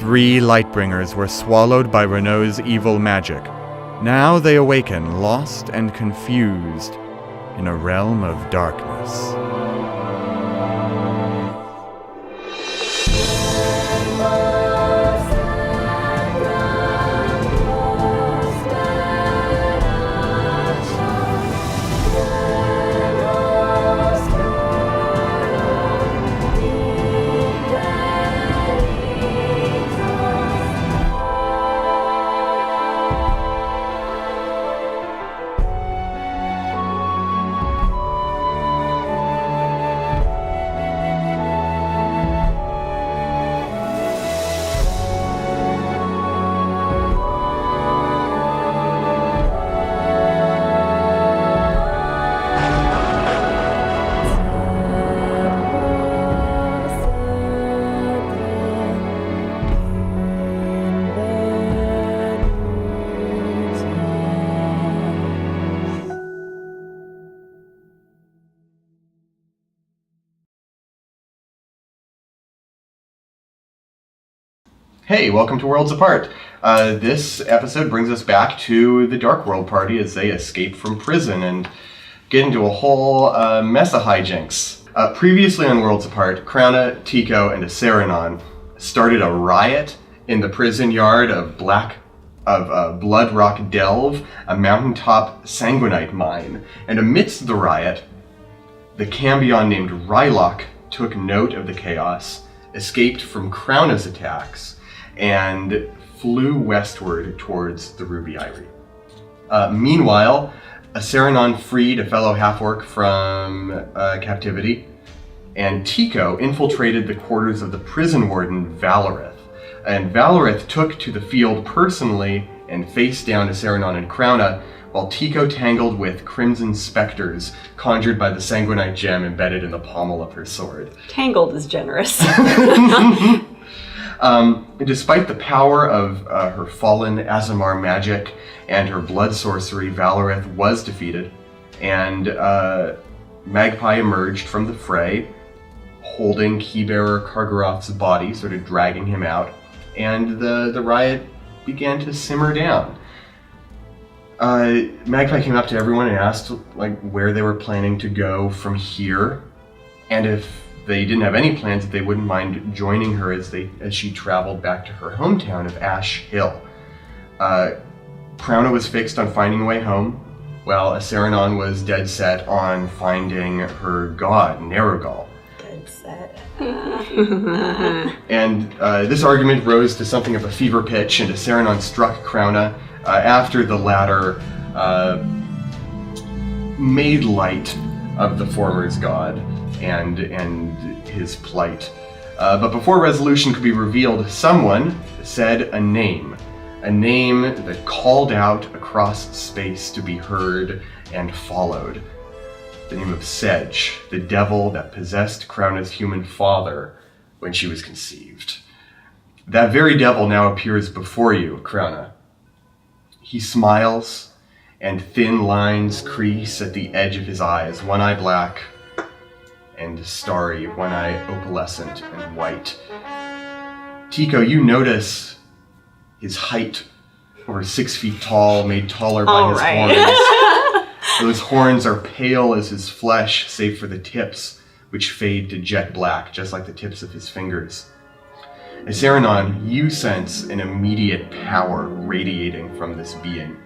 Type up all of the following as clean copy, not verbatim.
3 Lightbringers were swallowed by Renault's evil magic. Now they awaken, lost and confused, in a realm of darkness. Hey, welcome to Worlds Apart. This episode brings us back to the Dark World party as they escape from prison and get into a whole mess of hijinks. Previously on Worlds Apart, Crouna, Tico, and Aceranon started a riot in the prison yard of Blood Rock Delve, a mountaintop sanguinite mine. And amidst the riot, the Cambion named Rylock took note of the chaos, escaped from Crauna's attacks, and flew westward towards the Ruby Eyrie. Meanwhile, Aceranon freed a fellow half-orc from captivity, and Tico infiltrated the quarters of the prison warden Valorith. And Valorith took to the field personally and faced down Aceranon and Crouna, while Tico tangled with crimson specters conjured by the sanguinite gem embedded in the pommel of her sword. Tangled is generous. Despite the power of her fallen Azamar magic and her blood sorcery, Valorith was defeated, and Magpie emerged from the fray, holding Keybearer Kargaroth's body, sort of dragging him out, and the riot began to simmer down. Magpie came up to everyone and asked where they were planning to go from here, and if they didn't have any plans, that they wouldn't mind joining her as she traveled back to her hometown of Ash Hill. Crouna was fixed on finding a way home, while Aceranon was dead set on finding her god, Nerugal. Dead set. And this argument rose to something of a fever pitch, and Aceranon struck Crouna after the latter made light of the former's god and his plight. But before resolution could be revealed, someone said a name that called out across space to be heard and followed. The name of Sedge, the devil that possessed Crauna's human father when she was conceived. That very devil now appears before you, Crouna. He smiles, and thin lines crease at the edge of his eyes, one eye black and starry, one eye opalescent and white. Tico, you notice his height, over 6 feet tall, made taller by his horns. Those horns are pale as his flesh, save for the tips, which fade to jet black, just like the tips of his fingers. Aceranon, you sense an immediate power radiating from this being.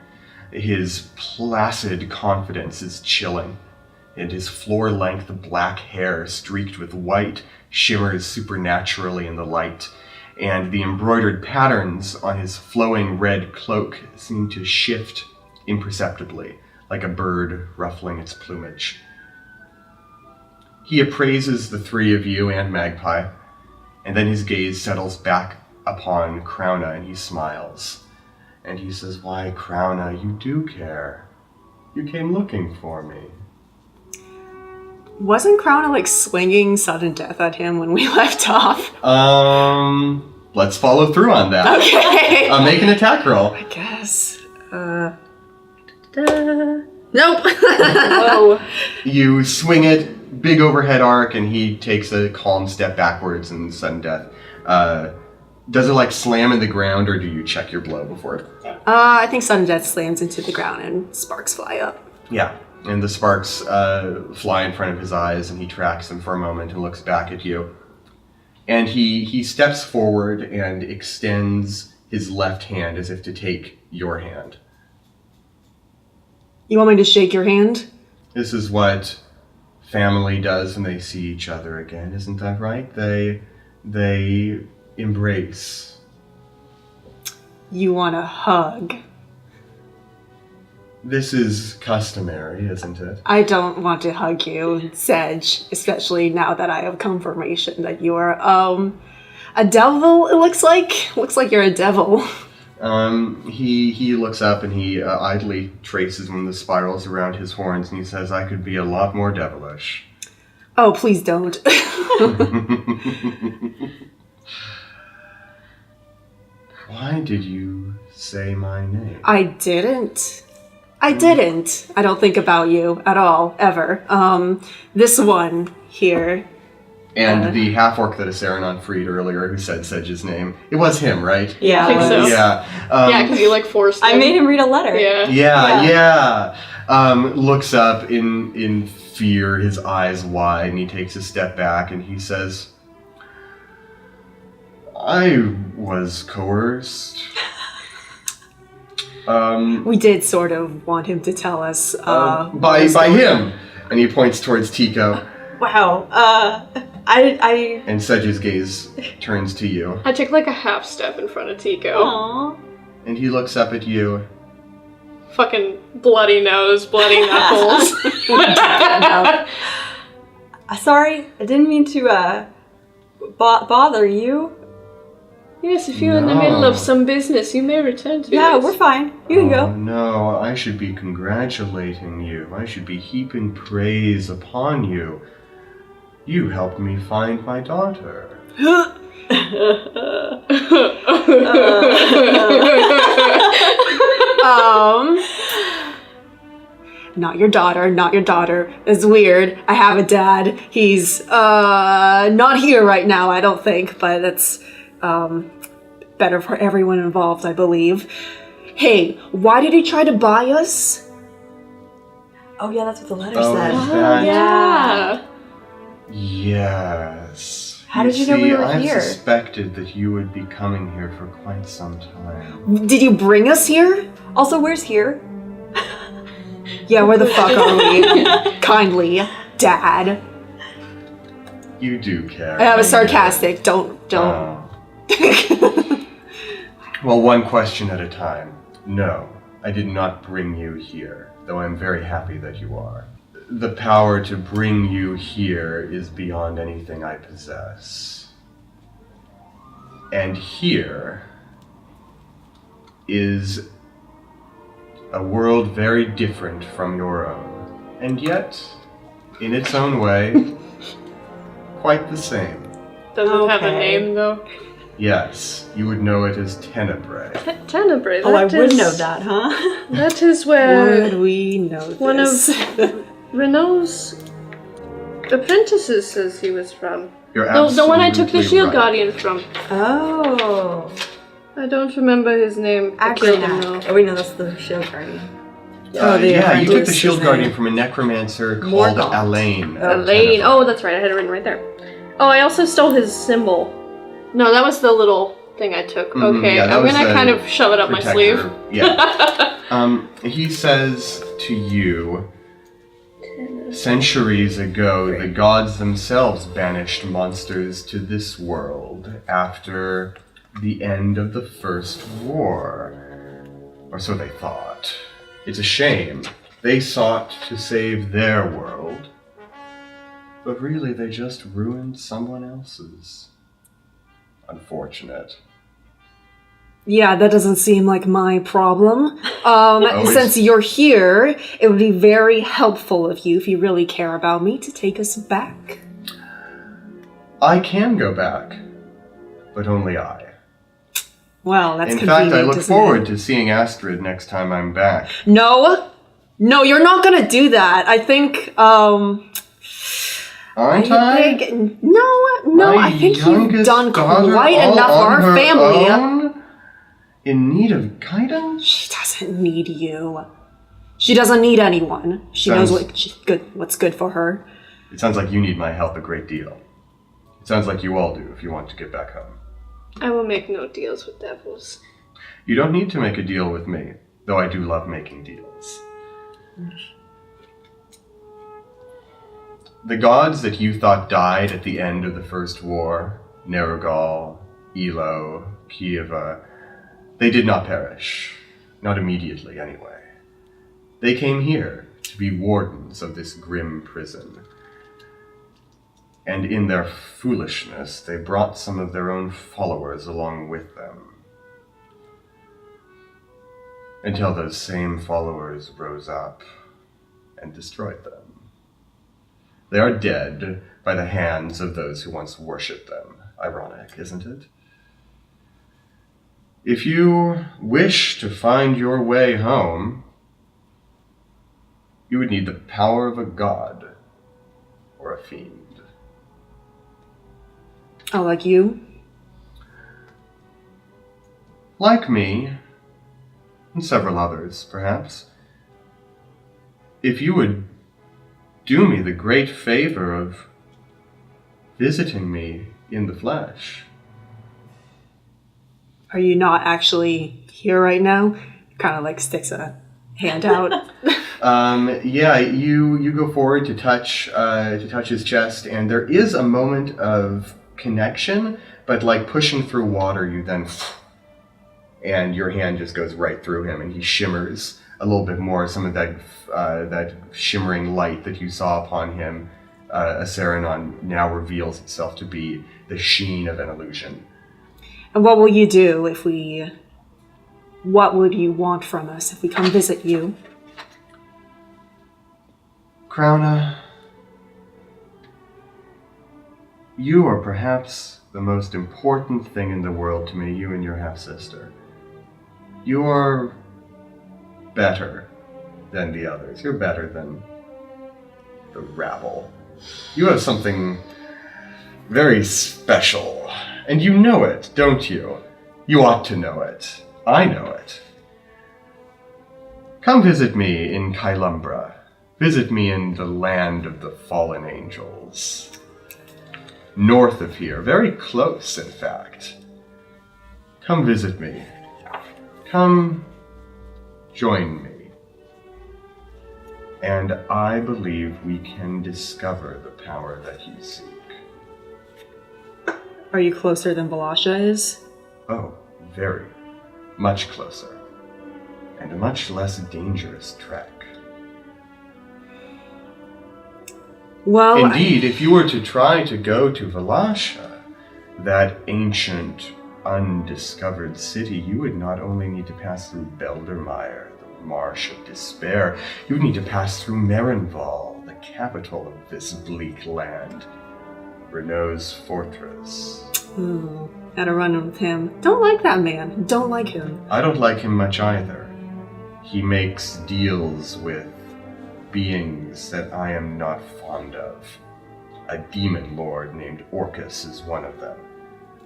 His placid confidence is chilling, and his floor-length black hair, streaked with white, shimmers supernaturally in the light, and the embroidered patterns on his flowing red cloak seem to shift imperceptibly, like a bird ruffling its plumage. He appraises the three of you and Magpie, and then his gaze settles back upon Crouna, and he smiles. And he says, "Why, Crouna, you do care. You came looking for me." Wasn't Crouna slinging sudden death at him when we left off? Let's follow through on that. Okay. Make an attack roll. I guess. Nope. Whoa. You swing it, big overhead arc, and he takes a calm step backwards in sudden death. Does it like slam in the ground, or do you check your blow before it? I think sudden death slams into the ground and sparks fly up. Yeah, and the sparks fly in front of his eyes, and he tracks them for a moment and looks back at you. And he steps forward and extends his left hand as if to take your hand. You want me to shake your hand? This is what family does when they see each other again, isn't that right? They embrace. You want a hug? This is customary, isn't it? I don't want to hug you, Sedge, especially now that I have confirmation that you're, a devil, it looks like. Looks like you're a devil. He looks up and he idly traces one of the spirals around his horns, and he says, I could be a lot more devilish. Oh, please don't. Why did you say my name? I didn't. I don't think about you at all, ever. This one here. And the half-orc that Asaranon freed earlier, who said Sedge's name, it was him, right? Yeah. I think so. Yeah. Yeah, because you like forced him. I made him read a letter. Yeah. Yeah. Looks up in fear, his eyes wide, and he takes a step back and he says, I was coerced. We did sort of want him to tell us. By him. And he points towards Tico. Wow. I. And Sedge's gaze turns to you. I took like a half step in front of Tico. Aww. And he looks up at you. Fucking bloody nose, bloody knuckles. Sorry, I didn't mean to bother you. Yes, if you're in the middle of some business, you may return to Yeah, it. we're fine. You can go. No, I should be congratulating you. I should be heaping praise upon you. You helped me find my daughter. Not your daughter. It's weird. I have a dad. He's not here right now, I don't think, but it's better for everyone involved, I believe. Hey, why did he try to buy us? Oh yeah, that's what the letter Oh, said. is that- Yeah. Yes. How did you know we were I've here? suspected that you would be coming here for quite some time. Did you bring us here? Also, where's here? Yeah, where the fuck are we? Kindly, Dad. You do care. I was sarcastic. Don't. Oh. Well, one question at a time. No, I did not bring you here, though I'm very happy that you are. The power to bring you here is beyond anything I possess. And here is a world very different from your own, and yet, in its own way, quite the same. Does it have a Okay. name, though? Yes, you would know it as Tenebrae. Tenebrae. Oh, I that would is- know that, huh? That is where Would we know this? one of Renault's apprentices says he was from. You're The one I took the absolutely Shield right. Guardian from. Oh. I don't remember his name. I killed him, though. Oh, wait, no, that's the shield guardian. Oh, the yeah, you took the apprentice Shield is Guardian there. from a necromancer called Morgaunt. Alain. Elaine. Oh, that's right. I had it written right there. Oh, I also stole his symbol. No, that was the little thing I took. Mhm, Okay, yeah, that I'm was gonna the kind of shove it up my sleeve. Protector. Yeah. He says to you, centuries ago, the gods themselves banished monsters to this world after the end of the First War. Or so they thought. It's a shame. They sought to save their world. But really, they just ruined someone else's. Unfortunate. Yeah, that doesn't seem like my problem. it's- Since you're here, it would be very helpful of you, if you really care about me, to take us back. I can go back, but only I. Well, that's In convenient, fact, I look isn't forward it? to seeing Astrid next time I'm back. No, you're not gonna do that. I think, Aren't I? No, I think you've youngest done daughter quite all enough for on our her family. own? In need of guidance? She doesn't need you. She doesn't need anyone. She knows what's good for her. It sounds like you need my help a great deal. It sounds like you all do if you want to get back home. I will make no deals with devils. You don't need to make a deal with me, though I do love making deals. The gods that you thought died at the end of the First War, Nergal, Elo, Kieva, they did not perish. Not immediately, anyway. They came here to be wardens of this grim prison. And in their foolishness, they brought some of their own followers along with them. Until those same followers rose up and destroyed them. They are dead by the hands of those who once worshipped them. Ironic, isn't it? If you wish to find your way home, you would need the power of a god or a fiend. Oh, like you? Like me, and several others, perhaps. If you would do me the great favor of visiting me in the flesh. Are you not actually here right now? Kind of like sticks a hand out. Yeah, you go forward to touch his chest, and there is a moment of connection, but like pushing through water, you then, and your hand just goes right through him, and he shimmers a little bit more. Some of that shimmering light that you saw upon him, Aceranon, now reveals itself to be the sheen of an illusion. And what will you do if we... What would you want from us if we come visit you? Crowna, you are perhaps the most important thing in the world to me, you and your half-sister. You are better than the others. You're better than the rabble. You have something very special, and you know it, don't you? You ought to know it. I know it. Come visit me in Kailumbra. Visit me in the land of the fallen angels. North of here, very close, in fact. Come visit me. Come join me. And I believe we can discover the power that you seek. Are you closer than Valasha is? Oh, very much closer. And a much less dangerous trek. Well, Indeed, if you were to try to go to Valasha, that ancient, undiscovered city, you would not only need to pass through Beldermeyer, the Marsh of Despair, you would need to pass through Merenval, the capital of this bleak land, Renault's fortress. Ooh, had a run with him. Don't like that man. Don't like him. I don't like him much either. He makes deals with beings that I am not fond of. A demon lord named Orcus is one of them.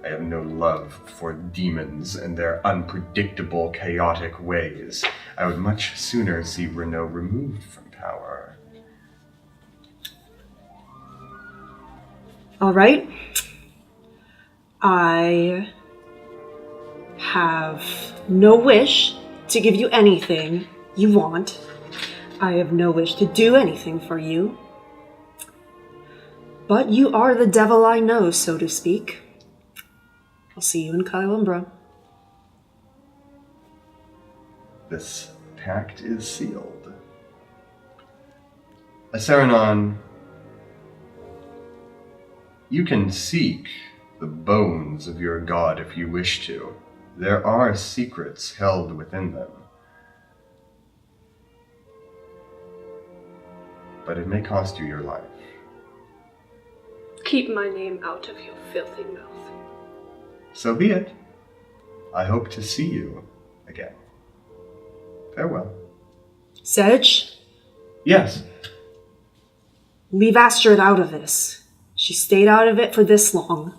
I have no love for demons and their unpredictable, chaotic ways. I would much sooner see Renault removed from power. All right. I have no wish to give you anything you want. I have no wish to do anything for you. But you are the devil I know, so to speak. I'll see you in Kailumbra. This pact is sealed. Aceranon, you can seek the bones of your god if you wish to. There are secrets held within them. But it may cost you your life. Keep my name out of your filthy mouth. So be it. I hope to see you again. Farewell. Sedge, Yes. leave Astrid out of this. She stayed out of it for this long.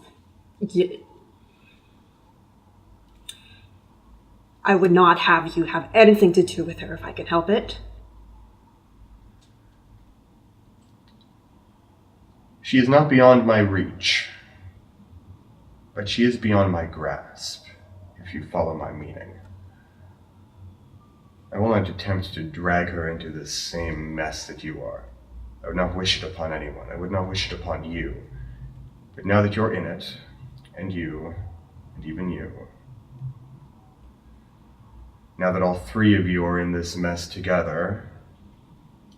I would not have you have anything to do with her if I could help it. She is not beyond my reach, but she is beyond my grasp, if you follow my meaning. I will not attempt to drag her into this same mess that you are. I would not wish it upon anyone. I would not wish it upon you. But now that you're in it, and you, and even you, now that all three of you are in this mess together,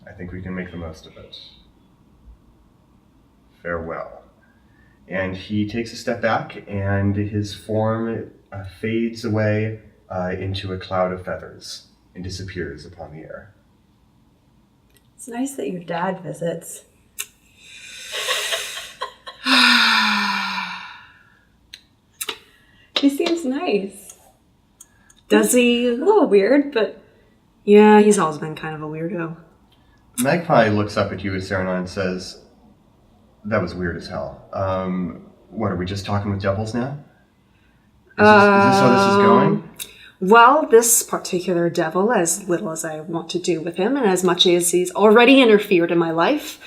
I think we can make the most of it. Farewell. And he takes a step back, and his form fades away into a cloud of feathers and disappears upon the air. It's nice that your dad visits. He seems nice. Does he? A little weird, but... Yeah, he's always been kind of a weirdo. Magpie looks up at you, Saranon, and says, "That was weird as hell. What, are we just talking with devils now? Is this how this is going?" Well, this particular devil, as little as I want to do with him, and as much as he's already interfered in my life,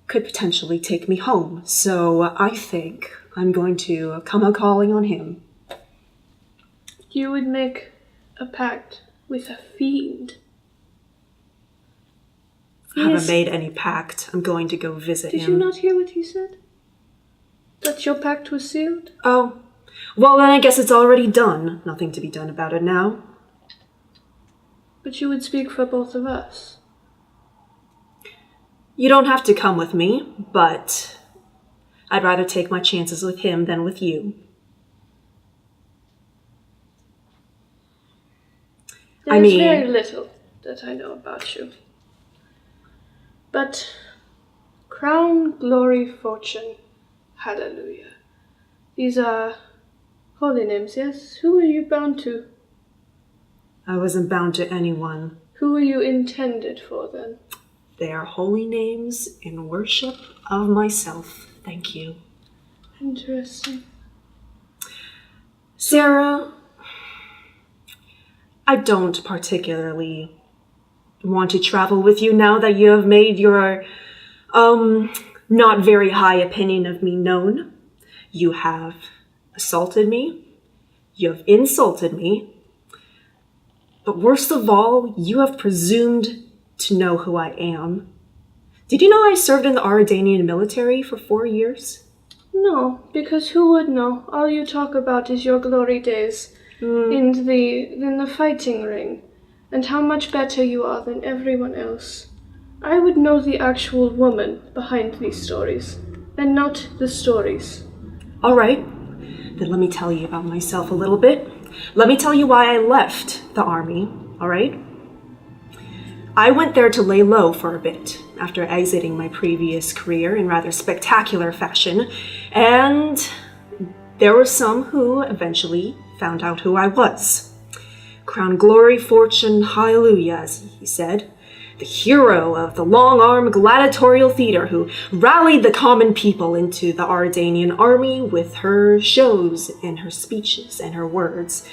could potentially take me home. So I think I'm going to come a-calling on him. You would make a pact with a fiend. I haven't made any pact. I'm going to go visit him. Did you not hear what he said? That your pact was sealed? Oh. Well, then I guess it's already done. Nothing to be done about it now. But you would speak for both of us. You don't have to come with me, but I'd rather take my chances with him than with you. There's very little that I know about you. But crown, glory, fortune, hallelujah. These are holy names, yes? Who are you bound to? I wasn't bound to anyone. Who are you intended for, then? They are holy names in worship of myself. Thank you. Interesting. Sarah, I don't particularly want to travel with you now that you have made your, not very high opinion of me known. You have assaulted me. You have insulted me. But worst of all, you have presumed to know who I am. Did you know I served in the Auredanian military for 4 years? No, because who would know? All you talk about is your glory days in the fighting ring, and how much better you are than everyone else. I would know the actual woman behind these stories, and not the stories. All right, then let me tell you about myself a little bit. Let me tell you why I left the army, all right? I went there to lay low for a bit after exiting my previous career in rather spectacular fashion, and there were some who eventually found out who I was. Crown, glory, fortune, hallelujah, as he said. The hero of the long-arm gladiatorial theater who rallied the common people into the Auredanian army with her shows and her speeches and her words.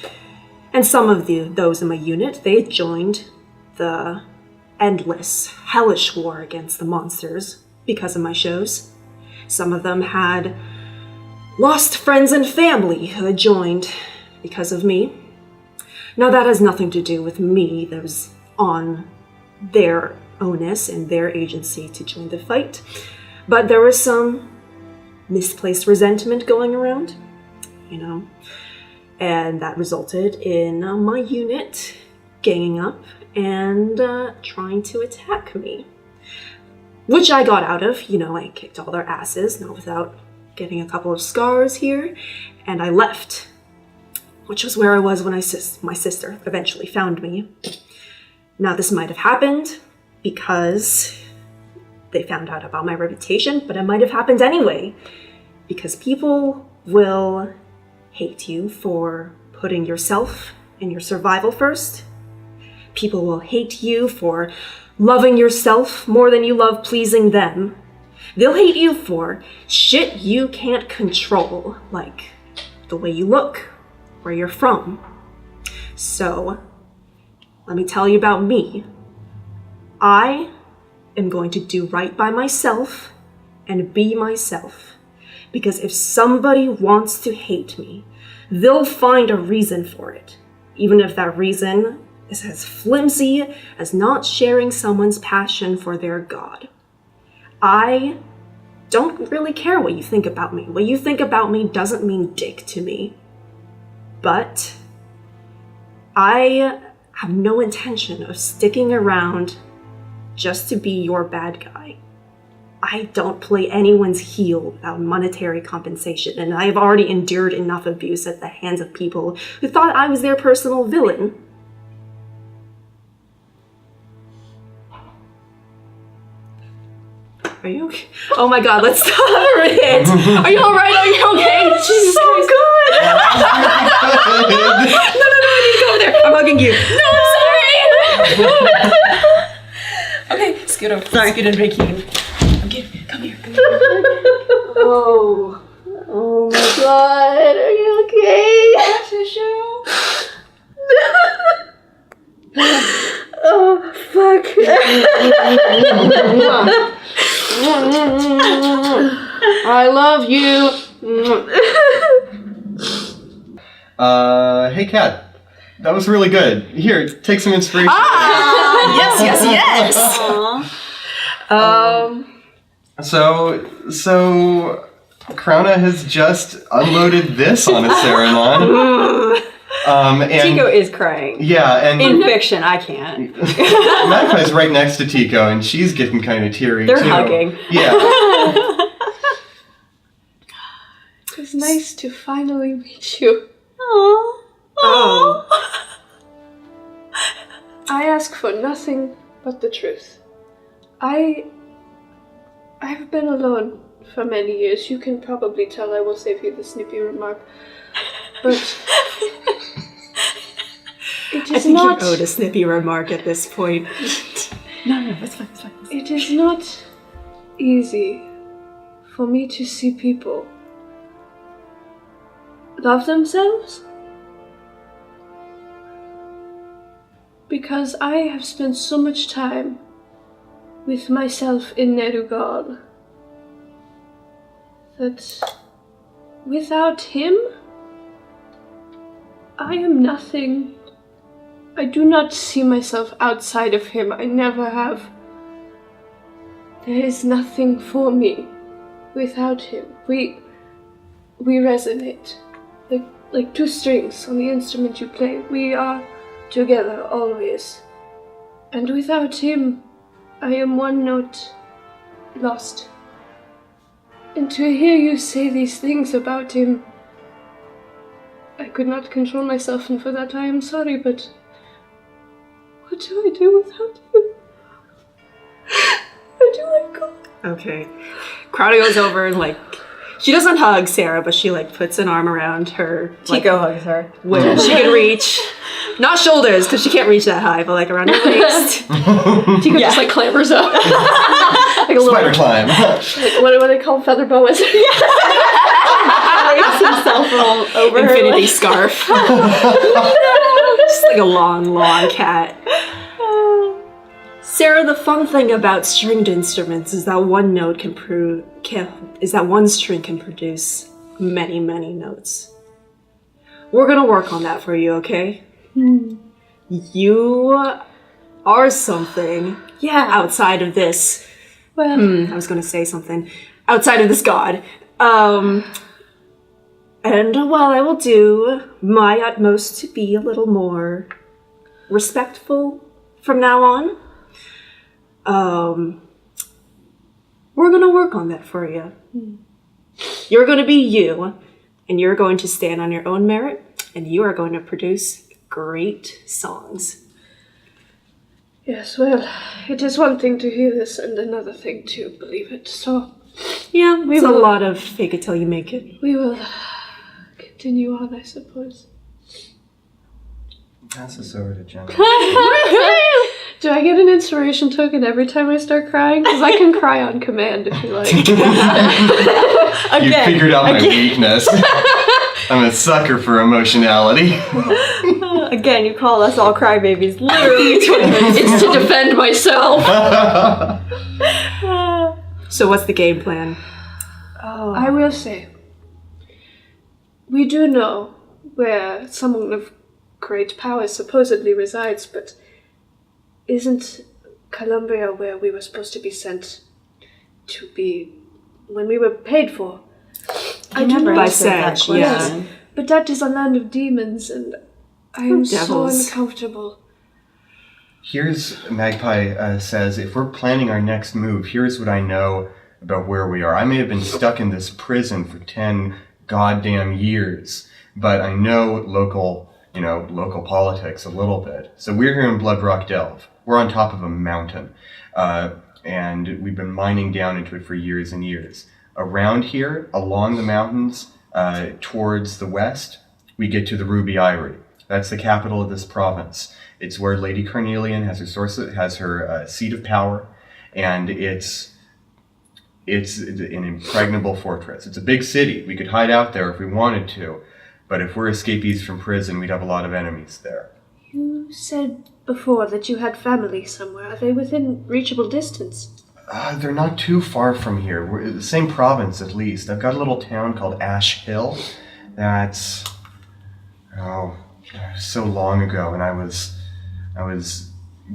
And some of those in my unit, they joined the endless, hellish war against the monsters because of my shows. Some of them had lost friends and family who had joined because of me. Now that has nothing to do with me. That was on their onus and their agency to join the fight. But there was some misplaced resentment going around, and that resulted in my unit ganging up and trying to attack me. Which I got out of, I kicked all their asses, not without getting a couple of scars here, and I left. Which was where I was when my sister eventually found me. Now this might have happened because they found out about my reputation, but it might have happened anyway. Because people will hate you for putting yourself and your survival first. People will hate you for loving yourself more than you love pleasing them. They'll hate you for shit you can't control, like the way you look, where you're from. So, let me tell you about me. I am going to do right by myself and be myself. Because if somebody wants to hate me, they'll find a reason for it. Even if that reason is as flimsy as not sharing someone's passion for their god. I don't really care what you think about me. What you think about me doesn't mean dick to me. But I have no intention of sticking around just to be your bad guy. I don't play anyone's heel without monetary compensation, and I have already endured enough abuse at the hands of people who thought I was their personal villain. Are you okay? Oh my god, let's stop it! Are you alright? Are you okay? Jesus so Christ. Good! No, I need to go over there. I'm hugging you. No, I'm sorry! Okay, scoot over. Sorry. Scoot and break you. Come here. Oh my god, are you okay? Oh, fuck. I love you. Hey, Kat. That was really good. Here, take some inspiration. Yes. So Krona has just unloaded this on us, Saranon. And Tico is crying. Yeah, and in fiction, I can't. Magpie's right next to Tico, and she's getting kind of teary They're too. hugging. Yeah. It's nice to finally meet you. Oh. I ask for nothing but the truth. I've been alone for many years. You can probably tell. I will save you the snippy remark. But it is I think not. you're owed a snippy remark at this point. No, it's fine. It is not easy for me to see people love themselves. Because I have spent so much time with myself in Nerugal that without him, I am nothing. I do not see myself outside of him. I never have. There is nothing for me without him. We resonate like two strings on the instrument you play. We are together always. And without him, I am one note lost. And to hear you say these things about him, I could not control myself, and for that I am sorry, but what do I do without him? Where do I go? Okay. Crowdy goes over and she doesn't hug Sarah, but she puts an arm around her. Tico hugs her. Where she can reach. Not shoulders, because she can't reach that high, but around her waist. Tico just clambers up. Like a Spider climb. What do they call feather boas? Wraps himself all over Infinity her. scarf. Just like a long cat. Sarah, the fun thing about stringed instruments is that one string can produce many, many notes. We're gonna work on that for you, okay? You are something. Yeah. Outside of this. Well, I was gonna say something. Outside of this god. And while I will do my utmost to be a little more respectful from now on, we're gonna work on that for you. You're gonna be you, and you're going to stand on your own merit, and you are going to produce great songs. yes, well, it is one thing to hear this and another thing to believe it, so Yeah, it's a lot of fake it till you make it. we will continue on, I suppose. Pass this over to Jenna. Do I get an inspiration token every time I start crying? Because I can cry on command if you like. You figured out my weakness. I'm a sucker for emotionality. Again, you call us all crybabies. Literally. It's to defend myself. So what's the game plan? I will say, we do know where someone of great power supposedly resides, but isn't Columbia where we were supposed to be sent to be when we were paid for? I never By answered that Sedge, yeah. question. But that is a land of demons, and I am so Devils. uncomfortable. Here's Magpie says, if we're planning our next move, here's what I know about where we are. I may have been stuck in this prison for 10 goddamn years, but I know local politics a little bit. So we're here in Bloodrock Delve. We're on top of a mountain, and we've been mining down into it for years and years. Around here, along the mountains, towards the west, we get to the Ruby Eyrie. That's the capital of this province. It's where Lady Carnelian has her seat of power, and it's an impregnable fortress. It's a big city. We could hide out there if we wanted to, but if we're escapees from prison, we'd have a lot of enemies there. You said before that you had family somewhere. Are they within reachable distance? They're not too far from here. We're in the same province, at least. I've got a little town called Ash Hill. That's so long ago, and I was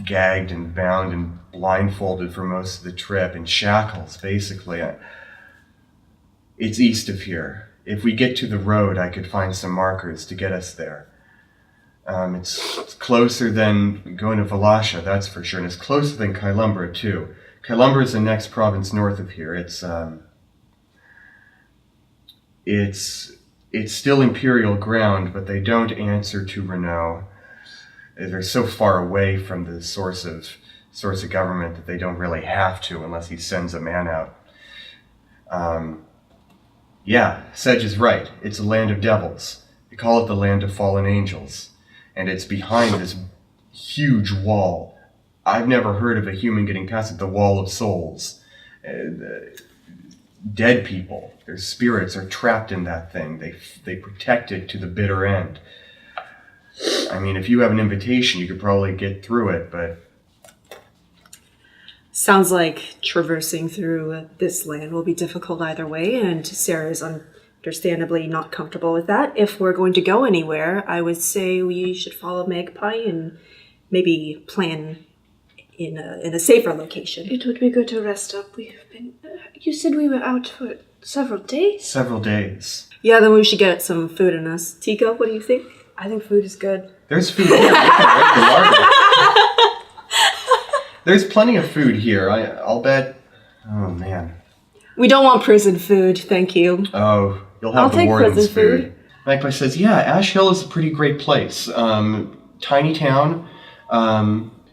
gagged and bound and blindfolded for most of the trip in shackles, basically. It's east of here. If we get to the road, I could find some markers to get us there. It's closer than going to Valasha, that's for sure, and it's closer than Kailumbra, too. Kailumbra is the next province north of here. It's still Imperial ground, but they don't answer to Renault. They're so far away from the source of government that they don't really have to unless he sends a man out. Yeah, Sedge is right. It's a land of devils. They call it the land of fallen angels. And it's behind this huge wall. I've never heard of a human getting past it, the wall of souls. Dead people, their spirits are trapped in that thing. They protect it to the bitter end. I mean, if you have an invitation, you could probably get through it, but... Sounds like traversing through this land will be difficult either way, and Sarah is understandably not comfortable with that. If we're going to go anywhere, I would say we should follow Magpie and maybe plan in a safer location. It would be good to rest up. We have been... you said we were out for several days? Several days. Yeah, then we should get some food in us. Tika, what do you think? I think food is good. There's food here. We can raid the larder. There's plenty of food here. I'll bet... Oh, man. We don't want prison food, thank you. Oh, you'll have I'll the take warden's prison food. Magpie says, yeah, Ash Hill is a pretty great place. Tiny town.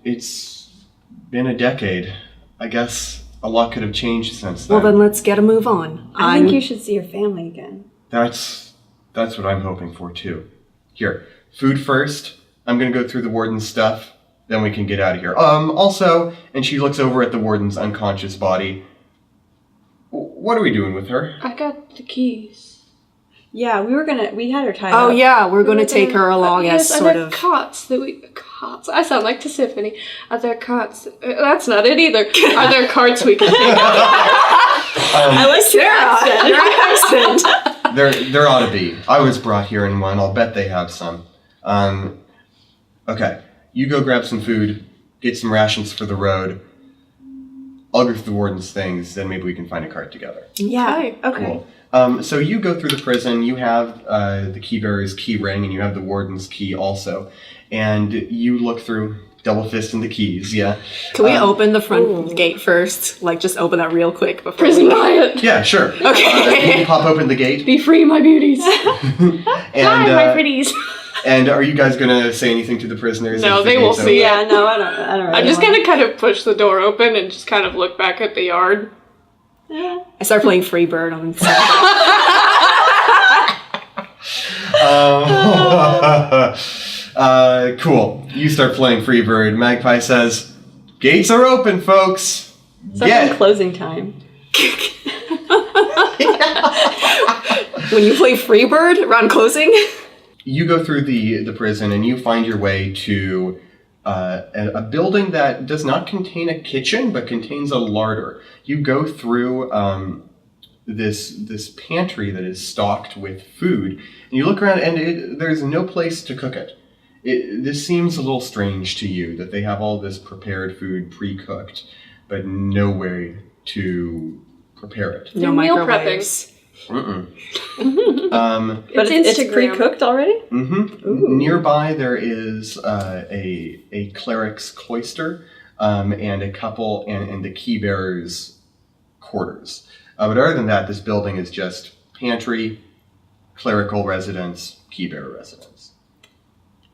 It's been a decade. I guess a lot could have changed since then. Well, then let's get a move on. I think you should see your family again. That's what I'm hoping for, too. Here, food first. I'm going to go through the warden's stuff. Then we can get out of here. Also, and she looks over at the warden's unconscious body. What are we doing with her? I got the keys. Yeah, we had her tied Oh, up. yeah, we're going to take her along as yes, sort are there of... cots that we... Cots? I sound like Tisiphone. Are there cots? That's not it either. Are there carts we can take? I like your accent. There ought to be. I was brought here in one. I'll bet they have some. Okay. You go grab some food, get some rations for the road. I'll go through the warden's things, then maybe we can find a cart together. Yeah. Okay. Cool. So you go through the prison, you have the key bearer's key ring, and you have the warden's key also. And you look through, double fisting the keys, yeah. Can we open the front gate first? Like, just open that real quick before Prison riot! Yeah, sure. Okay. You pop open the gate. Be free, my beauties! And, Hi, my pretties! And are you guys going to say anything to the prisoners? No, as the they will gate's see. Yeah, no, I don't really I'm just want- gonna kind of push the door open and just kind of look back at the yard. I start playing Freebird on the Cool. You start playing Freebird. Magpie says, Gates are open, folks. It's like closing time. When you play Freebird around closing? You go through the prison and you find your way to a building that does not contain a kitchen, but contains a larder. You go through this pantry that is stocked with food, and you look around, and there's no place to cook it. This seems a little strange to you that they have all this prepared food pre-cooked, but no way to prepare it. No meal microwaves. Mm-mm. But it's pre-cooked already? Mm-hmm. Nearby there is a cleric's cloister and a couple and the key bearer's quarters. But other than that, this building is just pantry, clerical residence, key bearer residence.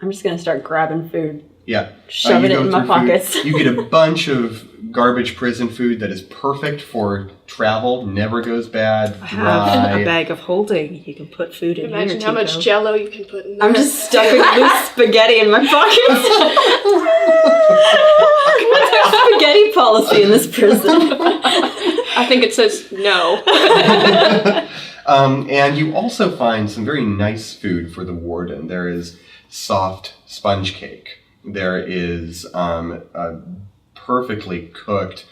I'm just going to start grabbing food. Yeah. Shoving it in my pockets. You get a bunch of garbage prison food that is perfect for travel, never goes bad, I have dry. a bag of holding. You can put food in Imagine here, how much Tico. Jello you can put in there. I'm just stuffing loose spaghetti in my pockets. What's our spaghetti policy in this prison? I think it says no. And you also find some very nice food for the warden. There is soft sponge cake. There is a perfectly cooked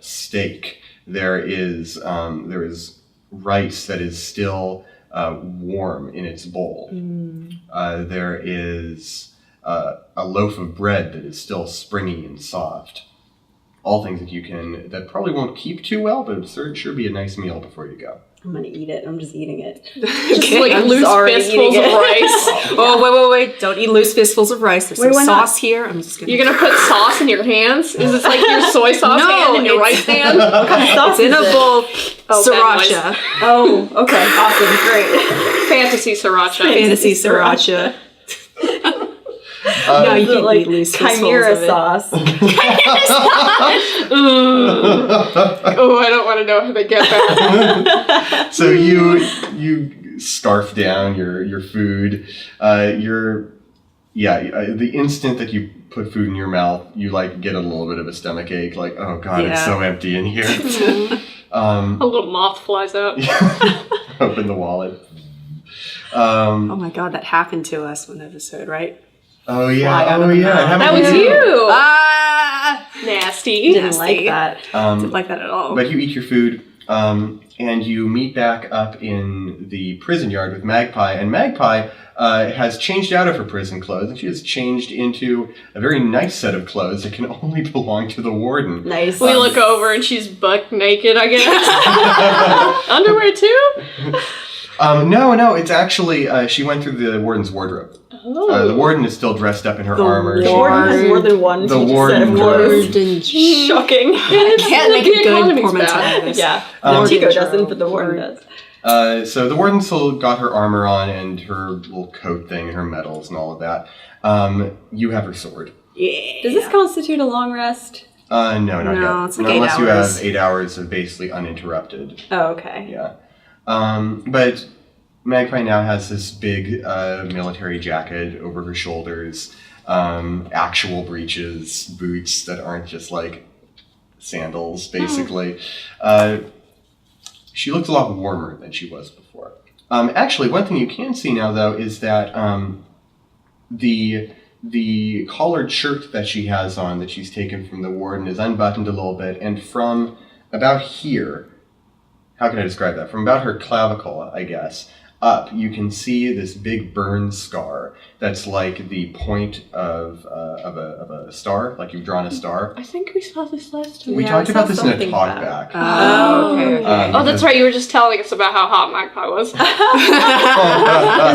steak. There is rice that is still warm in its bowl. There is a loaf of bread that is still springy and soft. All things that probably won't keep too well, but it'll sure be a nice meal before you go. I'm going to eat it. I'm just eating it. Just like I'm loose already fistfuls eating of it. rice. Oh, wait. Don't eat loose fistfuls of rice. There's Wait, some why not? sauce here. I'm just going to... You're gonna put sauce in your hands? Is this like your soy sauce No, hand and your rice hand? What kind of sauce It's in is a it? bowl. Oh, bad Sriracha. Oh, okay. Awesome. Great. Fantasy sriracha. Fantasy sriracha. No, you Is it can like eat loose fistfuls chimera of it. sauce. Oh, I don't want to know how they get that. So you scarf down your food. The instant that you put food in your mouth, you like get a little bit of a stomach ache. Like, oh god, it's Yeah. so empty in here. A little moth flies out. Open the wallet. Oh my god, that happened to us one episode, right? Oh yeah. Fly out of Oh the yeah. mouth. Haven't That was you? you. Ah! Nasty. Didn't like Nasty. that. Didn't like that at all. But you eat your food, and you meet back up in the prison yard with Magpie, and Magpie has changed out of her prison clothes, and she has changed into a very nice set of clothes that can only belong to the warden. Nice. We look over and she's buck naked, I guess. Underwear too? No, it's actually, she went through the warden's wardrobe. Oh. The warden is still dressed up in her The armor. The warden has more than one The set warden of clothes. Warden. Shocking. I can't make a good economy's portmanteau bad. of this. Yeah. Um, Tico doesn't, but the warden does. So the warden still got her armor on and her little coat thing and her medals and all of that. You have her sword. Yeah. Does this constitute a long rest? No, not No, yet. it's like Not 8 unless you hours. have 8 hours of basically uninterrupted. Oh, okay. Yeah. But Magpie now has this big military jacket over her shoulders, actual breeches, boots that aren't just like sandals, basically. She looks a lot warmer than she was before. Actually, one thing you can see now, though, is that the collared shirt that she has on, that she's taken from the warden, is unbuttoned a little bit, and from about here, how can I describe that? From about her clavicle, I guess, up, you can see this big burn scar that's like the point of a star, like you've drawn a star. I think we saw this last time. We Yeah, talked I saw about this in a something talk about- back. Oh, okay. Oh, that's right. You were just telling us about how hot Magpie was. Is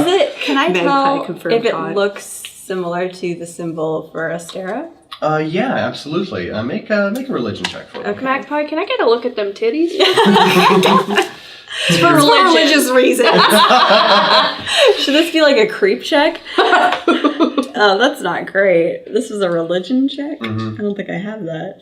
it? Can I Magpie tell confirmed if it hot. looks similar to the symbol for Astera? Yeah, absolutely. Make a religion check for me. Okay. Magpie, can I get a look at them titties? For religious reasons. Should this be like a creep check? Oh, that's not great. This is a religion check? Mhm. I don't think I have that.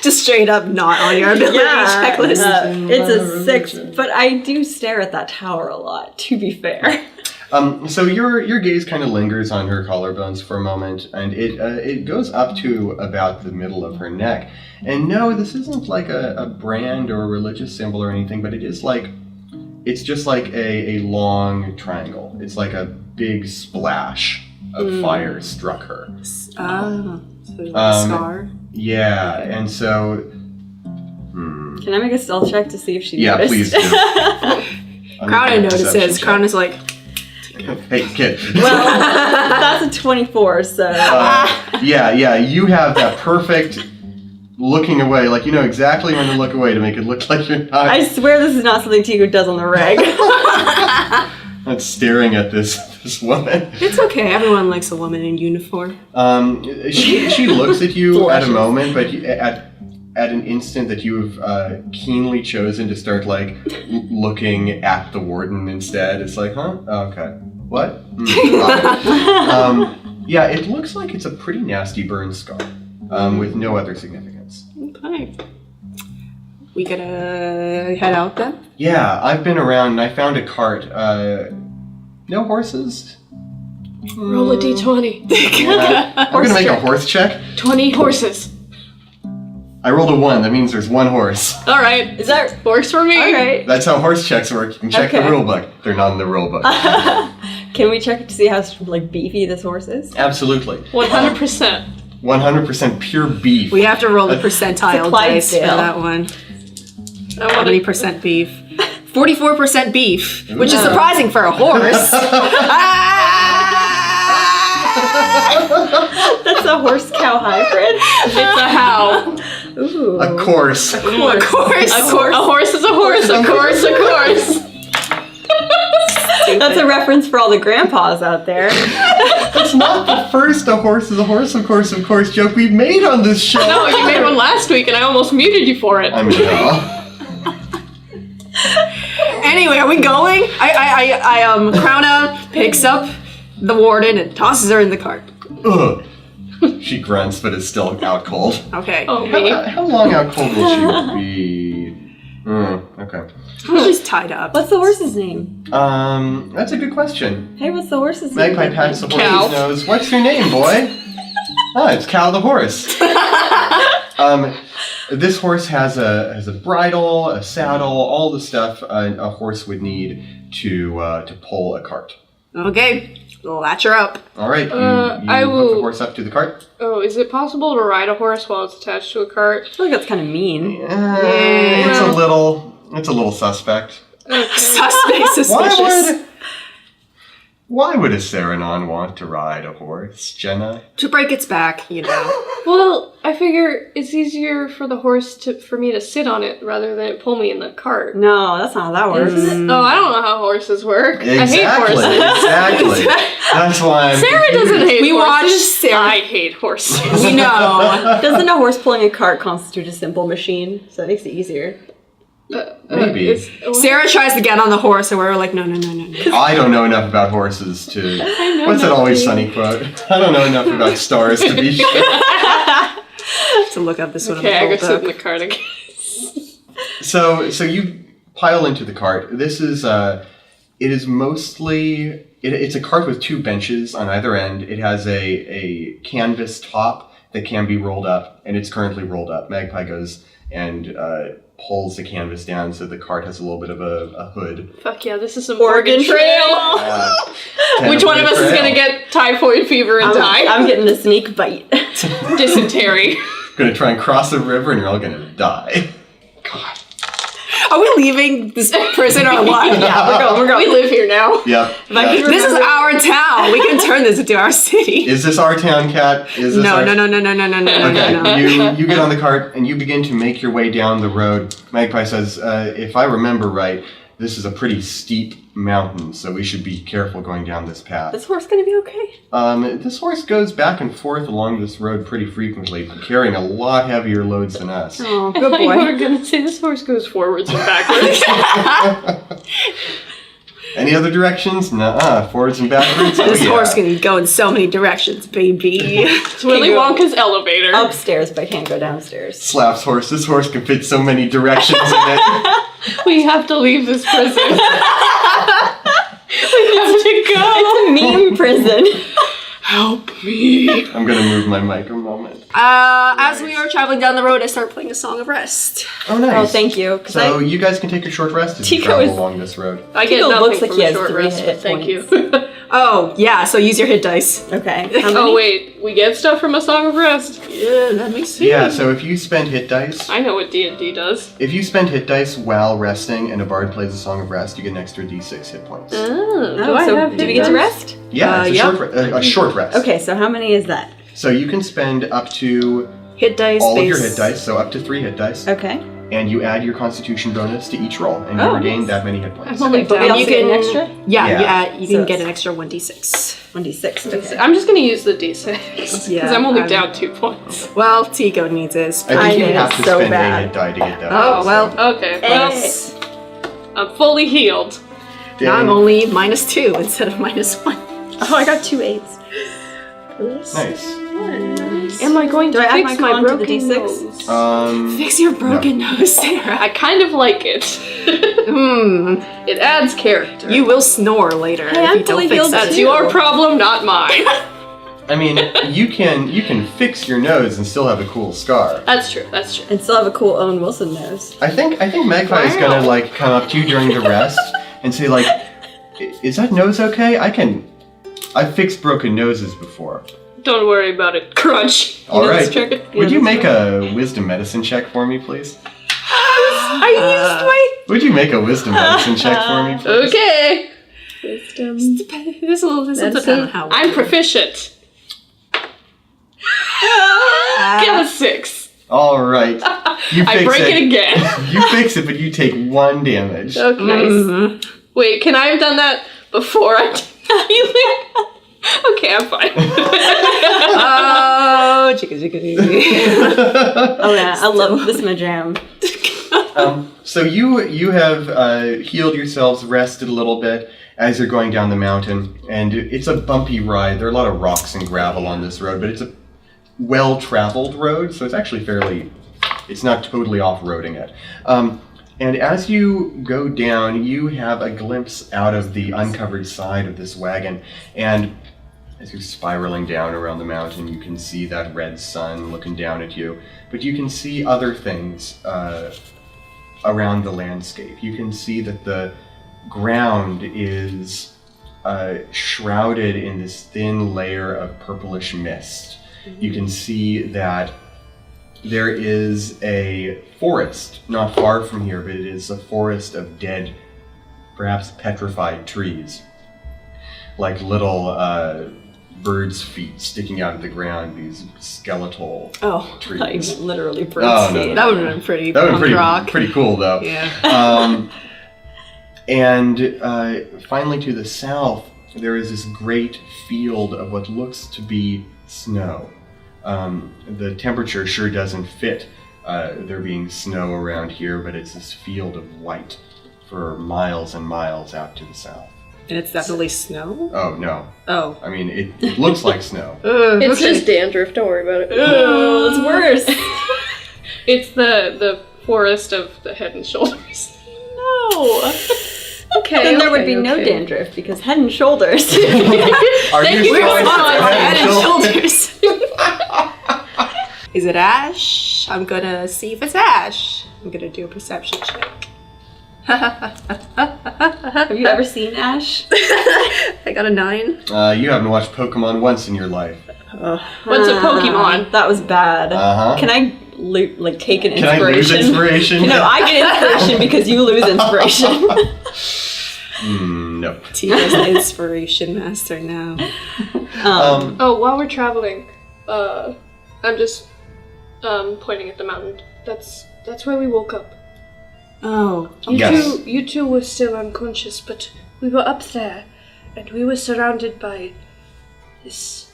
Just straight up not on your ability checklist. It's a 6, but I do stare at that tower a lot, to be fair. So your gaze kind of lingers on her collarbones for a moment, and it goes up to about the middle of her neck. And no, this isn't like a brand or a religious symbol or anything, but it's just like a long triangle. It's like a big splash of fire struck her. So like a scar. Yeah, and so. Can I make a stealth check to see if she Yeah, noticed? please do. Crown notices. Crown is like, Hey, kid. Well, that's a 24, so... Yeah, you have that perfect looking away. Like, you know exactly when to look away to make it look like you're not... I swear this is not something Tigo does on the reg. Not staring at this woman. it's okay. Everyone likes a woman in uniform. She looks at you at a Blushes. moment, but at an instant that you have keenly chosen to start, like, looking at the warden instead. It's like, huh? Oh, okay. What? Yeah, it looks like it's a pretty nasty burn scar, with no other significance. Okay. We gotta head out then? Yeah, I've been around and I found a cart. No horses? Roll a d20. Yeah. I'm gonna make a horse check. 20 horses. I rolled a 1, that means there's one horse. All right. Is that... Works for me. Alright. That's how horse checks work. You can check the Okay. rule book. They're not in the rule book. Can we check to see how, like, beefy this horse is? Absolutely. 100%. 100% pure beef. We have to roll the percentile It's a dice for Clydesdale. that one. I How want many to percent beef? 44% beef, which is surprising for a horse. That's a horse-cow hybrid. It's a how. Ooh. Of course. Of course. A horse is a horse. A course, a course. That's a reference for all the grandpas out there. That's not the first a horse is a horse, of course joke we've made on this show. No, you made one last week and I almost muted you for it. I mean, Anyway, are we going? Crowna picks up the warden and tosses her in the cart. ugh. She grunts, but is still out cold. Okay. Oh, me. How long out cold will she be? Okay. She's tied up. What's the horse's name? That's a good question. Hey, what's the horse's name? Magpie pats the Cal. horse's nose. What's your name, boy? Oh, it's Cal the horse. This horse has a bridle, a saddle, all the stuff a horse would need to pull a cart. Okay, latch her up. All right, you I hook will- the horse up to the cart. Oh, is it possible to ride a horse while it's attached to a cart? I feel like that's kind of mean. It's a little suspect. Suspect suspicious. Why would a Saranon want to ride a horse, Jenna? To break its back, you know. Well, I figure it's easier for the horse for me to sit on it rather than it pull me in the cart. No, that's not how that works. Oh, I don't know how horses work. Exactly. I hate horses. Exactly. That's why I'm Sarah doesn't hate We horses. watched Sarah- I hate horses. We know. Doesn't a horse pulling a cart constitute a simple machine? So that makes it easier. Maybe. Sarah tries to get on the horse and we're like, no. I don't know enough about horses to... know What's that Always nothing. Sunny quote? I don't know enough about stars to be sure. To look up this one Okay, I in go the sit in book. the cart again. So you pile into the cart. This is it is mostly it's a cart with 2 benches on either end. It has a canvas top that can be rolled up, and it's currently rolled up. Magpie goes and pulls the canvas down so the cart has a little bit of a hood. Fuck yeah, this is some Oregon Oregon Trail. Which one of us is gonna get typhoid fever and die? I'm getting a sneak bite. Dysentery. Gonna try and cross the river, and you're all gonna die. God. Are we leaving this prison or what? Yeah, we're going. We live here now. Yep. This is our town. We can turn this into our city. Is this our town, Cat? Is this No. our... Okay. You get on the cart and you begin to make your way down the road. Magpie says, if I remember right, this is a pretty steep mountain, so we should be careful going down this path. This horse gonna be okay? This horse goes back and forth along this road pretty frequently, carrying a lot heavier loads than us. Oh, I good thought you boy. were gonna say this horse goes forwards and backwards. Any other directions? Nuh-uh. Forwards and backwards? This Oh, yeah. horse can go in so many directions, baby. It's Willy Wonka's elevator. Upstairs, but I can't go downstairs. Slaps horse. This horse can fit so many directions in it. We have to leave this prison. have to go. It's a meme prison. Help me. I'm gonna move my mic a moment. As we are traveling down the road, I start playing a Song of Rest. Oh, nice. Oh, thank you. So you guys can take a short rest as you Tico travel is- along this road. I get Tico nothing looks like from he a has short 3 rest, hit but thank you. Oh, yeah, so use your hit dice. Okay. Oh wait, we get stuff from a Song of Rest? Yeah, let me see. Yeah, so if you spend hit dice, I know what D&D does. if you spend hit dice while resting and a bard plays a Song of Rest, you get an extra d6 hit points. Oh, Do we get to rest? Yeah, it's a short rest. Okay, so how many is that? So you can spend up to Hit dice, all of base. your hit dice, so up to 3 hit dice, Okay. and you add your Constitution bonus to each roll, and you Oh, regain nice. that many hit points. I'm only But we down. also you get an can- extra? Yeah, you So can get it's- an extra 1d6. 1d6. Okay. I'm just gonna use the D6 because Yeah, I'm only I'm- down 2 points. Well, Tico needs his. I think you I have did to so spend bad. a hit die to get that. Oh, well. Okay, well, Yes. I'm fully healed. Now I'm Dang. only -2 instead of -1. Oh, I got 2 8s. Nice. Am I going Do to I add fix my my con to the broken D6? nose? Fix your broken nose, Sarah. I kind of like it. It adds character. You will snore later Hey, if I'm you don't fully fix healed that. That's too. your problem, not mine. I mean, you can fix your nose and still have a cool scar. That's true. That's true. And still have a cool Owen Wilson nose. I think Magpie is gonna like come up to you during the rest and say like, "Is that nose okay? I've fixed broken noses before." Don't worry about it. Crunch. All know right. this trick? Would you make a wisdom medicine check for me, please? I used my. Would you make a wisdom medicine check for me, please? Okay. Wisdom. This will depend on how. I'm proficient. Get a 6. All right. You fix I break it again. You fix it, but you take 1 damage. Okay. Mhm. Wait, can I have done that before I did healing? Okay, I'm fine. Oh, chicka chicka chicka. Oh yeah, I love this. Is my jam. So you have healed yourselves, rested a little bit as you're going down the mountain, and it's a bumpy ride. There are a lot of rocks and gravel on this road, but it's a well-traveled road, so it's actually it's not totally off-roading it. And as you go down, you have a glimpse out of the uncovered side of this wagon, and as you're spiraling down around the mountain, you can see that red sun looking down at you, but you can see other things around the landscape. You can see that the ground is shrouded in this thin layer of purplish mist. You can see that there is a forest not far from here, but it is a forest of dead, perhaps petrified trees, like little birds' feet sticking out of the ground, these skeletal Oh, trees. Like literally Oh, no, bird no. that would have been pretty That would punk be rock. pretty cool, though. Yeah. And finally, to the south, there is this great field of what looks to be snow. The temperature sure doesn't fit there being snow around here, but it's this field of white for miles and miles out to the south. And it's definitely snow? Oh, no. Oh. I mean, it looks like snow. It's just dandruff. Don't worry about it. Oh, it's worse. It's the forest of the Head and Shoulders. No. Okay. Then there would be okay, no okay. dandruff because Head and Shoulders. Are Thank you sure for it's responding. Head Head and Shoulders? shoulders. Is it ash? I'm gonna see if it's ash. I'm gonna do a perception check. Have you ever seen Ash? I got a 9. You haven't watched Pokemon once in your life. What's a Pokemon? That was bad. Uh-huh. Can I take an Can I lose inspiration? inspiration? No, I get inspiration because you lose inspiration. No. Tina's the inspiration master now. Oh, while we're traveling, I'm just pointing at the mountain. That's where we woke up. Oh. Yes. You two were still unconscious, but we were up there, and we were surrounded by this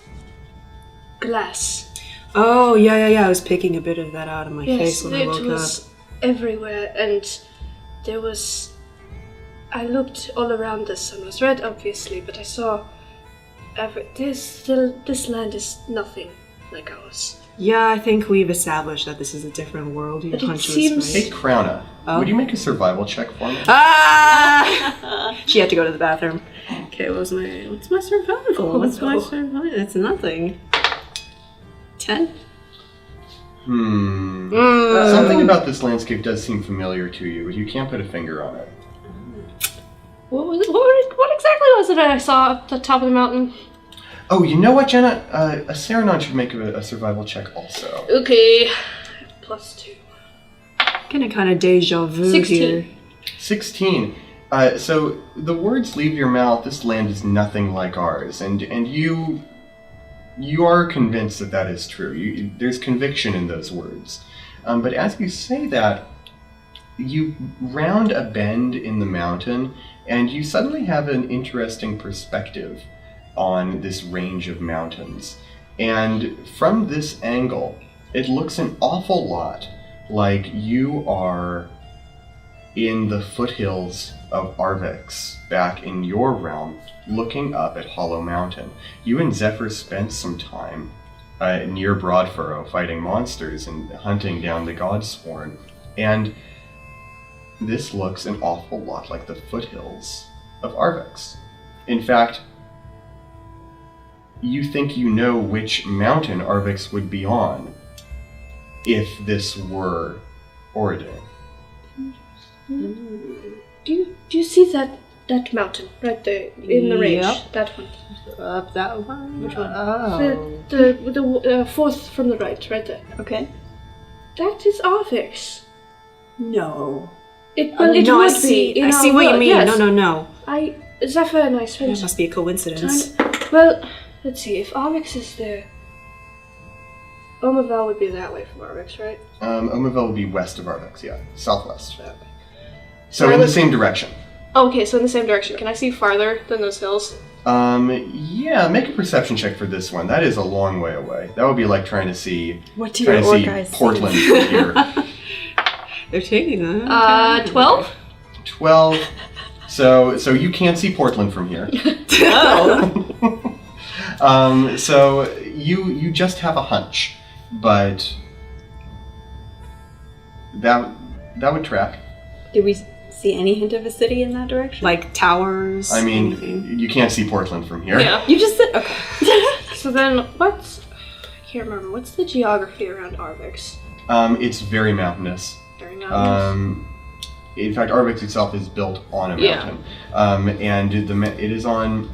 glass. Oh, yeah. I was picking a bit of that out of my Yes, face when I it woke was up. everywhere, and there was. I looked all around. The sun was red, obviously, but I saw. This land is nothing like ours. Yeah, I think we've established that this is a different world. You're But it conscious, seems- right? Hey, Krona, Oh. would you make a survival check for me? Ah! She had to go to the bathroom. Okay, what's my survival? What's my survival? It's nothing. 10? Something about this landscape does seem familiar to you, but you can't put a finger on it. What exactly was it I saw at the top of the mountain? Oh, you know what, Jenna? A Saranon should make a survival check also. Okay. +2. Getting kind of deja vu 16. here. 16. So the words leave your mouth, this land is nothing like ours, and you are convinced that that is true. There's conviction in those words. But as you say that, you round a bend in the mountain, and you suddenly have an interesting perspective on this range of mountains. And from this angle, it looks an awful lot like you are in the foothills of Arvix, back in your realm, looking up at Hollow Mountain. You and Zephyr spent some time near Broadfurrow fighting monsters and hunting down the Godsworn, and this looks an awful lot like the foothills of Arvix. In fact, you think you know which mountain Arvix would be on if this were Auredane. Do you see that mountain right there in the range? Yep. That one. Up that one? Which one? Oh. The fourth from the right there. Okay. That is Arvix. No. It No, would I see. be. In I see our what you world, mean. yes. No. Zephyr and I spent It must be a coincidence. Well, let's see. If Arvix is there, Omavel would be that way from Arvix, right? Omavel would be west of Arvix, yeah. Southwest. Okay. So in the same direction. Okay, so in the same direction. Can I see farther than those hills? Yeah, make a perception check for this one. That is a long way away. That would be like trying to see What do your orc eyes see? Portland from here. They're taking them. 12? 12. So you can't see Portland from here. Oh. So you just have a hunch, but that would track. Did we see any hint of a city in that direction? Like towers? I mean, anything? you can't see Portland from here. Yeah. You just said okay. So then, I can't remember. What's the geography around Arvix? It's very mountainous. Very mountainous. In fact, Arvix itself is built on a mountain, and it is on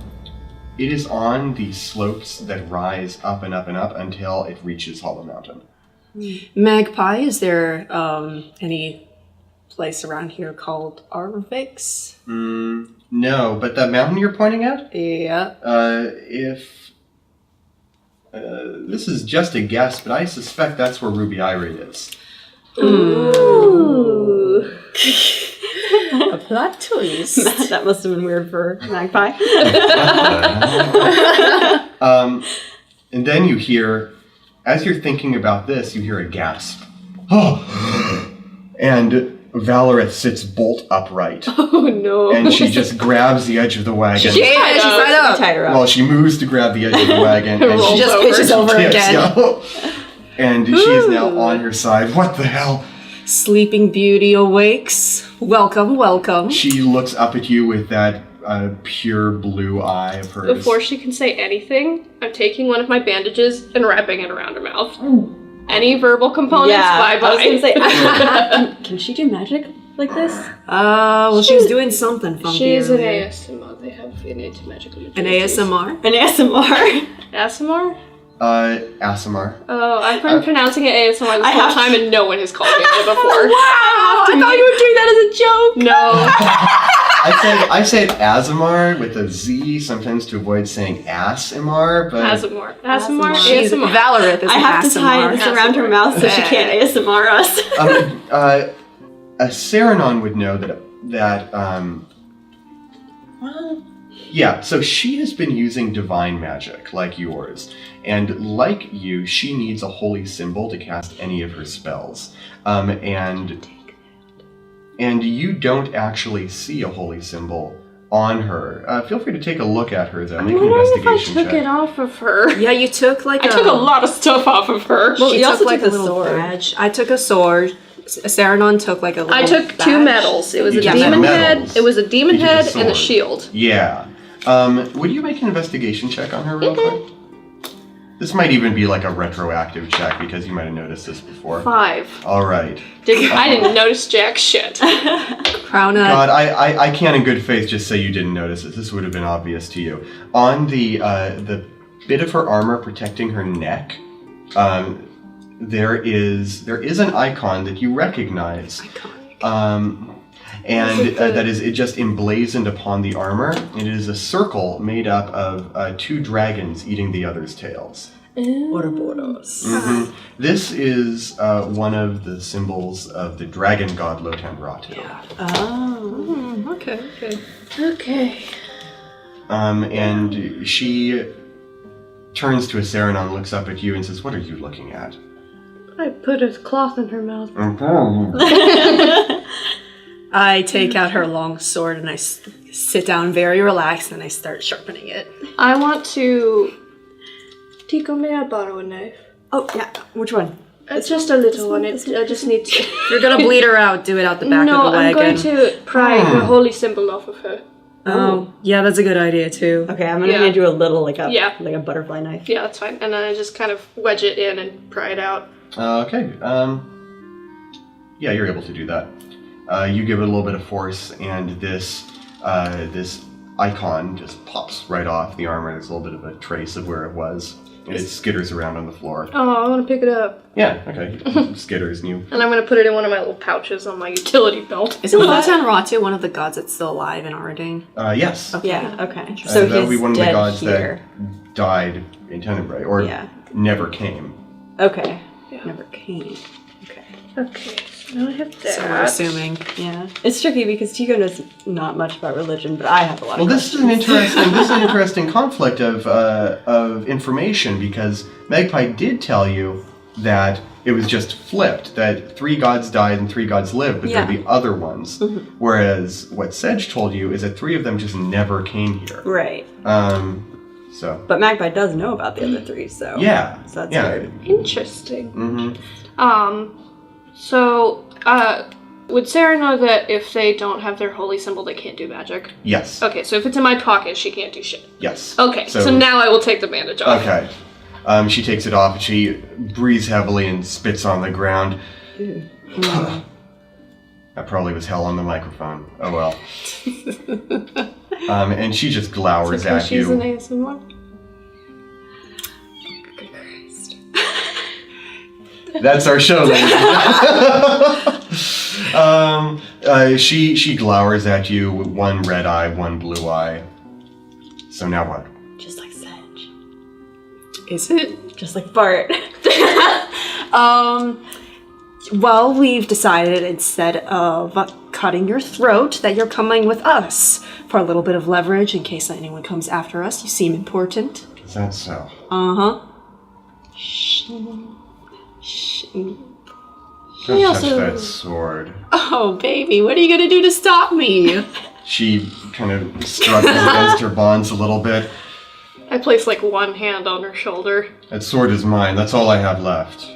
the slopes that rise up and up and up until it reaches Hollow Mountain. Magpie, is there any place around here called Arvix? No, but the mountain you're pointing at? Yeah. If this is just a guess, but I suspect that's where Ruby Irie is. Ooh. A plot twist. That must have been weird for Magpie. And then you hear, as you're thinking about this, you hear a gasp. And Valorith sits bolt upright. Oh no. And she just grabs the edge of the wagon. She's tied up. Tied her up. Well, she moves to grab the edge of the wagon. And Rolls she just over. pitches over tips, again. yeah. And she is now on her side. What the hell? Sleeping Beauty awakes. Welcome. She looks up at you with that pure blue eye of hers. Before she can say anything, I'm taking one of my bandages and wrapping it around her mouth. Any verbal components, bye-bye. I was gonna say, can she do magic like this? Well, she's doing something funky. She's an earlier. ASMR. They have innate magical An abilities. ASMR? An ASMR. ASMR? Asimar. Oh, I've been pronouncing it ASMR this I whole have- time and no one has called me it before. Wow! I thought you were doing that as a joke. No. I said Asimar with a Z sometimes to avoid saying Asimar, but ASMR. ASMR? She's ASMR. Valorith is I have to tie this around her mouth so she can't ASMR us. a Saranon would know that yeah, so she has been using divine magic like yours, and like you, she needs a holy symbol to cast any of her spells. And you don't actually see a holy symbol on her. Feel free to take a look at her, though. I'm Make an wondering if I investigation took check. it off of her. Yeah, you took like I took a lot of stuff off of her. Well, She you took also like took a a little sword. badge. I took a sword. Saranon took like a little I took badge. 2 medals. It was You a took demon medals. head. It was a demon You took a head and a sword. shield. Yeah. Would you make an investigation check on her real quick? This might even be like a retroactive check because you might have noticed this before. 5. All right. I didn't notice jack shit. Crown up. God, I can't in good faith just say you didn't notice it. This would have been obvious to you. On the bit of her armor protecting her neck, there is an icon that you recognize. That is it just emblazoned upon the armor. It is a circle made up of 2 dragons eating the other's tails. Ouroboros. Mm-hmm. This is one of the symbols of the dragon god Lotanratu. Yeah. Oh. Okay. And she turns to Aceranon, looks up at you, and says, "What are you looking at?" I put a cloth in her mouth. I take out her long sword and I sit down very relaxed and I start sharpening it. I want to... Tico, may I borrow a knife? Oh, yeah. Which one? Just a little one. I just need to... If you're gonna bleed her out, do it out the back No, of the I'm wagon. going to pry the holy symbol off of her. Oh, yeah, that's a good idea too. Okay, I'm gonna Yeah. hand you a little, like a butterfly knife. Yeah, that's fine. And then I just kind of wedge it in and pry it out. Okay. Yeah, you're able to do that. You give it a little bit of force, and this icon just pops right off the armor. There's a little bit of a trace of where it was, and it skitters around on the floor. Oh, I want to pick it up. Yeah, okay. Skitters, and you... And I'm going to put it in one of my little pouches on my utility belt. Isn't Lotanratu one of the gods that's still alive in Auredane? Yes. Yeah, okay. So that would be he's one of the dead gods here. that died in Tenebrae, or never came. Okay. Yeah. Never came. Okay, so now I have that. So we're assuming. Yeah. It's tricky because Tico knows not much about religion, but I have a lot Well, of this is an interesting conflict of information, because Magpie did tell you that it was just flipped, that 3 gods died and 3 gods lived, but there'd be other ones. Mm-hmm. Whereas what Sedge told you is that 3 of them just never came here. Right. So. But Magpie does know about the other 3, so. Yeah. So that's weird. Interesting. Mm-hmm. So, would Sarah know that if they don't have their holy symbol, they can't do magic? Yes. Okay, so if it's in my pocket, she can't do shit. Yes. Okay, so now I will take the bandage off. Okay. She takes it off, and she breathes heavily and spits on the ground. That probably was hell on the microphone. Oh well. And she just glowers at she's you. an ASMR. That's our show, ladies. She glowers at you with one red eye, one blue eye. So now what? Just like Sedge. Is it? Just like Bart. Well, we've decided instead of cutting your throat that you're coming with us for a little bit of leverage in case anyone comes after us. You seem important. Is that so? Uh-huh. Don't touch that sword. Oh, baby, what are you gonna do to stop me? She kind of struggles against her bonds a little bit. I place like one hand on her shoulder. That sword is mine. That's all I have left.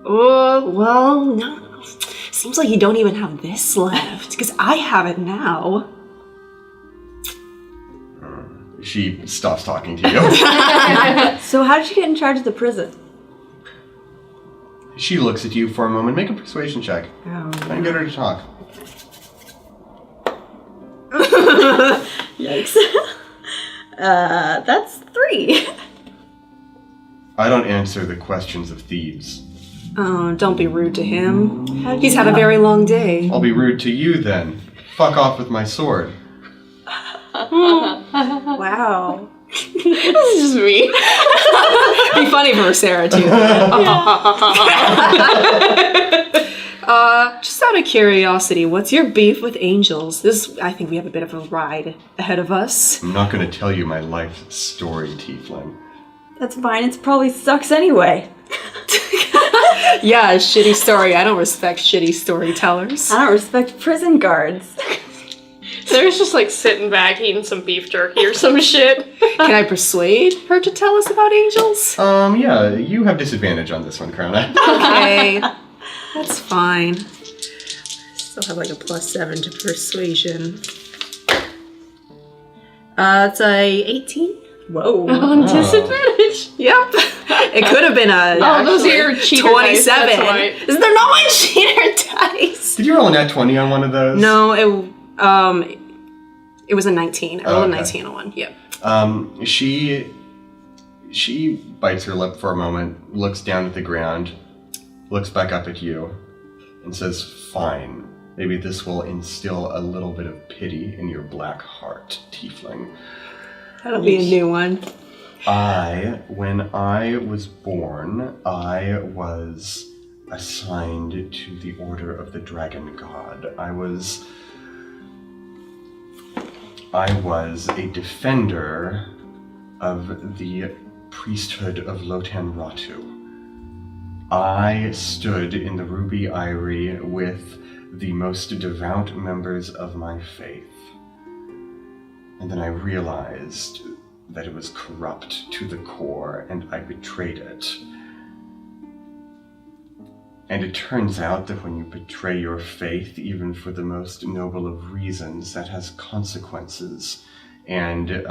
Oh, well, no. Seems like you don't even have this left, because I have it now. She stops talking to you. So how did you get in charge of the prison? She looks at you for a moment. Make a persuasion check. Oh, And get her to talk. Yikes. That's 3. I don't answer the questions of thieves. Oh, don't be rude to him. He's had a very long day. I'll be rude to you then. Fuck off with my sword. Wow. This is just me. Be funny for Sarah, too. Just out of curiosity, what's your beef with angels? I think we have a bit of a ride ahead of us. I'm not going to tell you my life story, Tiefling. That's fine. It probably sucks anyway. Yeah, shitty story. I don't respect shitty storytellers. I don't respect prison guards. Sarah's just like sitting back eating some beef jerky or some shit. Can I persuade her to tell us about angels? Yeah, you have disadvantage on this one, Krona. Okay, that's fine. Still have like a +7 to persuasion. It's a 18. Whoa. On disadvantage. Yep. It could have been a Those are your cheater 27. dice, that's right. Is there not my cheater dice? Did you roll a nat 20 on one of those? No, it was a 19. I rolled a 19 on one. Yep. She bites her lip for a moment, looks down at the ground, looks back up at you, and says, "Fine. Maybe this will instill a little bit of pity in your black heart, tiefling. That'll be a new one. When I was born, I was assigned to the Order of the Dragon God. I was a defender of the priesthood of Lotan Ratu. I stood in the Ruby Eyrie with the most devout members of my faith. And then I realized that it was corrupt to the core, and I betrayed it. And it turns out that when you betray your faith, even for the most noble of reasons, that has consequences. And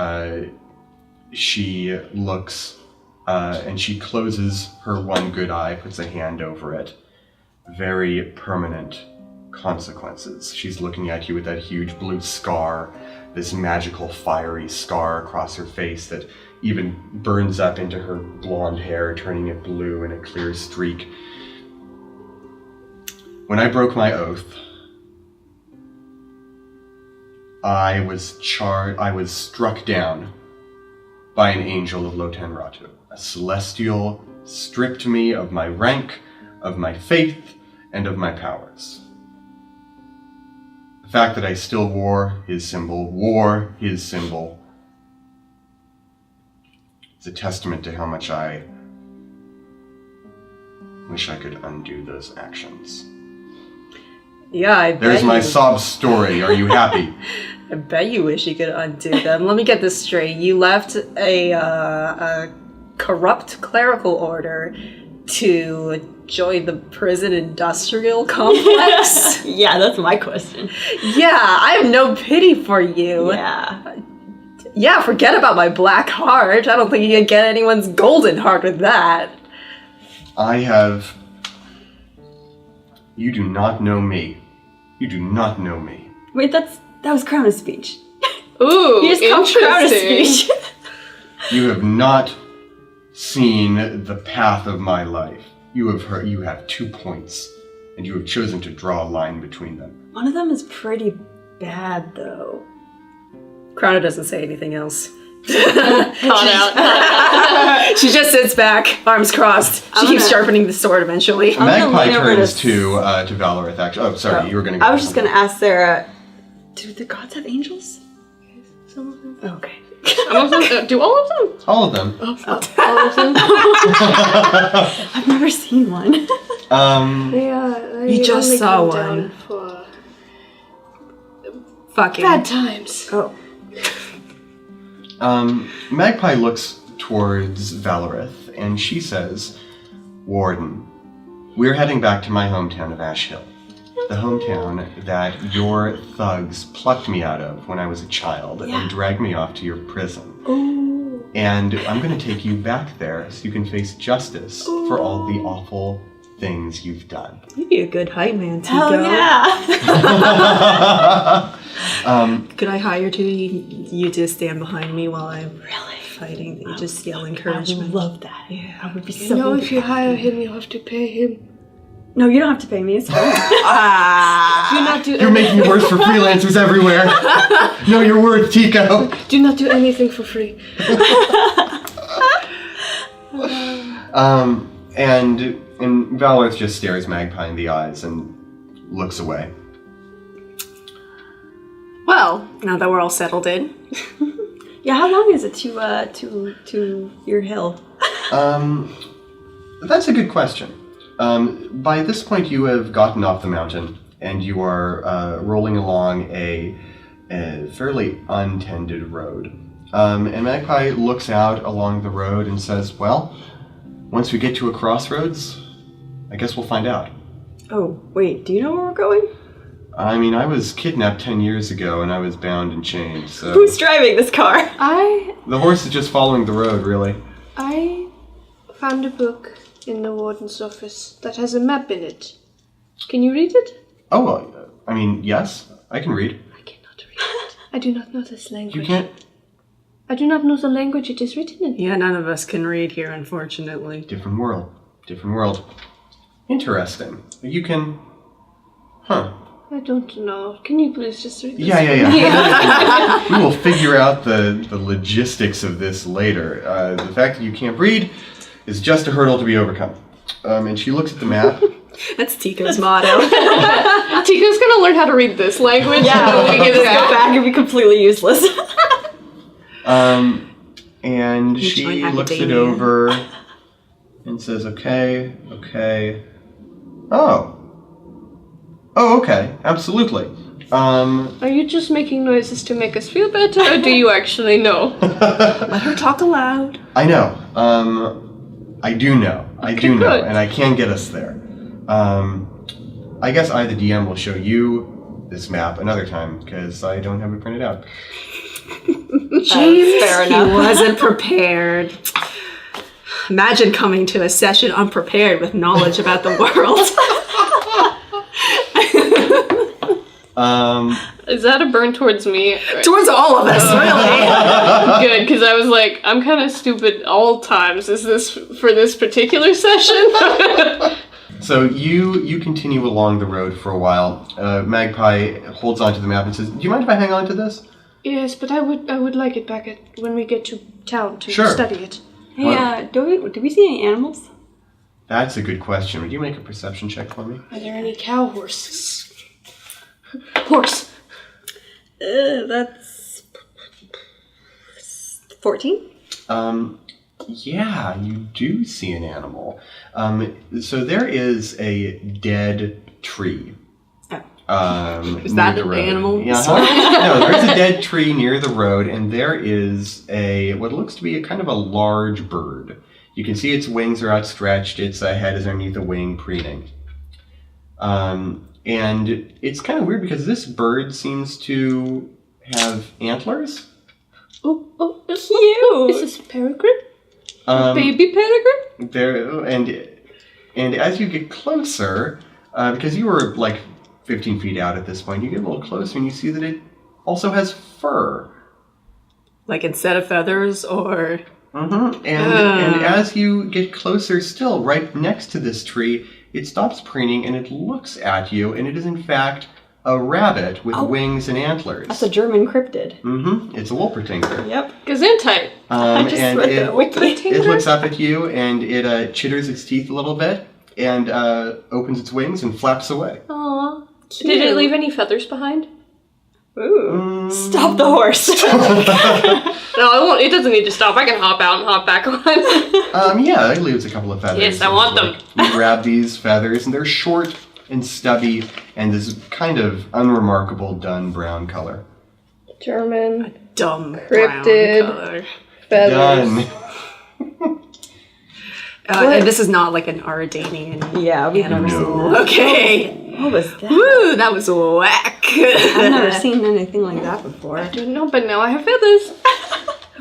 she looks, and she closes her one good eye, puts a hand over it. Very permanent consequences. She's looking at you with that huge blue scar, this magical fiery scar across her face that even burns up into her blonde hair, turning it blue in a clear streak. When I broke my oath, I was struck down by an angel of Lotan Ratu. A celestial stripped me of my rank, of my faith, and of my powers. The fact that I still wore his symbol, is a testament to how much I wish I could undo those actions. Yeah, I bet There's my sob story. Are you happy? I bet you wish you could undo them. Let me get this straight. You left a corrupt clerical order to join the prison industrial complex? Yeah, that's my question. Yeah, I have no pity for you. Yeah, forget about my black heart. I don't think you can get anyone's golden heart with that. You do not know me. You do not know me. Wait, that was Crown of Speech. Ooh, You just called Crown of interesting. Speech. You have not seen the path of my life. You have 2 points, and you have chosen to draw a line between them. One of them is pretty bad, though. Krona doesn't say anything else. Caught out. She just sits back, arms crossed. She keeps sharpening the sword eventually. Magpie lean over turns to to Valorith, actually. Oh, sorry, you were going to go. I was just going to ask Sarah, do the gods have angels? Some of them. Okay. Some of them. Do all of them? All of them. All of them. I've never seen one. They You just only saw come one. down for Fucking. bad times. Oh. Magpie looks towards Valorith, and she says, "Warden, we're heading back to my hometown of Ash Hill. The hometown that your thugs plucked me out of when I was a child and dragged me off to your prison. Ooh. And I'm going to take you back there so you can face justice for all the awful things you've done." You'd be a good hype man, Tico. Hell yeah. Could I hire you to stand behind me while I'm fighting? You just yell encouragement. I love that. Yeah. That would be You so know, if you good. hire him, you have to pay him. No, you don't have to pay me. It's fine. Do not do You're making it worse for freelancers everywhere. Know your worth, Tico. Do not do anything for free. And Valorith just stares Magpie in the eyes and looks away. Well, now that we're all settled in. Yeah, how long is it to your hill? That's a good question. By this point, you have gotten off the mountain, and you are rolling along a fairly untended road. And Magpie looks out along the road and says, "Well, once we get to a crossroads, I guess we'll find out." Oh, wait, do you know where we're going? I mean, I was kidnapped 10 years ago and I was bound and chained, so... Who's driving this car? The horse is just following the road, really. I found a book in the warden's office that has a map in it. Can you read it? Oh, I mean, yes, I can read. I cannot read it. I do not know this language. You can't... I do not know the language it is written in. Yeah, none of us can read here, unfortunately. Different world. Different world. Interesting. You can... Huh. I don't know. Can you please just read this? Yeah. We will figure out the logistics of this later. The fact that you can't read is just a hurdle to be overcome. And she looks at the map. That's Tico's motto. Tico's gonna learn how to read this language. Yeah, we can just go back and be completely useless. And You she join looks it academia. over and says, okay. Oh, okay, absolutely. Are you just making noises to make us feel better, or do you actually know? Let her talk aloud. I know. I do know. Good. And I can get us there. I guess I, the DM, will show you this map another time, because I don't have it printed out. James, fair he enough. wasn't prepared. Imagine coming to a session unprepared with knowledge about the world. Is that a burn towards me? Towards all of us, really. Good, because I was like, I'm kind of stupid all times. Is this for this particular session? So you continue along the road for a while. Magpie holds onto the map and says, do you mind if I hang on to this? Yes, but I would like it back when we get to town to Sure. study it. Hey, do we see any animals? That's a good question. Would you make a perception check for me? Are there any cow horses? Horse. That's 14. Yeah, you do see an animal. So there is a dead tree. Is that near the an road. animal? Yeah. No, there is a dead tree near the road, and there is what looks to be a kind of a large bird. You can see its wings are outstretched, its head is underneath a wing preening. And it's kind of weird because this bird seems to have antlers. Oh, Cute. Is this a peregrine? Um, Baby peregrine? There and as you get closer, because you were like 15 feet out at this point, you get a little closer and you see that it also has fur. Like instead of feathers, or... Mm-hmm. And as you get closer still, right next to this tree, it stops preening and it looks at you, and it is in fact a rabbit with wings and antlers. That's a German cryptid. Mm-hmm. It's a Wolpertinger. Yep. Gesundheit. And read the wiki. it looks up at you and it chitters its teeth a little bit and opens its wings and flaps away. Aww. Did it leave any feathers behind? Ooh. Stop the horse. No, I won't. It doesn't need to stop. I can hop out and hop back on. Yeah, it leaves a couple of feathers. Yes, I want them. You grab these feathers, and they're short and stubby, and this kind of unremarkable dun brown color. German Dumb Cryptid. brown color. feathers. Done. And this is not like an Auredanian Yeah, we've never seen animal. that. Okay. What was that? Woo, that was whack. I've never seen anything like that before. I don't know, but now I have feathers.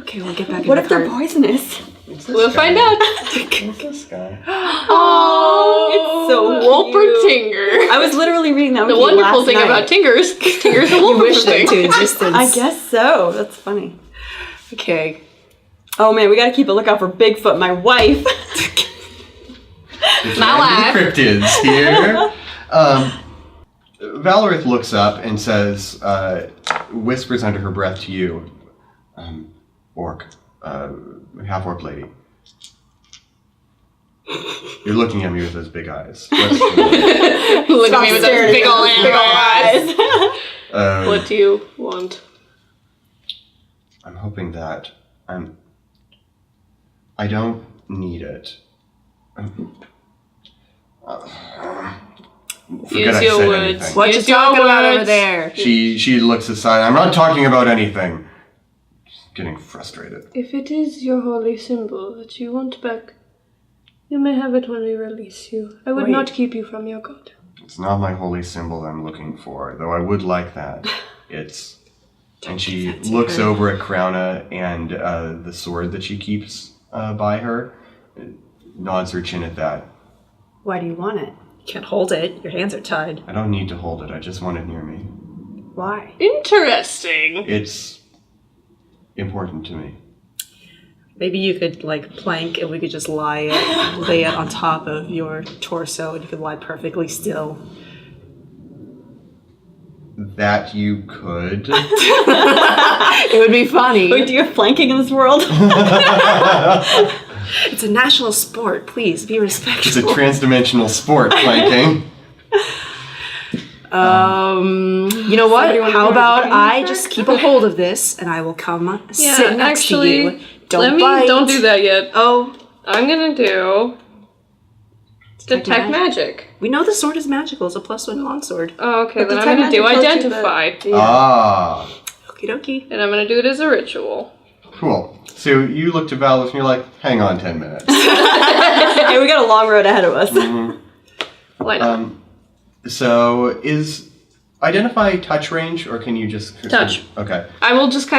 Okay, we'll get back What in if the they're cart. poisonous? It's this We'll guy. find out. It's this guy. Oh, it's so Wolpertinger. I was literally reading that The wiki wonderful last thing night. about Tingers, Tinger's a You wish them Wolpertinger. to existence. I guess so. That's funny. Okay. Oh man, we gotta keep a lookout for Bigfoot, my wife. It's My Random wife. Cryptids here. Valorith looks up and says, whispers under her breath to you, orc, half-orc lady. You're looking at me with those big eyes. Look at me with those big old eyes. What do you want? I'm hoping that I don't need it. Use your words. What you Use your talking about over words. there? She looks aside. I'm not talking about anything. Just getting frustrated. If it is your holy symbol that you want back, you may have it when we release you. I would Wait. not keep you from your god. It's not my holy symbol I'm looking for, though I would like that. It's... And she looks over at Crouna and the sword that she keeps by her, nods her chin at that. Why do you want it? You can't hold it. Your hands are tied. I don't need to hold it, I just want it near me. Why? Interesting. It's important to me. Maybe you could, plank and we could just lay it on top of your torso and you could lie perfectly still. That you could. It would be funny. Wait, do you have flanking in this world? It's a national sport. Please, be respectful. It's a transdimensional sport, flanking. You know what? How about I just keep a hold of this and I will come sit next to you. Don't bite. Don't do that yet. Oh. I'm gonna do detect magic. We know the sword is magical. It's a +1 longsword. Oh, okay, But then I'm detect gonna do magic tells you identify. Ah. Okie dokie. And I'm gonna do it as a ritual. Cool. So you look to Valif and you're like, hang on 10 minutes. Hey, we got a long road ahead of us. Why not? So is identify touch range, or can you just... Touch. Okay. I will just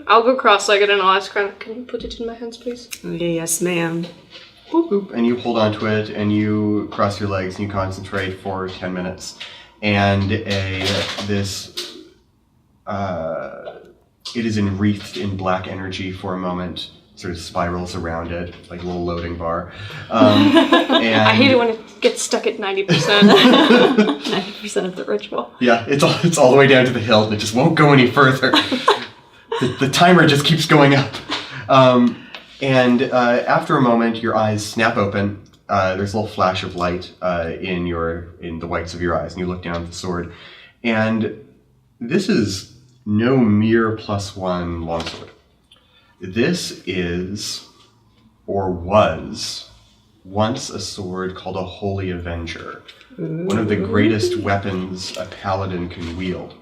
I'll go cross-legged and I'll ask Crown, can you put it in my hands, please? Yes, ma'am. Boop, boop, and you hold onto it, and you cross your legs, and you concentrate for 10 minutes. And it is enwreathed in black energy for a moment, sort of spirals around it, like a little loading bar. And I hate it when it gets stuck at 90%. 90% of the ritual. Yeah, it's all the way down to the hilt, and it just won't go any further. The timer just keeps going up. And after a moment, your eyes snap open. There's a little flash of light in the whites of your eyes, and you look down at the sword. And this is no mere +1 longsword. This is, or was, once a sword called a Holy Avenger. One of the greatest weapons a paladin can wield.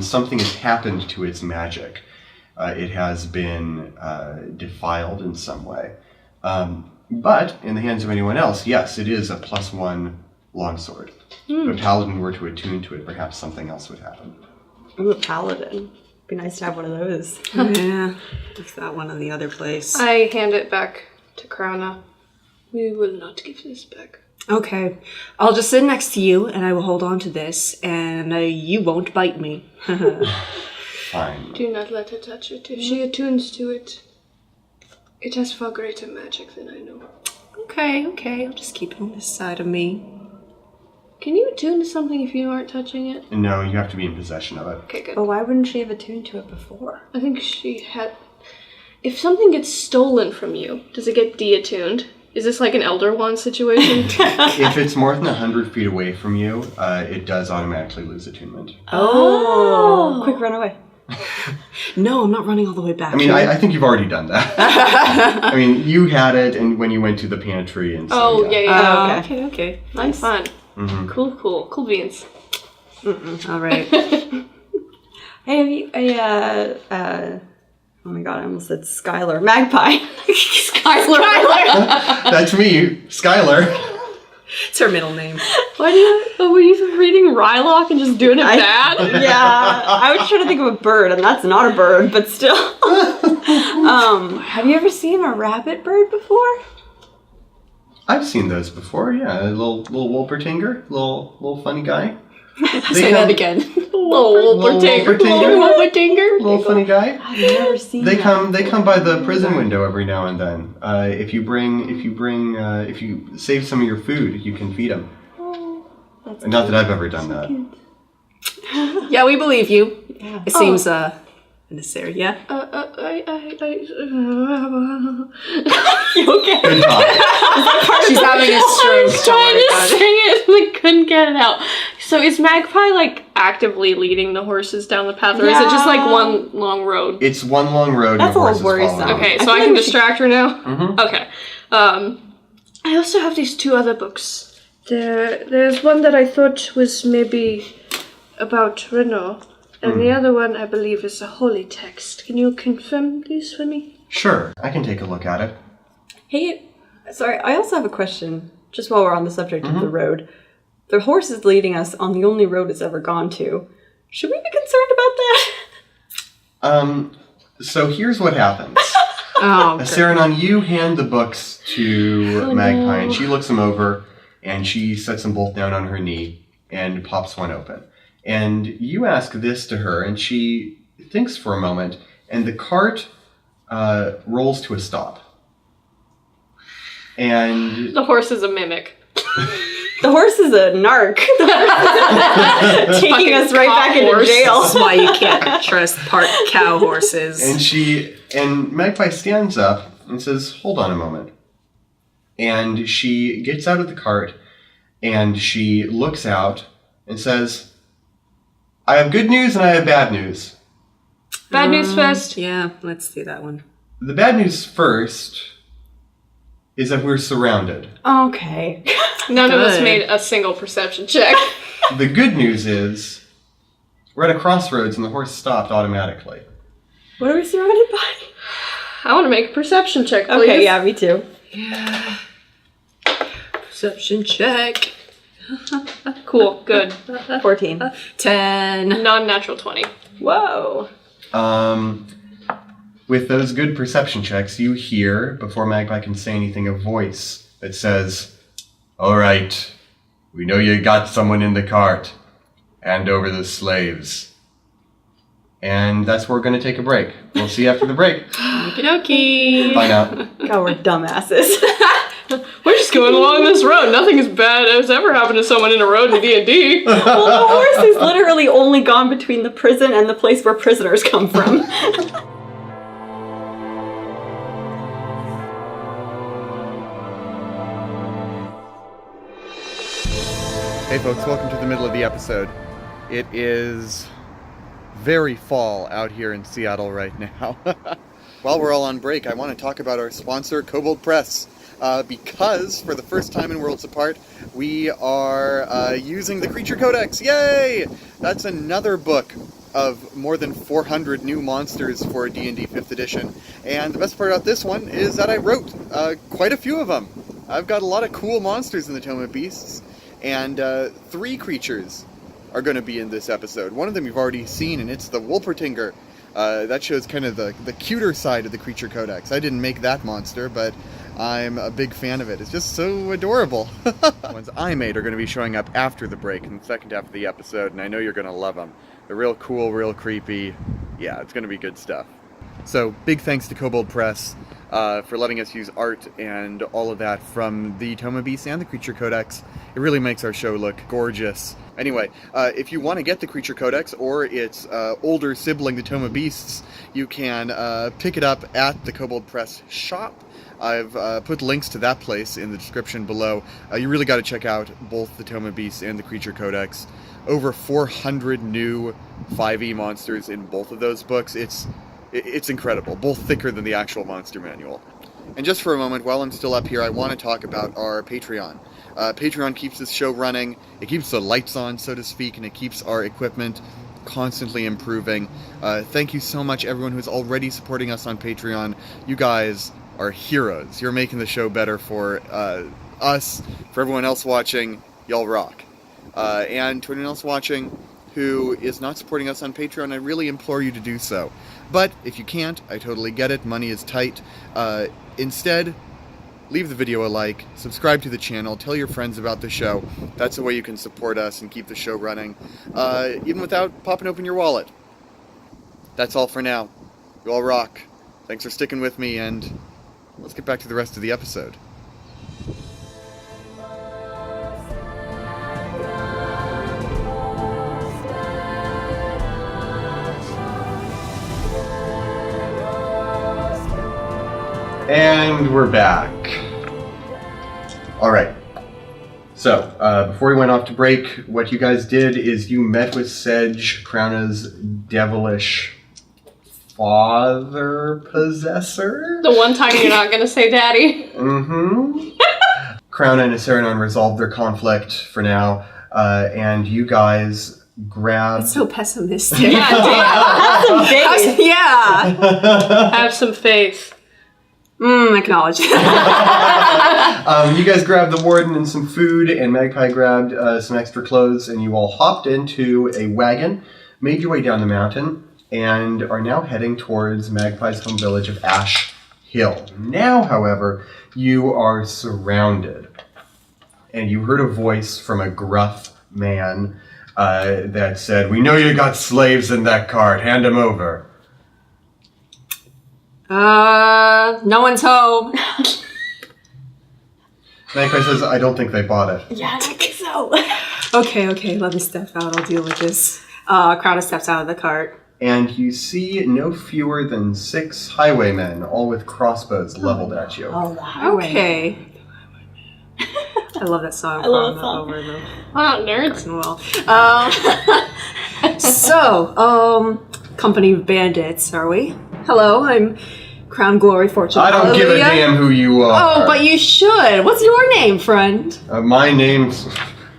Something has happened to its magic. It has been defiled in some way. But in the hands of anyone else, yes, it is a +1 longsword. If a paladin were to attune to it, perhaps something else would happen. Ooh, a paladin. Be nice to have one of those. Yeah, we've got one in the other place. I hand it back to Crouna. We will not give this back. Okay, I'll just sit next to you and I will hold on to this and you won't bite me. Fine. Do not let her touch it. If she attunes to it, it has far greater magic than I know. Okay, I'll just keep it on this side of me. Can you attune to something if you aren't touching it? No, you have to be in possession of it. Okay, good. But why wouldn't she have attuned to it before? I think she had... If something gets stolen from you, does it get de-attuned? Is this like an Elder Wand situation? If it's more than 100 feet away from you, it does automatically lose attunement. Oh! Quick, run away. No, I'm not running all the way back. I mean, I think you've already done that. I mean, you had it, and when you went to the pantry and so. Oh, yeah. Okay. I'm fun. Mm-hmm. Cool beans. All right. Hey, have you oh my god, I almost said Skylar. Magpie. Skylar. That's me, Skylar. It's her middle name. Were you reading Rylock and just doing it bad? Yeah, I was trying to think of a bird, and that's not a bird, but still. Have you ever seen a rabbit bird before? I've seen those before, yeah. A little Wolpertinger, little funny guy. Say that again. Little Wolpertinger. Little funny guy. I've never seen They that. come by the prison window every now and then. If you save some of your food, you can feed them. That's Not that I've ever done that. Yeah, we believe you. Yeah. It seems necessary, yeah? You okay? Good talk. She's having a I stroke. was trying to sing it and I couldn't get it out. So is Magpie like actively leading the horses down the path, or is it just like one long road? It's one long road. That's and a the little horses follow. worrisome. Okay, I so feel I like can we should- distract her now? Mm-hmm. Okay. I also have these two other books. There's one that I thought was maybe about Renault, and the other one I believe is a holy text. Can you confirm these for me? Sure, I can take a look at it. Hey, sorry, I also have a question, just while we're on the subject of the road. The horse is leading us on the only road it's ever gone to. Should we be concerned about that? So here's what happens. Oh, Saranon, you hand the books to Magpie, and she looks them over, and she sets them both down on her knee and pops one open. And you ask this to her, and she thinks for a moment, and the cart rolls to a stop. And The horse is a mimic. The horse is a narc. Taking us right back into jail. That's why you can't trust part cow horses. and Magpie stands up and says, "Hold on a moment." And she gets out of the cart and she looks out and says, "I have good news and I have bad news." Bad news first. Yeah, let's do that one. The bad news first is that we're surrounded. Okay. None of us Good. made a single perception check. The good news is we're at a crossroads and the horse stopped automatically. What are we surrounded by? I want to make a perception check, please. Okay, yeah, me too. Perception check. Cool, good. 14. 10. Non-natural 20. Whoa. With those good perception checks, you hear, before Magpie can say anything, a voice that says, "All right, we know you got someone in the cart. Hand over the slaves." And that's where we're going to take a break. We'll see you after the break. Okie Bye now. God, we're dumbasses. We're just going along this road. Nothing as bad as ever happened to someone in a road in D&D. Well, the horse has literally only gone between the prison and the place where prisoners come from. Hey folks, welcome to the middle of the episode. It is very fall out here in Seattle right now. While we're all on break, I want to talk about our sponsor, Kobold Press. Because, for the first time in Worlds Apart, we are using the Creature Codex. Yay! That's another book of more than 400 new monsters for D&D 5th edition. And the best part about this one is that I wrote quite a few of them. I've got a lot of cool monsters in the Tome of Beasts. And 3 creatures are going to be in this episode. One of them you've already seen, and it's the Wolpertinger. That shows kind of the cuter side of the Creature Codex. I didn't make that monster, but I'm a big fan of it. It's just so adorable. The ones I made are going to be showing up after the break in the second half of the episode, and I know you're going to love them. They're real cool, real creepy. Yeah, it's going to be good stuff. So, big thanks to Kobold Press for letting us use art and all of that from the Tome of Beasts and the Creature Codex. It really makes our show look gorgeous. Anyway, if you want to get the Creature Codex or its older sibling, the Tome of Beasts, you can pick it up at the Kobold Press shop. I've put links to that place in the description below. You really got to check out both the Tome of Beasts and the Creature Codex. Over 400 new 5e monsters in both of those books. It's incredible, both thicker than the actual monster manual. And just for a moment, while I'm still up here, I want to talk about our Patreon. Patreon keeps this show running, it keeps the lights on, so to speak, and it keeps our equipment constantly improving. Thank you so much, everyone who's already supporting us on Patreon. You guys are heroes. You're making the show better for us, for everyone else watching. Y'all rock. And to anyone else watching who is not supporting us on Patreon, I really implore you to do so. But if you can't, I totally get it. Money is tight. Instead, leave the video a like, subscribe to the channel, tell your friends about the show. That's the way you can support us and keep the show running, even without popping open your wallet. That's all for now. You all rock. Thanks for sticking with me, and let's get back to the rest of the episode. And we're back. Alright. So, before we went off to break, what you guys did is you met with Sedge, Crowna's devilish father possessor? The one time you're not going to say daddy. Mm-hmm. Crowna and Saranon resolved their conflict for now, and you guys grabbed... It's so pessimistic. Yeah, damn. Have some faith. Yeah. Have some faith. Acknowledge. You guys grabbed the warden and some food, and Magpie grabbed some extra clothes, and you all hopped into a wagon, made your way down the mountain, and are now heading towards Magpie's home village of Ash Hill. Now, however, you are surrounded, and you heard a voice from a gruff man that said, "We know you got slaves in that cart. Hand them over." No one's home. Magpie says, "I don't think they bought it." Yeah, I don't think so. Okay, let me step out. I'll deal with this. Crowder steps out of the cart. And you see no fewer than 6 highwaymen, all with crossbows leveled at you. Oh, the highway. Okay. I love that song. I love that song. Over the Wow, nerds. Company of bandits, are we? Hello, I'm Crown Glory Fortune. I don't give a damn who you are. Oh, but you should. What's your name, friend? My name's...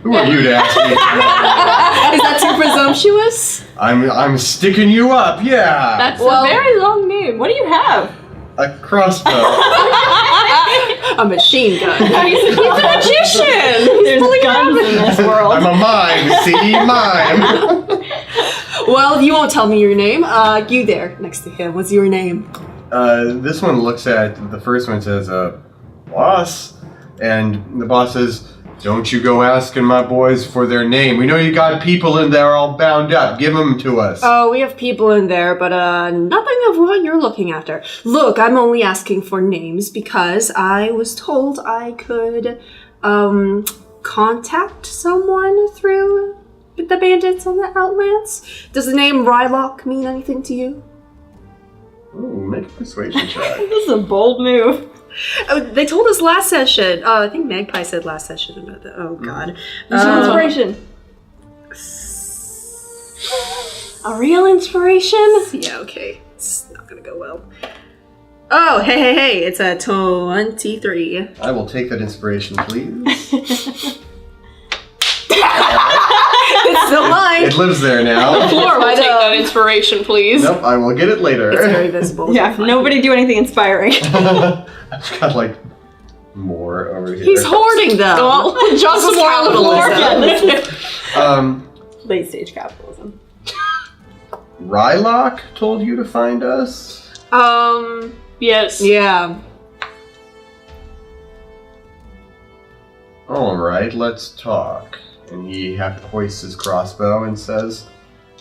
Who are you to ask me? Is that too presumptuous? I'm sticking you up, yeah. That's a very long name. What do you have? A crossbow. A machine gun. He's a magician! There's guns in this world. I'm a mime, see? Mime. Well, you won't tell me your name. You there, next to him. What's your name? This one looks at the first one and says, boss. And the boss says, "Don't you go asking my boys for their name. We know you got people in there all bound up. Give them to us." Oh, we have people in there, but nothing of what you're looking after. Look, I'm only asking for names because I was told I could contact someone through the bandits on the Outlands. Does the name Rylock mean anything to you? Ooh, make a persuasion check. This is a bold move. Oh, they told us last session. I think Magpie said last session about that. Oh, God. Use an inspiration. A real inspiration? Yeah, okay. It's not gonna go well. Oh, hey. It's a 23. I will take that inspiration, please. It's still mine. It lives there now. Floor will take that inspiration, please. Nope, I will get it later. It's very visible. Yeah, nobody do anything inspiring. I've got like more over here. He's hoarding them. Well, just some more on the floor. Late stage capitalism. Rylock told you to find us? Yes. Yeah. Alright, let's talk. And he hoists his crossbow and says,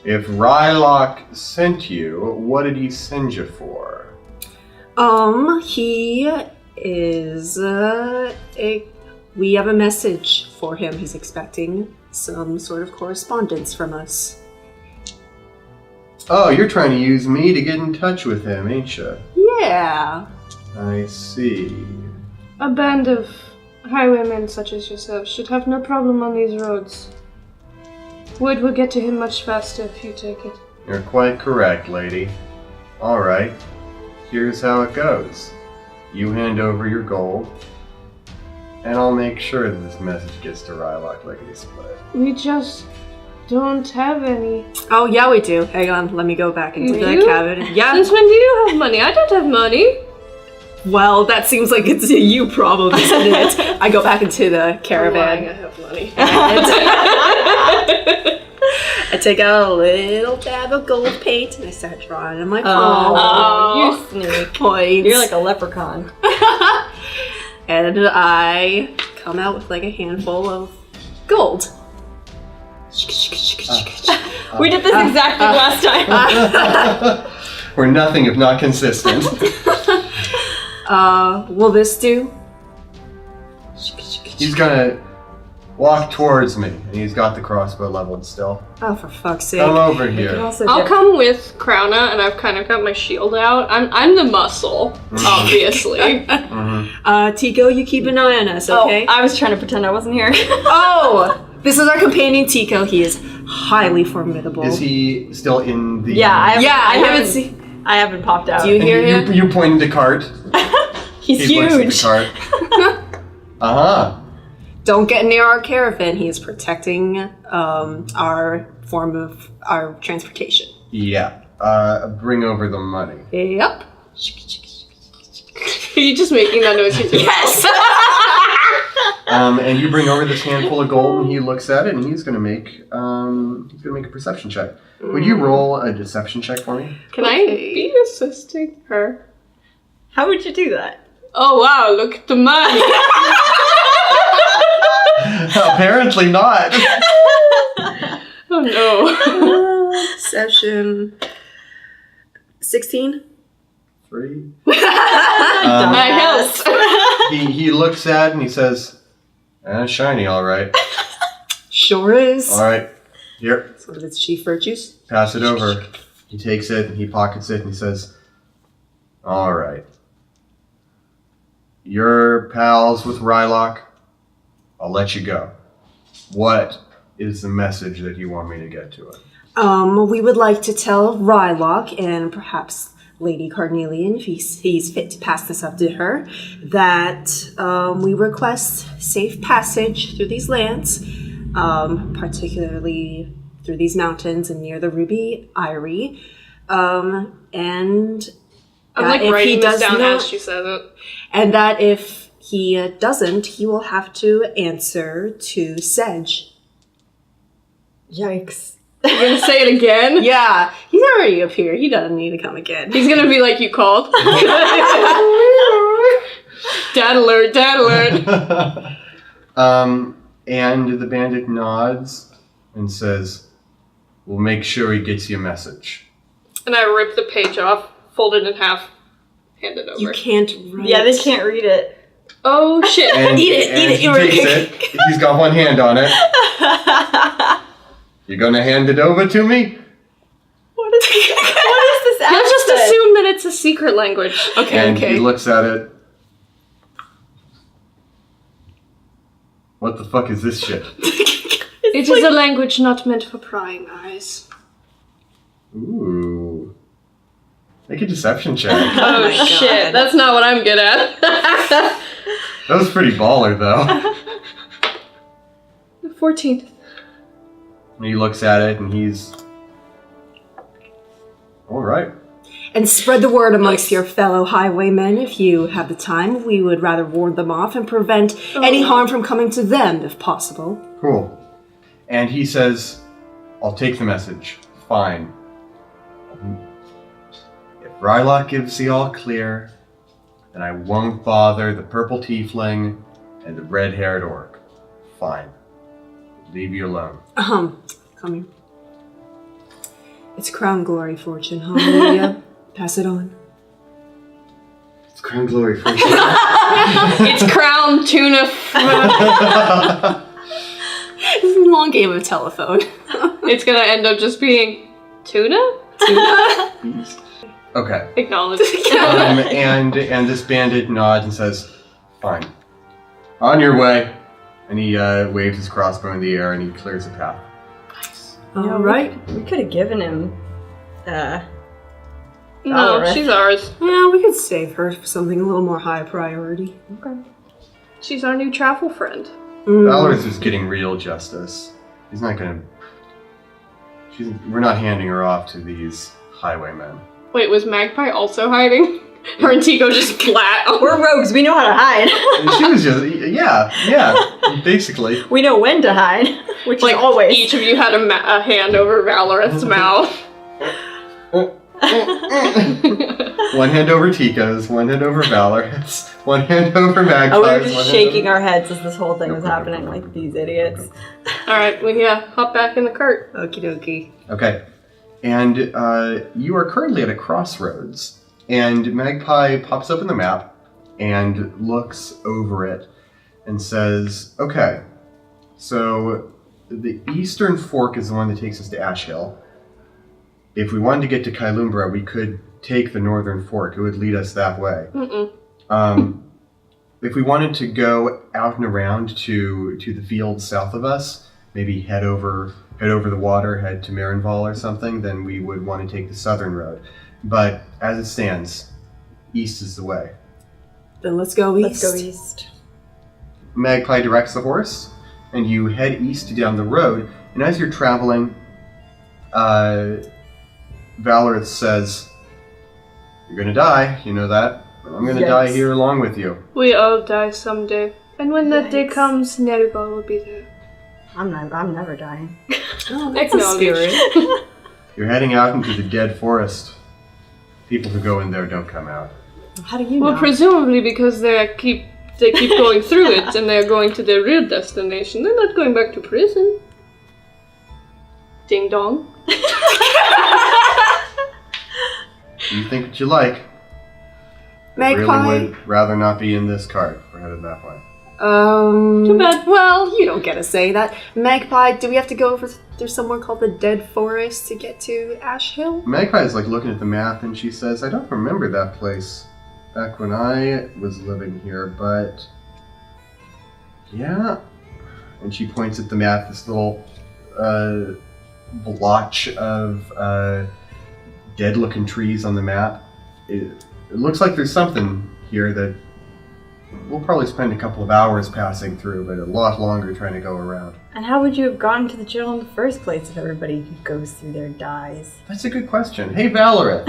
"If Rylock sent you, what did he send you for?" He is, we have a message for him. He's expecting some sort of correspondence from us. Oh, you're trying to use me to get in touch with him, ain't you? Yeah. I see. A band of highwaymen such as yourself should have no problem on these roads. Word will get to him much faster if you take it. You're quite correct, lady. Alright, here's how it goes. You hand over your gold, and I'll make sure that this message gets to Rylock Lickety Split. We just don't have any. Oh, yeah, we do. Hang on, let me go back into You the do? cabin. Yeah. Since when do you have money? I don't have money. Well, that seems like it's a you problem, isn't it? I go back into the I'm lying, caravan. I have money. I take out a little dab of gold paint and I start drawing on my palm. Oh, you sneak. Points. You're like a leprechaun. And I come out with like a handful of gold. We did this exactly last time. We're nothing if not consistent. Will this do? He's gonna walk towards me, and he's got the crossbow leveled still. Oh, for fuck's sake. Come over here. I'll come with Krona, and I've kind of got my shield out. I'm the muscle, obviously. Tico, you keep an eye on us, okay? Oh, I was trying to pretend I wasn't here. Oh! This is our companion Tico. He is highly formidable. Is he still in the... Yeah, I haven't seen. I haven't popped out. Do you hear him? You pointed to cart. He's He looks at the huge. cart. Uh-huh. Don't get near our caravan. He is protecting our transportation. Yeah. Bring over the money. Yep. Are you just making that noise? Yes. And you bring over this handful of gold, and he looks at it, and he's gonna make a perception check. Would you roll a deception check for me? Can I be assisting her? How would you do that? Oh wow, look at the money. Apparently not. Oh no. Session 16. 3. I helped. He looks at it and he says, shiny, all right. Sure is. All right, here, It's one of its chief virtues. pass it over. He takes it and he pockets it and he says, all right. You're pals with Rylock. I'll let you go. What is the message that you want me to get to it? We would like to tell Rylock and perhaps Lady Carnelian, if he's fit to pass this up to her, that we request safe passage through these lands, particularly through these mountains and near the Ruby Eyrie, and I'm like if he writing does this down not, as she says it. and that if he doesn't, he will have to answer to Sedge. Yikes. You're gonna say it again? Yeah, he's already up here. He doesn't need to come again. He's gonna be like, you called? Dad alert, dad alert. And the bandit nods and says, we'll make sure he gets you a message. And I rip the page off, fold it in half, hand it over. You can't write. Yeah, they can't read it. Oh shit. And, Eat it, and eat it, he you takes it. He's got one hand on it. You gonna hand it over to me? What is this You'll just accent? assume that it's a secret language. And he looks at it. What the fuck is this shit? It is a language not meant for prying eyes. Ooh. Make a deception check. Oh, my shit, God. that's not what I'm good at. That was pretty baller, though. 14th. And he looks at it and he's... Alright. And spread the word amongst your fellow highwaymen if you have the time. We would rather ward them off and prevent any harm from coming to them, if possible. Cool. And he says, I'll take the message. Fine. If Rylock gives the all clear, then I won't bother the purple tiefling and the red-haired orc. Fine. Leave you alone. Come here. It's crown glory fortune, hallelujah. Pass it on. It's crown glory for you. It's crown tuna. This is a long game of telephone. It's gonna end up just being tuna? Okay. Acknowledge. And this bandit nods and says, fine. On your way. And he waves his crossbow in the air and he clears a path. All right. We could have given him. No, Valorous. she's ours. Yeah, we could save her for something a little more high priority. Okay. She's our new travel friend. Valorous is getting real justice. He's not gonna... We're not handing her off to these highwaymen. Wait, was Magpie also hiding? Her and Tico just flat. We're rogues. We know how to hide. She was just... Yeah, basically. We know when to hide, which Like is always. each of you had a hand over Valoreth's mouth. One hand over Tico's, one hand over Valorous, one hand over Magpie's. Oh, we were one just hand shaking over... our heads as this whole thing was Okay. happening, like these idiots. Alright, we hop back in the cart. Okie dokie. Okay. And you are currently at a crossroads. And Magpie pops up in the map and looks over it and says, okay, so the eastern fork is the one that takes us to Ash Hill. If we wanted to get to Kailumbra, we could take the northern fork. It would lead us that way. If we wanted to go out and around to the fields south of us, maybe head over the water, head to Marinval or something, then we would want to take the southern road. But as it stands, east is the way. Then let's go east. Let's go east. Magpie directs the horse, and you head east down the road. And as you're traveling, Valorous says, "You're gonna die. You know that. I'm gonna die here along with you." We all die someday. And when that day Yikes. comes, Nergal will be there. I'm never dying. Oh, that's a spirit. You're heading out into the dead forest. People who go in there don't come out. How do you Well, know? presumably because they keep going through it and they're going to their real destination. They're not going back to prison. Ding dong. You think what you like. Magpie. Really would rather not be in this cart. We're headed that way. Too bad. Well, you don't get to say that. Magpie, do we have to go through somewhere called the Dead Forest to get to Ash Hill? Magpie is like looking at the map and she says, I don't remember that place back when I was living here, but yeah. And she points at the map, this little blotch of dead-looking trees on the map. It looks like there's something here that we'll probably spend a couple of hours passing through, but a lot longer trying to go around. And how would you have gotten to the jail in the first place if everybody who goes through there dies? That's a good question. Hey, Valorant!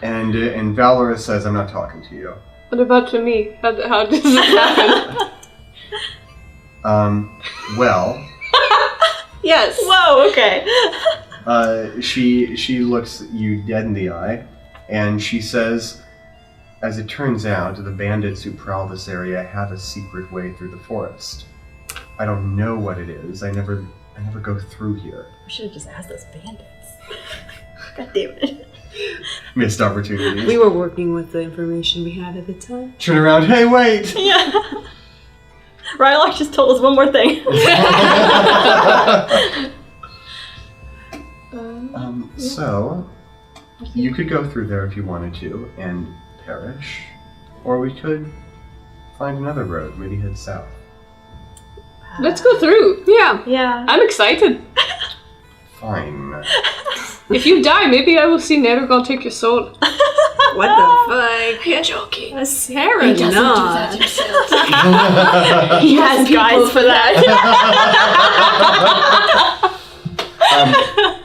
and Valorant says, I'm not talking to you. What about to me? How does it happen? Well, Yes. Whoa, okay. she looks you dead in the eye, and she says, as it turns out, the bandits who prowl this area have a secret way through the forest. I don't know what it is. I never go through here. We should have just asked those bandits. God damn it. Missed opportunities. We were working with the information we had at the time. Turn around. Hey, wait! Yeah. Rylock just told us one more thing. So, you could go through there if you wanted to and perish, or we could find another road, maybe head south. Let's go through. Yeah. Yeah. I'm excited. Fine. If you die, maybe I will see Nergal take your soul. What the fuck? You're joking. Sarah, He doesn't not. do that himself. He has guys for that.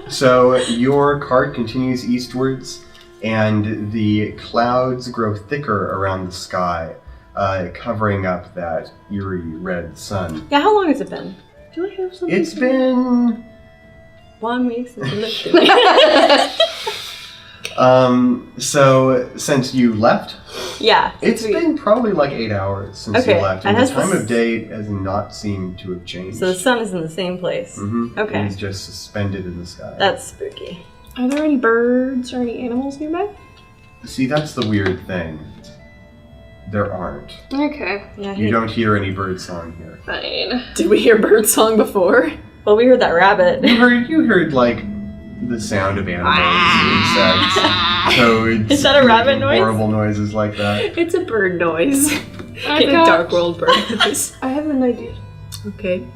So your cart continues eastwards, and the clouds grow thicker around the sky, covering up that eerie red sun. Yeah, how long has it been? Do I have something? It's been 1 week since we lived so since you left, Yeah. it's been probably like 8 hours since Okay, you left, and and the has time this- of day has not seemed to have changed. So the sun is in the same place. Mm-hmm. Okay. It's just suspended in the sky. That's spooky. Are there any birds or any animals nearby? See, that's the weird thing. There aren't. Okay, Yeah. You don't hear any bird song here. fine. Did we hear birdsong before? Well, we heard that rabbit. You heard like the sound of animals, insects, toads. Is that a rabbit noise? Horrible noises like that. It's a bird noise. I Get a got- dark world bird noise. I have an idea. Okay.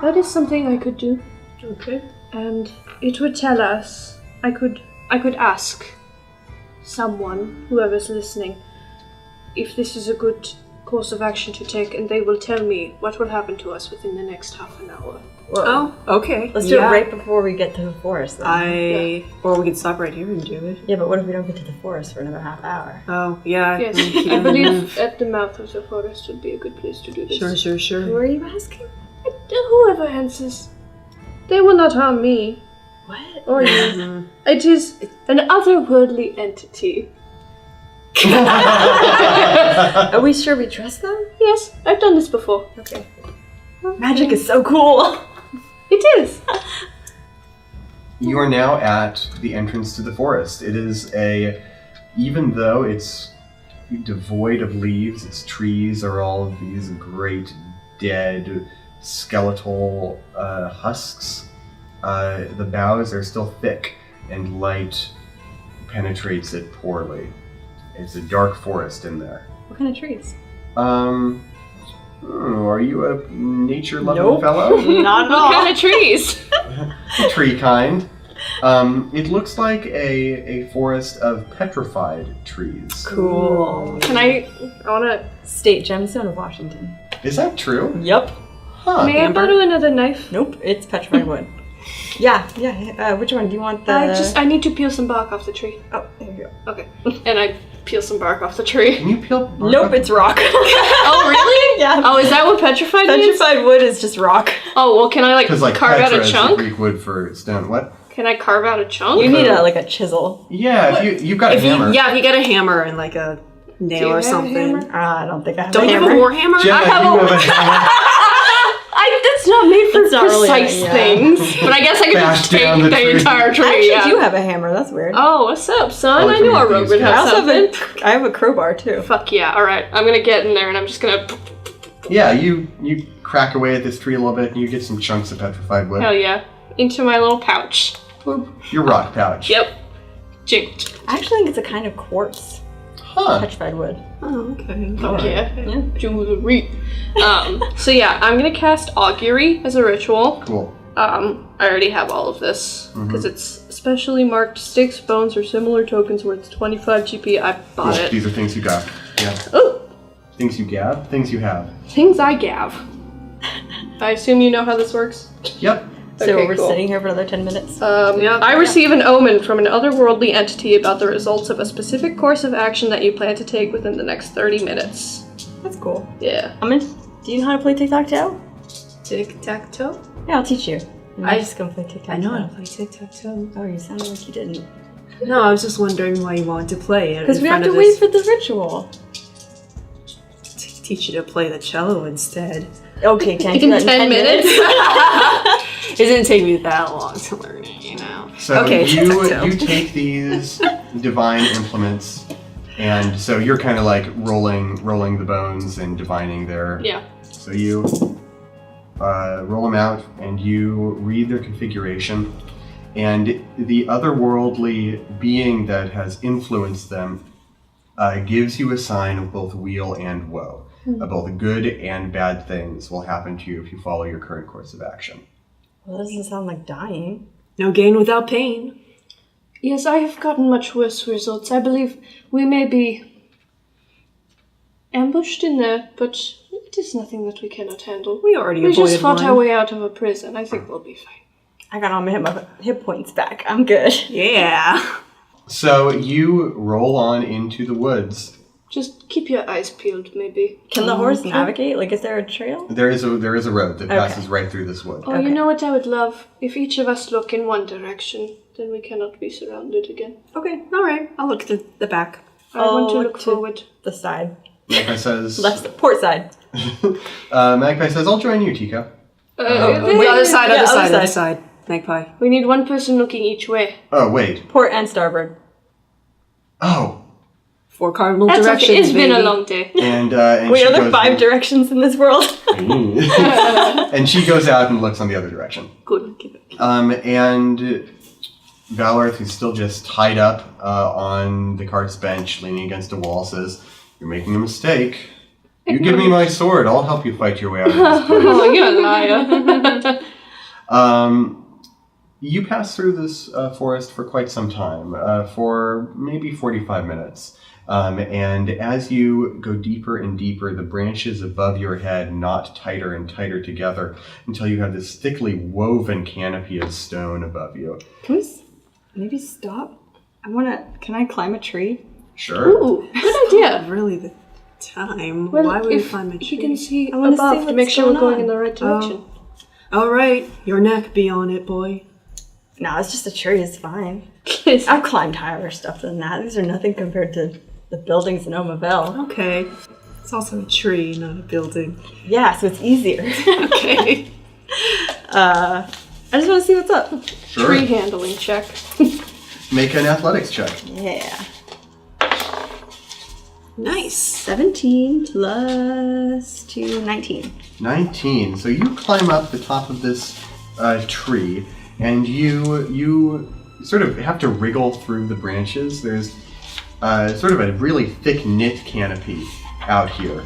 That is something I could do, Okay. and it would tell us. I could ask someone, whoever's listening, if this is a good course of action to take, and they will tell me what will happen to us within the next half an hour. Whoa. Oh, okay. Let's do it right before we get to the forest then. Or we could stop right here and do it. Yeah, but what if we don't get to the forest for another half hour? Oh, yeah. Yes, think I you- believe at the mouth of the forest would be a good place to do this. Sure. Who are you asking? Whoever answers, they will not harm me What? or you. It is an otherworldly entity. Are we sure we trust them? Yes, I've done this before. Okay. Magic is so cool. It is. You are now at the entrance to the forest. It is even though it's devoid of leaves, its trees are all of these great dead skeletal husks. The boughs are still thick, and light penetrates it poorly. It's a dark forest in there. What kind of trees? Are you a nature-loving Nope. fellow? Not at What all. kind of trees? Tree kind. It looks like a forest of petrified trees. Cool. Can I wanna... State gemstone of Washington. Is that true? Yep. Huh. May I borrow another knife? Nope, it's petrified wood. Yeah. Which one? Do you want the... I need to peel some bark off the tree. Oh, there you go. Okay. And I peel some bark off the tree. Can you peel? bark Nope, off- it's rock. Oh, really? Yeah. Oh, is that what petrified means? Petrified wood is just rock. Oh, well, can I, Because like carve out petra a is the chunk? Greek wood for stone. What? Can I carve out a chunk? You need a chisel. Yeah, if you've got a hammer. Yeah, if you get a hammer and like a nail Do you or have a something. hammer? I don't think I have Don't a you have a hammer. war hammer? Jenna, I have you a- have a hammer. That's not made for That's not really precise a- things. But I guess I could Bash just take down the, the tree. entire tree. I actually yeah. do have a hammer. That's weird. Oh, what's up, son? Oh, I knew from our your rogue would thieves' I have also something. I have a crowbar too. Fuck yeah! All right, I'm gonna get in there and I'm just gonna. Yeah, you crack away at this tree a little bit, and you get some chunks of petrified wood. Hell yeah! Into my little pouch. Your rock pouch. Yep. Jinked. I actually think it's a kind of quartz. Huh. Petrified wood. Oh, okay. Fuck yeah. Yeah. Jewelry. So yeah, I'm gonna cast Augury as a ritual. Cool. I already have all of this because it's specially marked sticks, bones, or similar tokens worth 25 GP. I bought Cool. it. These are things you got. Yeah. Oh, Things you gab, things you have. things I gav. I assume you know how this works. Yep. So Okay, we're cool. sitting here for another 10 minutes. I receive an omen from an otherworldly entity about the results of a specific course of action that you plan to take within the next 30 minutes. That's cool. Yeah. Do you know how to play tic-tac-toe? Tic-tac-toe? Yeah, I'll teach you. I- just gonna play tic-tac-toe. I know how to play tic-tac-toe. Oh, you sounded like you didn't. No, I was just wondering why you wanted to play it. Because in we have front to of wait this- for the ritual. teach you to play the cello instead. Okay, can I do In that in 10 minutes? It didn't take me that long to learn it, you know. So Okay, tic-tac-toe. you take these divine implements, and so you're kind of like rolling the bones and divining their. Yeah. So you roll them out, and you read their configuration, and the otherworldly being that has influenced them gives you a sign of both weal and woe. Both good and bad things will happen to you if you follow your current course of action. Well, that doesn't sound like dying. No gain without pain. Yes, I have gotten much worse results. I believe we may be ambushed in there, but it is nothing that we cannot handle. We already We avoided just fought one. our way out of a prison. I think we'll be fine. I got all my hit points back. I'm good. Yeah. So you roll on into the woods. Just keep your eyes peeled, maybe. Can the horse navigate? Like, is there a trail? There is a road that Okay. passes right through this wood. Oh, you know what I would love? If each of us look in one direction, then we cannot be surrounded again. Okay, alright. I'll look to the back. I want to I'll look to forward. The side. Magpie says. Port side. Magpie says, "I'll join you, Tika." The other side, Yeah, other side. Magpie. We need one person looking each way. Oh wait. Port and starboard. Oh. 4 cardinal That's directions, okay. It's been a baby. long day. And Wait, she are there goes 5 directions in this world? and she goes out and looks on the other direction. Good. And Valorith, who's still just tied up on the cart's bench, leaning against a wall, says, "You're making a mistake. You give me my sword. I'll help you fight your way out of this place." Oh, you're a liar. You pass through this forest for quite some time, for maybe 45 minutes. And as you go deeper and deeper, the branches above your head knot tighter and tighter together until you have this thickly woven canopy of stone above you. Can we maybe stop? Can I climb a tree? Sure. Ooh, good idea. Really the time. Well, Why would we if find my he tree? can see wanna above see to what's make sure we're going going in on. the right direction. Alright, your neck be on it, boy. No, it's just a tree. It's fine. Yes. I've climbed higher stuff than that. These are nothing compared to the buildings in Omaville. Okay. It's also a tree, not a building. Yeah, so it's easier. Okay. I just want to see what's up. Sure. Tree handling check. Make an athletics check. Yeah. Nice. 17 plus 2, 19. 19. So you climb up the top of this tree, and you sort of have to wriggle through the branches. There's sort of a really thick knit canopy out here,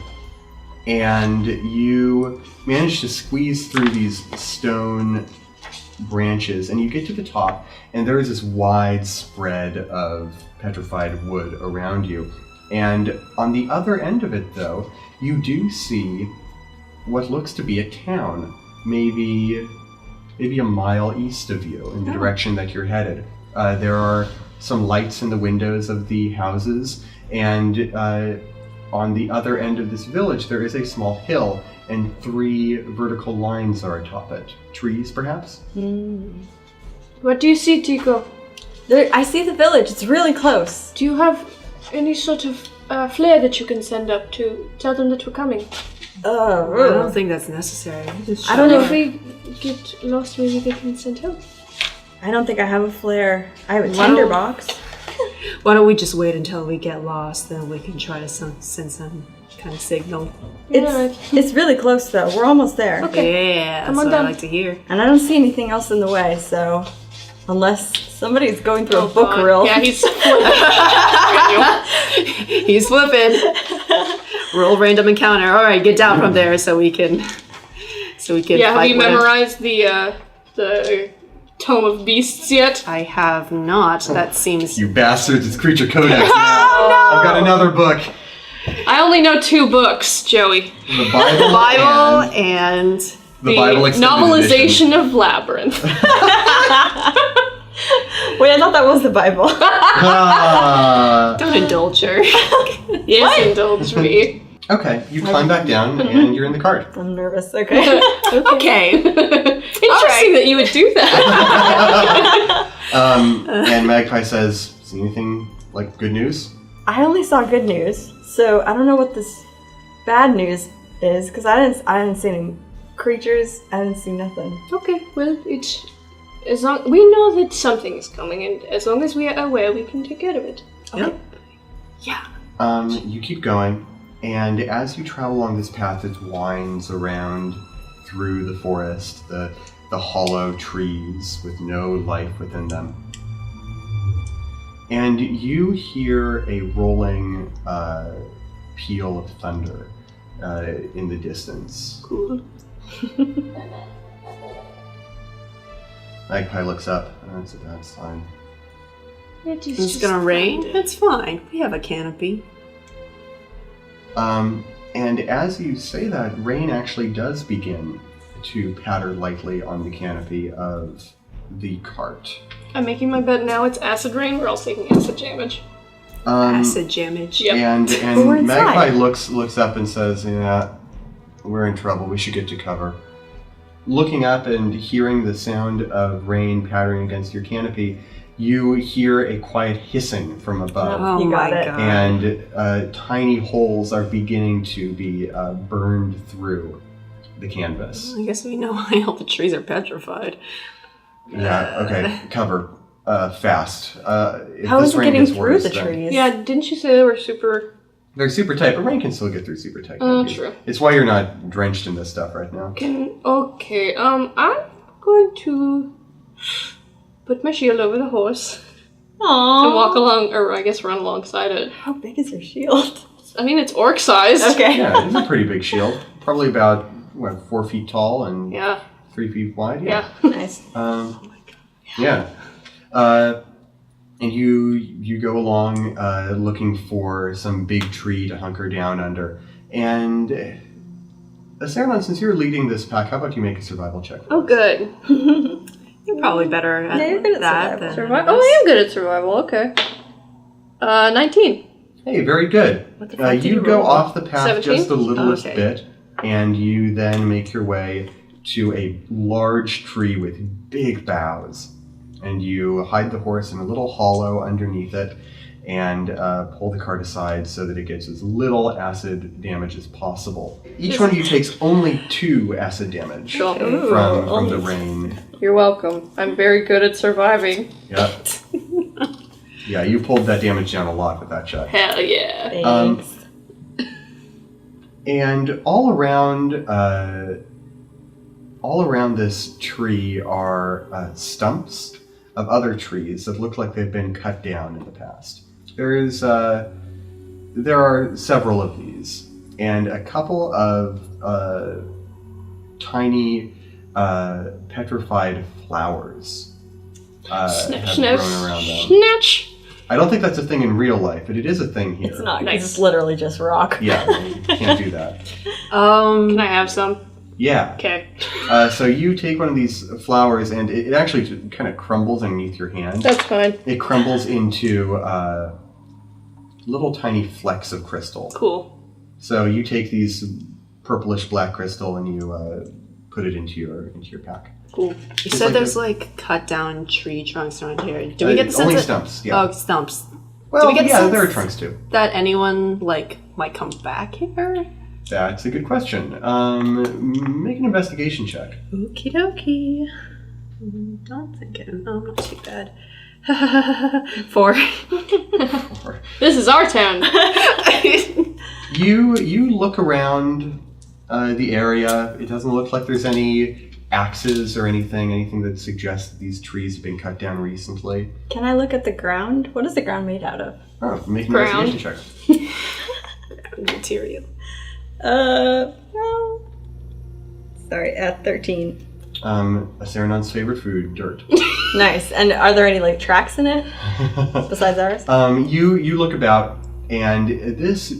and you manage to squeeze through these stone branches, and you get to the top, and there is this wide spread of petrified wood around you. And on the other end of it, though, you do see what looks to be a town, maybe a mile east of you in the direction that you're headed. There are some lights in the windows of the houses, and on the other end of this village there is a small hill, and 3 vertical lines are atop it. Trees, perhaps? What do you see, Tico? I see the village. It's really close. Do you have any sort of flare that you can send up to tell them that we're coming? I don't think that's necessary. I don't know If we get lost, maybe they can send help. I don't think I have a flare. I have a tinderbox. Why don't we just wait until we get lost, then we can try to send some kind of signal. It's really close though. We're almost there. Okay. Yeah, Come that's on what I down. like to hear. And I don't see anything else in the way, so unless somebody's going through a book reel. Yeah, he's He's flipping. Roll random encounter. All right, get down from there so we can. Yeah, have fight you with- memorized the Tome of Beasts yet? I have not. That seems. You bastards, it's Creature Codex now. I've got another book. I only know 2 books, Joey. The Bible, Bible and and the Bible Extended novelization Edition. of Labyrinth. Wait, I thought that was the Bible. Ah. don't indulge her. Yes, indulge me. Okay, you climb back down and you're in the cart. I'm nervous. Okay. Okay. Interesting that you would do that. And Magpie says, "See anything like good news?" I only saw good news, so I don't know what this bad news is because I didn't see any creatures. I didn't see nothing. Okay, well, it's as long we know that something is coming, and as long as we are aware, we can take care of it. Yep. You keep going, and as you travel along this path, it winds around through the forest, the hollow trees with no life within them. And you hear a rolling peal of thunder in the distance. Cool. Magpie looks up. Oh, that's a bad sign. It is It's just gonna rain. thunder. That's fine. We have a canopy. And as you say that, rain actually does begin to patter lightly on the canopy of the cart. I'm making my bet now. It's acid rain. We're all taking acid damage. Acid damage. Yep. And But we're inside. Magpie looks up and says, "Yeah, we're in trouble. We should get to cover." Looking up and hearing the sound of rain pattering against your canopy, you hear a quiet hissing from above. Oh You my got it. god. And tiny holes are beginning to be burned through the canvas. I guess we know why all the trees are petrified. Yeah, okay, cover. Fast. If How this is it rain getting gets through worse, the then- trees? Yeah, didn't you say they were super? They're super tight, but rain can still get through super tight Oh, canopies. true. It's why you're not drenched in this stuff right now. Okay. I'm going to put my shield over the horse Aww. and walk along, or I guess run alongside it. How big is your shield? I mean, it's orc sized. Okay. Yeah, it's a pretty big shield. Probably about, 4 feet tall and Yeah. 3 feet wide. Yeah. Nice. Yeah. And you go along looking for some big tree to hunker down under. And Saranon, since you're leading this pack, how about you make a survival check? Oh, good. You're probably better at Yeah, you're good at that survival. than Survival. Oh, I am good at survival. Okay. 19. Hey, very good. What the fuck did You you go roll? off the path 17? just the littlest Okay. bit, and you then make your way to a large tree with big boughs. And you hide the horse in a little hollow underneath it and pull the cart aside so that it gets as little acid damage as possible. Each one of you takes only 2 acid damage Cool. Ooh, from the only- rain. You're welcome. I'm very good at surviving. Yep. Yeah, you pulled that damage down a lot with that shot. Hell yeah. Thanks. And all around this tree are stumps of other trees that look like they've been cut down in the past. There are several of these, and a couple of tiny petrified flowers have grown around them. Snatch. I don't think that's a thing in real life, but it is a thing here. It's not, 'cause Nice. it's literally just rock. Yeah, you can't do that. Can I have some? Yeah. Okay. So you take one of these flowers, and it actually kind of crumbles underneath your hand. That's fine. It crumbles into little tiny flecks of crystal. Cool. So you take these purplish black crystal and you put it into your pack. Cool. You said there's like cut down tree trunks around here. Do we get the sense only that- stumps? Yeah. Oh, stumps. Well, we get the yeah, sense- there are trunks too. That anyone like might come back here? That's a good question. Make an investigation check. Okie dokie. Don't think it. Oh, not too bad. 4. This is our town. You look around the area. It doesn't look like there's any axes or anything that suggests that these trees have been cut down recently. Can I look at the ground? What is the ground made out of? Oh, make an Ground. investigation check. Material. Well, sorry, at 13. Serenon's favorite food, dirt. Nice. And are there any like tracks in it besides ours? You look about, and this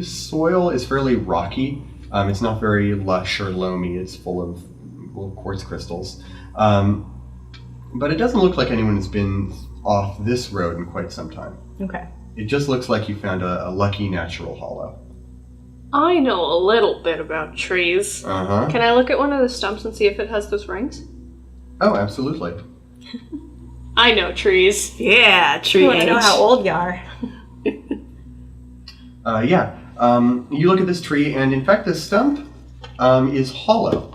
soil is fairly rocky. It's not very lush or loamy. It's full of little quartz crystals. But it doesn't look like anyone has been off this road in quite some time. Okay. It just looks like you found a lucky natural hollow. I know a little bit about trees. Uh-huh. Can I look at one of the stumps and see if it has those rings? Oh, absolutely. I know trees. Yeah, tree You want to age. know how old you are? Yeah. You look at this tree, and in fact, this stump is hollow.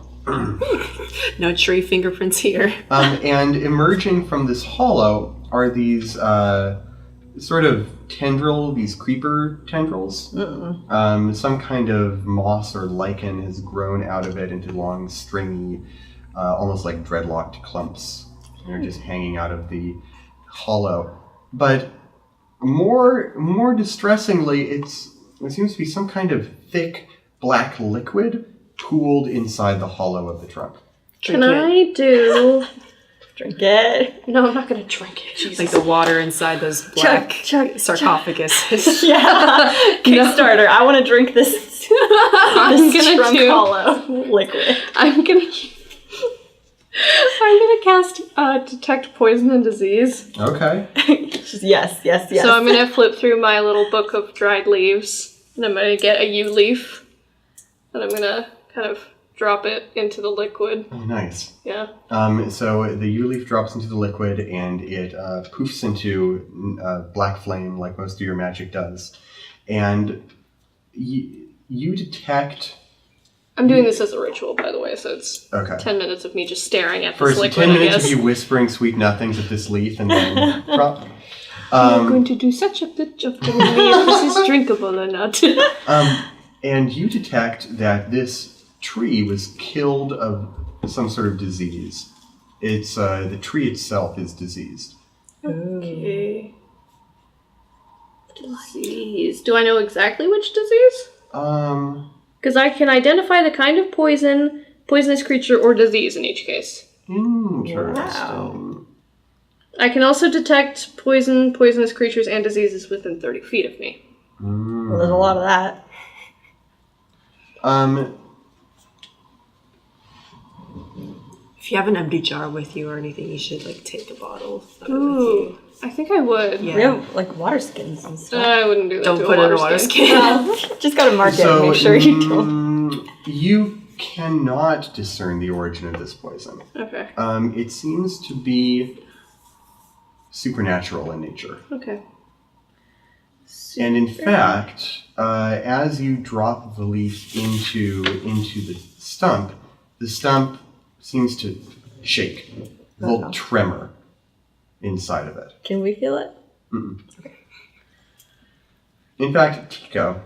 No tree fingerprints here. And emerging from this hollow are these sort of these creeper tendrils. Some kind of moss or lichen has grown out of it into long, stringy, almost like dreadlocked clumps. They're just hanging out of the hollow. But more distressingly, it seems to be some kind of thick black liquid pooled inside the hollow of the trunk. Can I do... Drink it. No, I'm not gonna drink it. Jesus. Like the water inside those black Chug, sarcophaguses. Yeah. Kickstarter. I want to drink this. I'm this gonna trunk do... hollow liquid. I'm gonna cast detect poison and disease. Okay. Just yes. So I'm gonna flip through my little book of dried leaves, and I'm gonna get a yew leaf, and I'm gonna kind of drop it into the liquid. Oh, nice. Yeah. So the yew leaf drops into the liquid, and it poofs into black flame, like most of your magic does. And you detect... I'm doing this as a ritual, by the way, so it's Okay. 10 minutes of me just staring at this First, liquid, 10 I minutes guess. of you whispering sweet nothings at this leaf, and then drop. I'm going to do such a good job telling me if this is drinkable or not. And you detect that this tree was killed of some sort of disease. It's the tree itself is diseased. Okay. Disease. Do I know exactly which disease? Because I can identify the kind of poison, poisonous creature, or disease in each case. Interesting. I can also detect poison, poisonous creatures, and diseases within 30 feet of me. Well, there's a lot of that. If you have an empty jar with you or anything, you should like take a bottle of it with Ooh, you. I think I would. Yeah. We have like water skins and stuff. I wouldn't do that Don't to put a it in water a water skin. skin. Just go to market and make sure you don't. You cannot discern the origin of this poison. Okay. It seems to be supernatural in nature. Okay. And in fact, as you drop the leaf into the stump seems to shake. A little tremor inside of it. Can we feel it? In fact, Tico,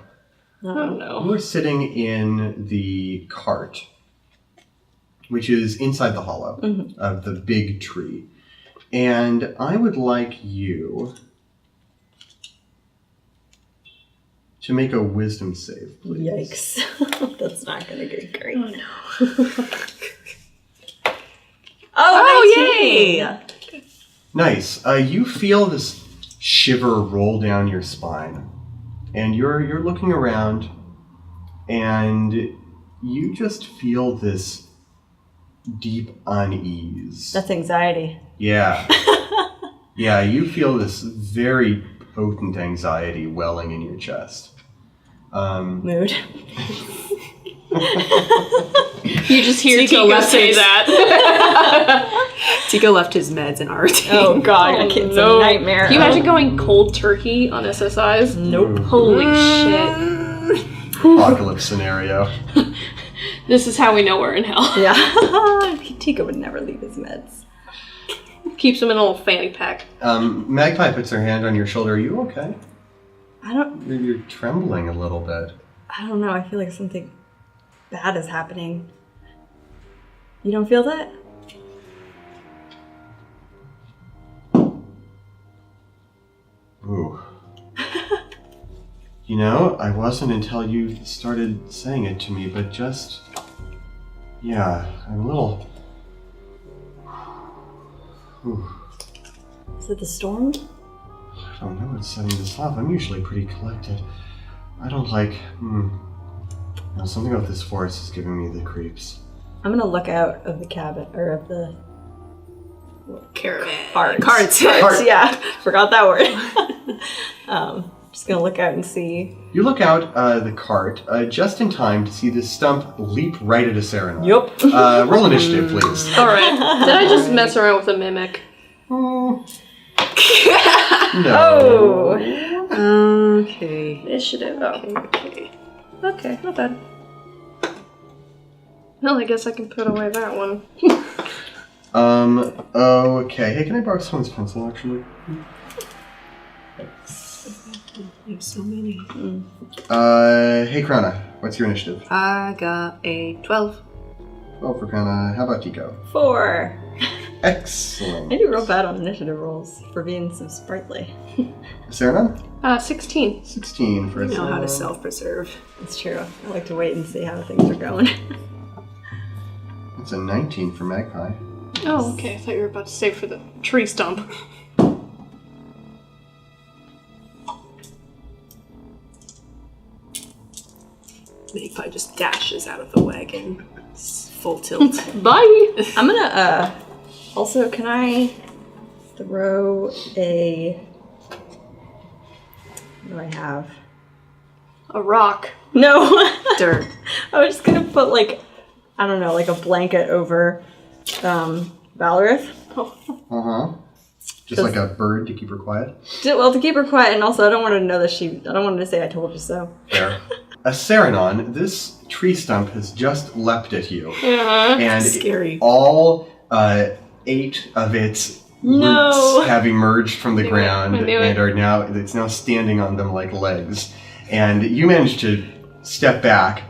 Oh no. you are sitting in the cart, which is inside the hollow of the big tree. And I would like you to make a wisdom save, please. Yikes. That's not going to get great. Oh no. Oh, yay! 19! Nice. You feel this shiver roll down your spine, and you're looking around, and you just feel this deep unease. That's anxiety. Yeah. Yeah, you feel this very potent anxiety welling in your chest. Mood. You just hear Tico Tico say that. Tico left his meds in Auredane. Oh god, that kid's a nightmare. Can you imagine going cold turkey on SSIs? Nope. Holy shit. Apocalypse scenario. This is how we know we're in hell. Yeah. Tico would never leave his meds. Keeps them in a little fanny pack. Magpie puts her hand on your shoulder. Are you okay? I don't You're trembling a little bit. know, I feel like something bad is happening. You don't feel that? Ooh. You know, I wasn't until you started saying it to me, but just... Yeah, I'm a little... Ooh. Is it the storm? I don't know what's setting this off. I'm usually pretty collected. I don't like... No, something about this forest is giving me the creeps. I'm gonna look out of the cabin, or of the Carts. carts, yeah. Forgot that word. Just gonna look out and see. You look out the cart just in time to see this stump leap right at a Serenade. Yup. Roll initiative, please. Alright. Did I just mess around with a mimic? No. Oh! Okay. Initiative. Oh. Okay, not bad. Well, I guess I can put away that one. Okay. Hey, can I borrow someone's pencil, actually? I have so many. Hey, Krana, what's your initiative? I got a 12. Well, for Krana, how about Tico? 4. Excellent. I do real bad on initiative rolls for being so sprightly. Serenade? 16. 16 for I know how to Serenade. self-preserve. It's true. I like to wait and see how things are going. It's a 19 for Magpie. Oh, okay. I thought you were about to say for the tree stump. Magpie just dashes out of the wagon. It's full tilt. Bye! I'm gonna, also, can I throw a... What do I have? A rock. No! Dirt. I was just gonna put, like, I don't know, like a blanket over, Valorith. Uh-huh. Just like a bird to keep her quiet? Well, to keep her quiet, and also I don't want her to know that I don't want her to say I told you so. Fair. A Serenon, this tree stump has just leapt at you. Uh-huh. And Scary. all 8 of its roots have emerged from the ground I knew it. and it's now standing on them like legs. And you managed to step back,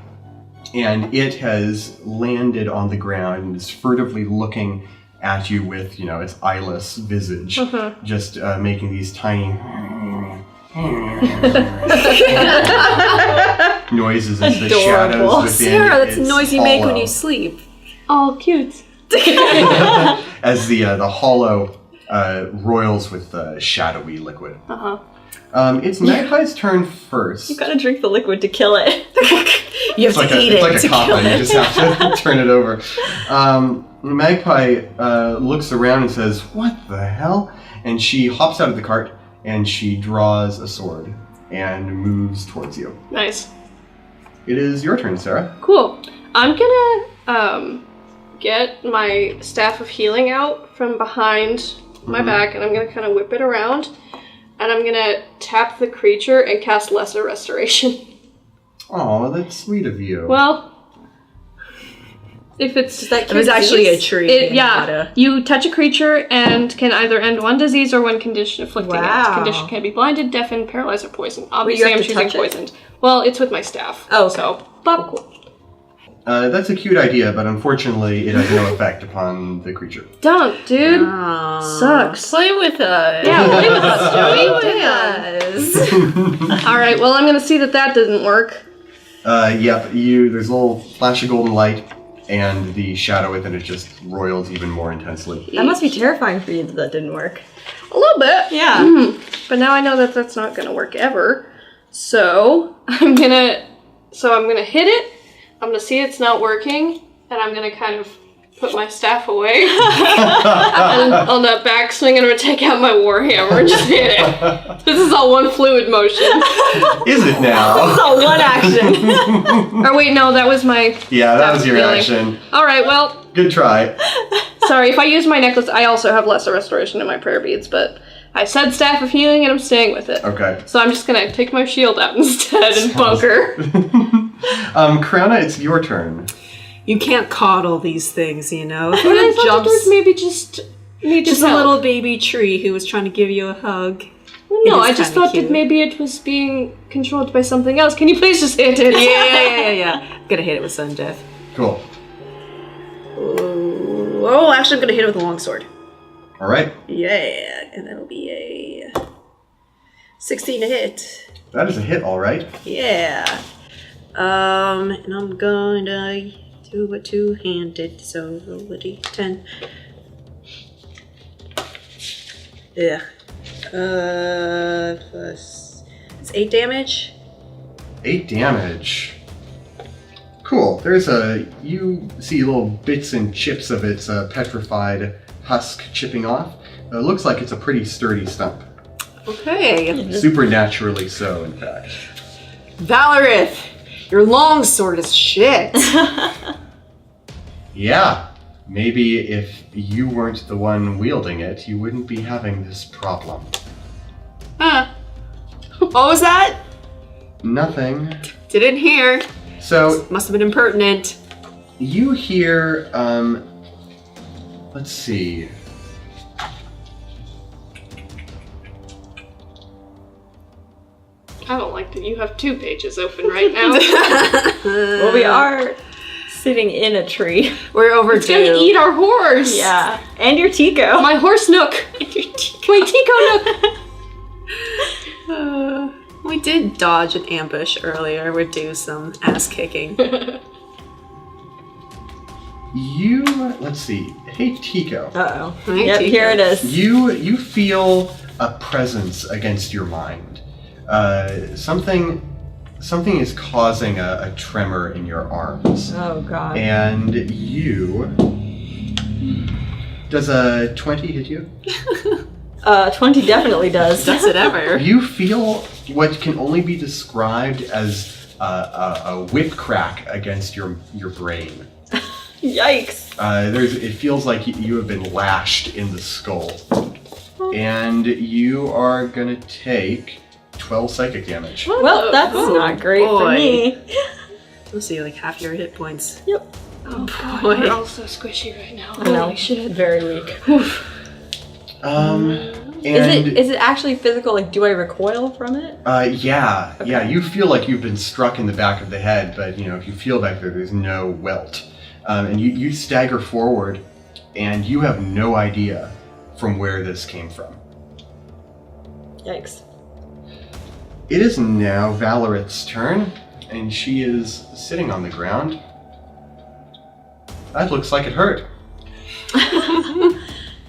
and it has landed on the ground and is furtively looking at you with, its eyeless visage, just making these tiny noises as the shadows within Sarah, that's a its noise you make when hollow- you sleep. Oh, cute. as the hollow roils with shadowy liquid. Uh-huh. It's Magpie's turn first. You gotta drink the liquid to kill it. You have It's to eat it's it like to a coffin. kill You it. just have to turn it over. Magpie looks around and says, "What the hell?" And she hops out of the cart and she draws a sword and moves towards you. Nice. It is your turn, Sarah. Cool. I'm gonna get my staff of healing out from behind my back, and I'm gonna kind of whip it around, and I'm gonna tap the creature and cast Lesser Restoration. Oh, that's sweet of you. Well, if it's that It was actually a tree. you touch a creature and can either end one disease or one condition afflicting Wow. it. Condition can be blinded, deafened, paralyzed, or poisoned. Obviously, have I'm to choosing touch it? poisoned. Well, it's with my staff. Oh, okay. So, bop. Cool. That's a cute idea, but unfortunately, it has no effect upon the creature. Don't, dude. Sucks. Play with us. Yeah, play with us, Joey. All right. Well, I'm gonna see that didn't work. Yep. There's a little flash of golden light, and the shadow within it just roils even more intensely. That must be terrifying for you that didn't work. A little bit. Yeah. But now I know that that's not gonna work ever. So I'm gonna hit it. I'm gonna see it's not working, and I'm gonna kind of put my staff away. And on that backswing, I'm gonna take out my warhammer and just hit it. This is all one fluid motion. Is it now? It's all one action. Or wait, no, that was my... Yeah, that was your feeling. action. Alright, well, Good try. sorry, if I use my necklace, I also have lesser restoration in my prayer beads, but I said Staff of Healing and I'm staying with it. Okay. So I'm just gonna take my shield out instead and bunker. Kriana, it's your turn. You can't coddle these things, you know. If But I it thought the birds maybe just needed just a help. little baby tree who was trying to give you a hug. Well, no, It I is just kinda thought that cute. maybe it was being controlled by something else. Can you please just hit it? Yeah. I'm gonna hit it with sudden death. Cool. Oh, actually, I'm gonna hit it with a longsword. All right. Yeah, and that'll be a 16 to hit. That is a hit, all right. Yeah. And I'm going to do a two-handed, so roll a d10. Yeah. Plus... It's 8 damage. 8 damage. Cool. You see little bits and chips of its petrified husk chipping off. It looks like it's a pretty sturdy stump. Okay. Supernaturally so, in fact. Valorith, your longsword is shit. Yeah. Maybe if you weren't the one wielding it, you wouldn't be having this problem. Huh. What was that? Nothing. Didn't hear. So, Must have been impertinent. you hear, let's see. I don't like that you have 2 pages open right now. Well, we are sitting in a tree. We're overdue. It's gonna eat our horse. Yeah. And your Tico. My horse nook. My Tico nook. We did dodge an ambush earlier. We're due some ass kicking. Let's see. Hey, Tico. Uh-oh. Hi, Yep, Tico. here it is. You feel a presence against your mind. Something is causing a tremor in your arms. Oh, God. And does a 20 hit you? 20 definitely does. Does it ever? You feel what can only be described as a whip crack against your brain. Yikes. It feels like you have been lashed in the skull. And you are gonna take 12 psychic damage. Well, that's not great for boy. me. Let's see, like half your hit points. Yep. Oh, God, boy. we're all so squishy right now. I know. Holy shit. Very weak. Is it actually physical? Like, do I recoil from it? Yeah, Okay. yeah. You feel like you've been struck in the back of the head, but if you feel back there, there's no welt. And you stagger forward, and you have no idea from where this came from. Yikes. It is now Valorith's turn, and she is sitting on the ground. That looks like it hurt.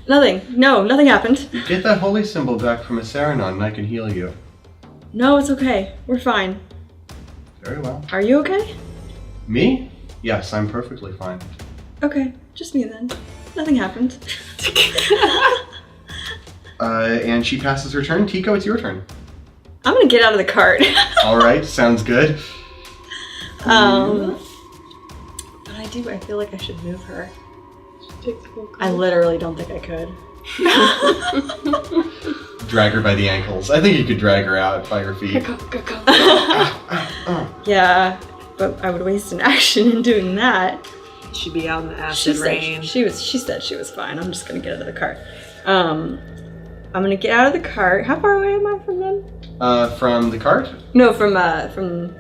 Nothing. No, nothing happened. Get that holy symbol back from Aceranon, and I can heal you. No, it's okay. We're fine. Very well. Are you okay? Me? Yes, I'm perfectly fine. Okay, just me then. Nothing happened. And she passes her turn. Tico, it's your turn. I'm gonna get out of the cart. All right, sounds good. But I feel like I should move her. I literally don't think I could. Drag her by the ankles. I think you could drag her out by her feet. Yeah, but I would waste an action in doing that. She'd be out in the acid rain. She said she was fine. I'm just gonna get out of the cart. I'm gonna get out of the cart. How far away am I from them? From the cart? No, from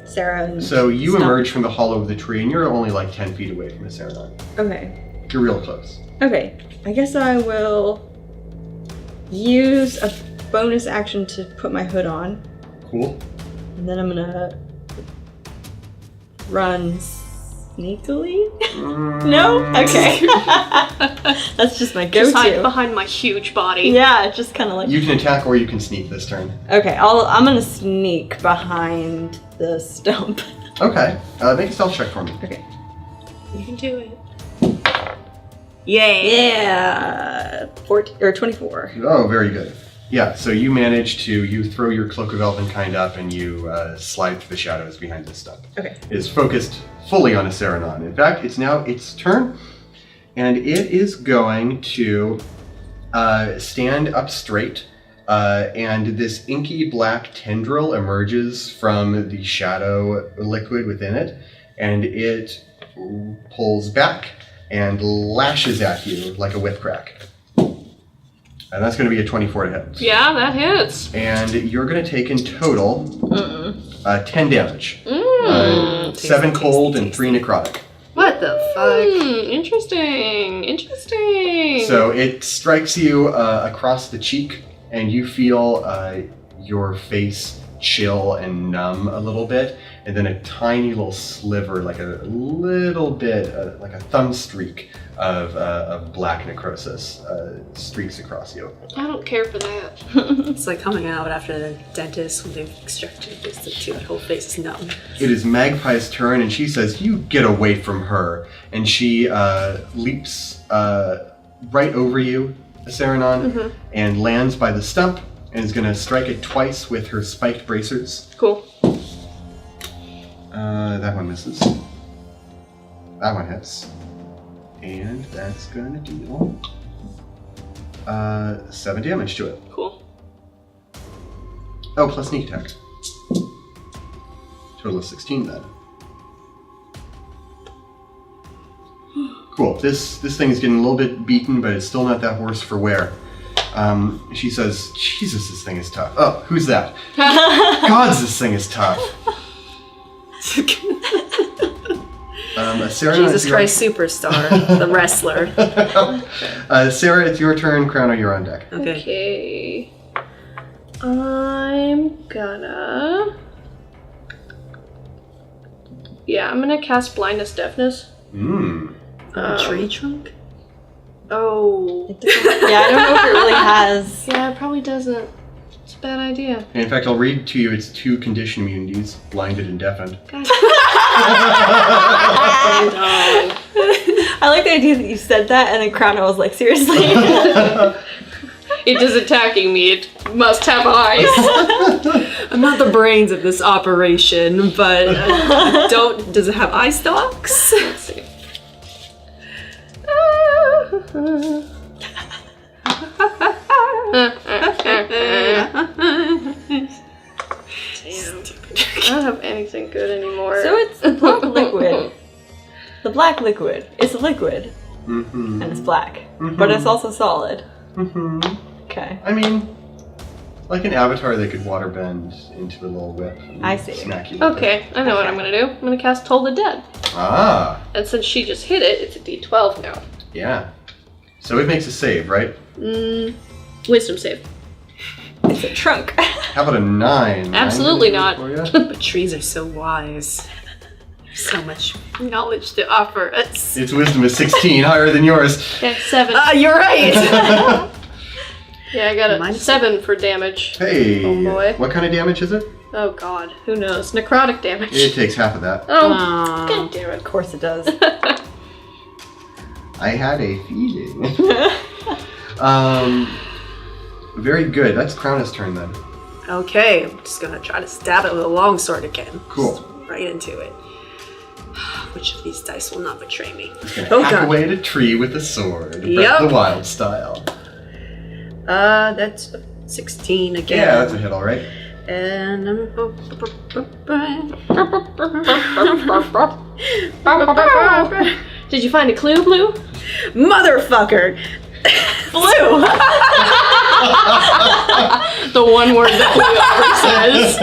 Sarah and So you Stump. emerge from the hollow of the tree, and you're only like 10 feet away from the Aceranon. Okay. You're real close. Okay. I guess I will use a bonus action to put my hood on. Cool. And then I'm gonna run sneakily? No? Okay. That's just my Just hide go-to. behind my huge body. Yeah, just kind of like... You can attack or you can sneak this turn. Okay, I'm gonna sneak behind the stump. Okay. Make a stealth check for me. Okay. You can do it. Yay! Yeah. 24. Oh, very good. Yeah, so you manage to, you throw your Cloak of Elvenkind up and you slide through the shadows behind this stump. Okay. It is focused fully on Aceranon. In fact, it's now its turn, and it is going to stand up straight, and this inky black tendril emerges from the shadow liquid within it, and it pulls back and lashes at you like a whip crack. And that's going to be a 24 to hit. Yeah, that hits. And you're going to take in total 10 damage. 7 cold and 3 necrotic. What the fuck? Interesting. So it strikes you across the cheek, and you feel your face chill and numb a little bit, and then a tiny little sliver, like a little bit, like a thumb streak of black necrosis streaks across you. I don't care for that. It's like coming out after the dentist when they've extracted this too. The whole face is numb. It is Magpie's turn, and she says, "You get away from her!" And she leaps right over you, Aceranon, and lands by the stump, and is going to strike it twice with her spiked bracers. Cool. That one misses. That one hits. And that's going to deal 7 damage to it. Cool. Oh, plus sneak attack. Total of 16 then. Cool. This thing is getting a little bit beaten, but it's still not that worse for wear. She says, "Jesus, this thing is tough." Oh, who's that? Gods, this thing is tough. Sarah, Jesus Christ Superstar, the wrestler. Sarah, it's your turn. Crono, you're on deck. Okay. I'm gonna cast Blindness Deafness. Tree trunk? Oh. Yeah, I don't know if it really has. Yeah, it probably doesn't. It's a bad idea. And in fact, I'll read to you its 2 condition immunities, blinded and deafened. God. I like the idea that you said that, and then Crown, I was like, seriously? It is attacking me. It must have eyes. I'm not the brains of this operation, but does it have eye stalks? Let's see. Damn. I don't have anything good anymore. So it's the black liquid. The black liquid. It's a liquid. Mm-hmm. And it's black. But it's also solid. Mm-hmm. Okay. I mean, like an avatar, they could waterbend into a little whip. I see. Smack you with it. Okay, I know what I'm gonna do. I'm gonna cast Toll the Dead. Ah, And since she just hit it, it's a D12 now. yeah. So it makes a save, right? Wisdom save. It's a trunk. How about a 9? Absolutely 9 not. for ya? But trees are so wise. There's so much knowledge to offer us. Its wisdom is 16, higher than yours. Okay, 7. You're right! Yeah, I got a Mine's- 7 for damage. Hey, Oh, boy. what kind of damage is it? Oh god, who knows? Necrotic damage. It takes half of that. Oh, Aw. god damn Of it. course it does. I had a feeling. Very good. That's Crown's turn then. Okay, I'm just gonna try to stab it with a longsword again. Cool. Just right into it. Which of these dice will not betray me? Gonna Oh hack god. away at a tree with a sword. Breath Yep. of the Wild style. That's 16 again. Yeah, that's a hit, all right. And Did you find a clue, Blue? motherfucker! Blue! The one word that Blue ever says.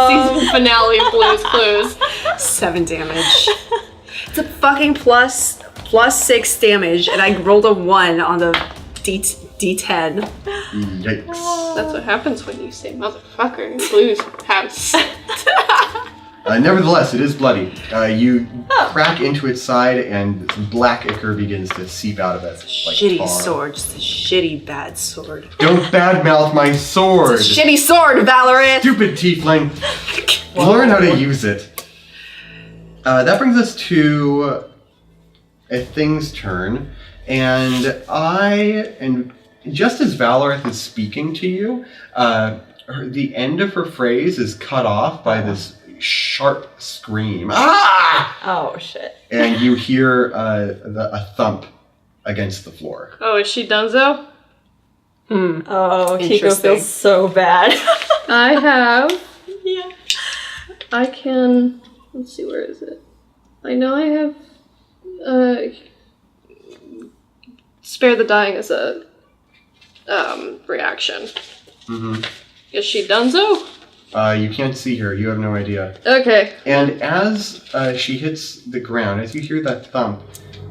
Season finale of Blue's Clues. 7 damage. It's a fucking plus 6 damage, and I rolled a 1 on the D10. Yikes. That's what happens when you say motherfucker in Blue's house. Nevertheless, it is bloody. You crack into its side, and some black ichor begins to seep out of it. Like Shitty tar. sword. Just a shitty bad sword. Don't badmouth my sword! It's a shitty sword, Valorant! Stupid tiefling! Learn how to use it. That brings us to a thing's turn, and just as Valorant is speaking to you, the end of her phrase is cut off by this sharp scream. Ah! Oh, shit. And you hear a thump against the floor. Oh, is she donezo? Oh, Kiko Interesting. feels so bad. I have. Yeah. I can. Let's see, where is it? I know I have. Spare the dying as a reaction. Mm-hmm. Is she donezo? You can't see her. You have no idea. Okay. And as she hits the ground, as you hear that thump,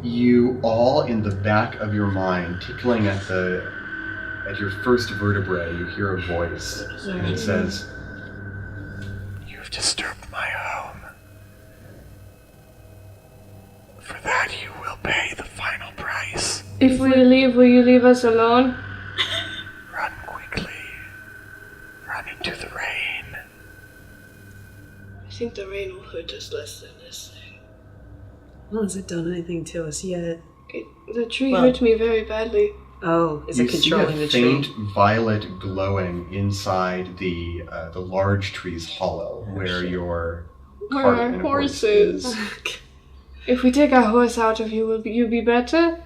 you all in the back of your mind, tickling at your first vertebrae, you hear a voice, and it says, "You've disturbed my home. For that you will pay the final price. If we leave, will you leave us alone? Run quickly. Run into the rain." I think the rain will hurt us less than this thing. Well, has it done anything to us yet? The tree Well- hurt me very badly. Oh, is it controlling you the see a tree? faint violet glowing inside the large tree's hollow, where your Where cart our and horse horses. is. If we take our horse out of you, will you be better?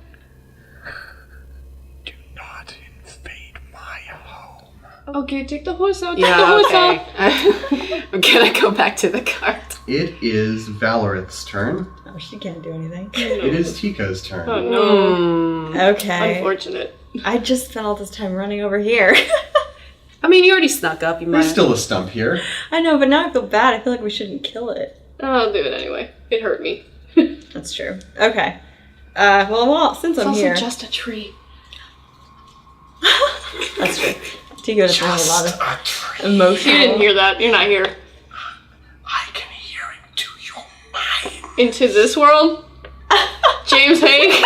Do not invade my home. Okay, take the horse out. Take the Yeah, horse out. okay. I'm gonna go back to the cart. It is Valorith's turn. Oh, she can't do anything. It is Tiko's turn. Oh no. Okay. Unfortunate. I just spent all this time running over here. I mean, you already snuck up. You might. There's still a stump here. I know, but now I feel bad. I feel like we shouldn't kill it. I'll do it anyway. It hurt me. That's true. Okay. Well, since It's I'm also here. just a tree. That's true. Tico doesn't have a lot of a tree. emotional. You didn't hear that. You're not here. I can hear into your mind. Into this world? James Haeck?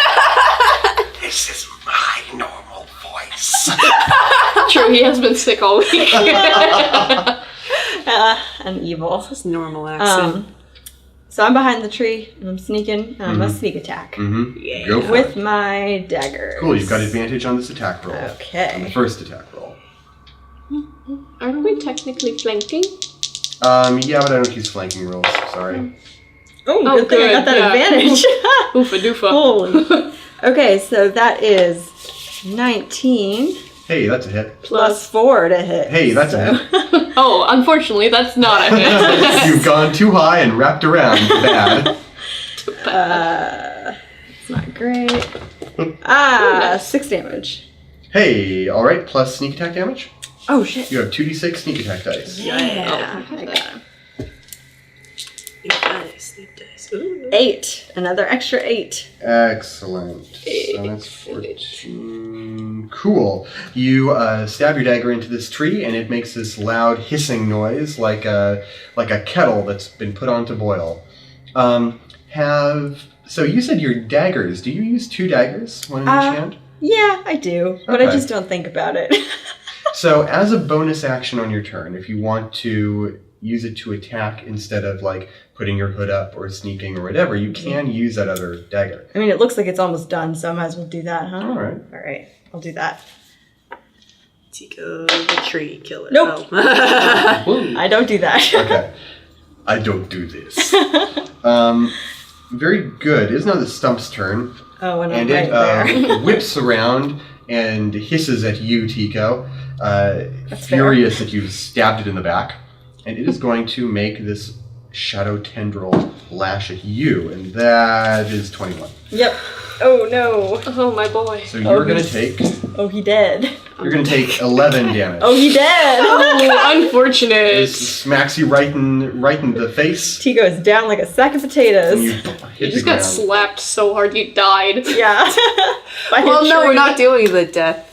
This is my normal voice. True, he has been sick all week. And evil. That's normal accent. So I'm behind the tree, and I'm sneaking, and I'm a sneak attack. Mm-hmm. Yeah. Go for With it. my dagger. Cool, you've got advantage on this attack roll. On the Okay. first attack roll. Aren't we technically flanking? Yeah, but I don't use flanking rolls. Sorry. Oh, good thing I got that yeah. advantage. Oofa doofa. Holy. Okay, so that is 19 Hey, that's a hit. plus 4 to hit. Hey, that's a hit. Oh, unfortunately, that's not a hit. You've gone too high and wrapped around. Bad. It's not great. 6 damage. Hey, alright, plus sneak attack damage. Oh, shit. You have 2d6 sneak attack dice. Yeah. Oh, I got Sleep dice. Sleep dice. Ooh. 8. Another extra 8. Excellent. So that's 14. Cool. You stab your dagger into this tree, and it makes this loud hissing noise, like a kettle that's been put on to boil. So you said your daggers. Do you use 2 daggers when in each hand? Yeah, I do. But I Okay. just don't think about it. So as a bonus action on your turn, if you want to use it to attack instead of like putting your hood up or sneaking or whatever, you can use that other dagger. I mean, it looks like it's almost done, so I might as well do that, huh? Alright. Alright, I'll do that. Tico, the tree killer. Nope. Oh. I don't do that. Okay. I don't do this. Very good. It is now the stump's turn. Oh, and I'm And right there. it whips around and hisses at you, Tico, furious that you stabbed it in the back. And it is going to make this shadow tendril lash at you, and that is 21. Yep. Oh, no. Oh, my boy. So you're going to take Oh, he dead. 11 damage. Oh, he dead. Oh, unfortunate. This smacks you right in the face. Tico is down like a sack of And potatoes. you You hit the just got ground. slapped so hard you died. Yeah. By a Well, no, we're tree. not doing the death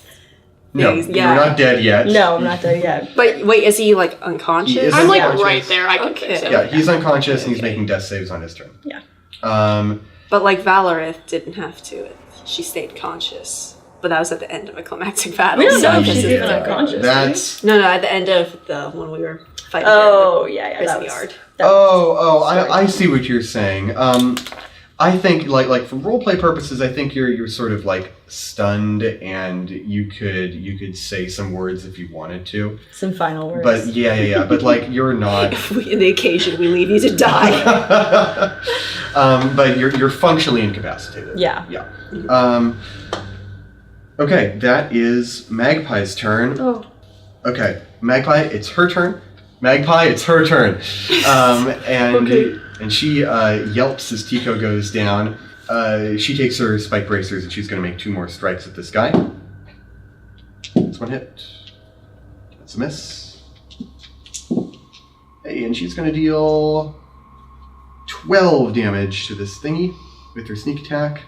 No, things. you're not dead yet. No, I'm not dead yet. But wait, is he like He unconscious? is I'm like unconscious. right there. I can Okay. fix him. Yeah, he's unconscious and he's making death saves on his turn. Yeah. But like Valorith didn't have to. She stayed conscious. But that was at the end of a climactic battle. We don't know if this she's is- even unconscious. That's. No, at the end of the when we were fighting. Oh, yeah, that prison was... yard. that was- I see what you're saying. I think like for roleplay purposes, I think you're sort of like stunned, and you could say some words if you wanted to. Some final words. But yeah. But like you're not. If we, in the occasion we leave you to die. But you're functionally incapacitated. Yeah. Yeah. Okay, that is Magpie's turn. Oh. Okay, Magpie, it's her turn. Magpie, it's her turn. And she yelps as Tico goes down. She takes her spike bracers and she's going to make 2 more strikes at this guy. That's 1 hit. That's a miss. Hey, and she's going to deal 12 damage to this thingy with her sneak attack.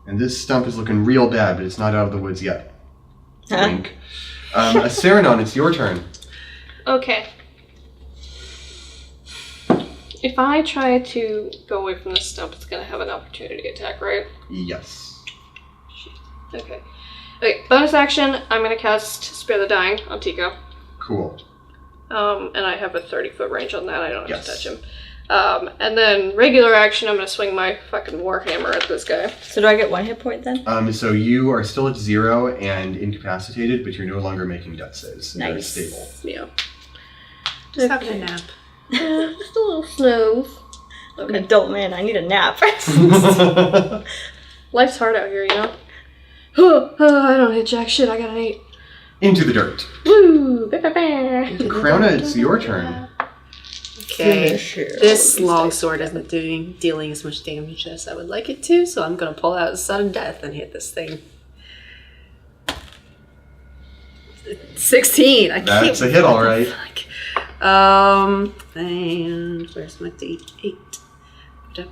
And this stump is looking real bad, but it's not out of the woods yet. Wink. Saranon, it's your turn. Okay. If I try to go away from this stump, it's gonna have an opportunity attack, right? Yes. Okay. Okay, bonus action, I'm gonna cast Spare the Dying on Tico. Cool. And I have a 30-foot range on that, I don't have to Yes. touch him. And then regular action, I'm gonna swing my fucking warhammer at this guy. So do I get 1 hit point then? So you are still at 0 and incapacitated, but you're no longer making death saves. You're Nice. stable. Yeah. Just having a nap. Just a little snooze. I'm an adult man. I need a nap. Life's hard out here, you know? I don't hit jack shit, I got an 8. Into the dirt. Woo! Crowna, it's your turn. Okay. Finish here. This longsword isn't dealing as much damage as I would like it to, so I'm gonna pull out sudden death and hit this thing. 16. I can't. That's a hit, all right. Fuck. And where's my D8? What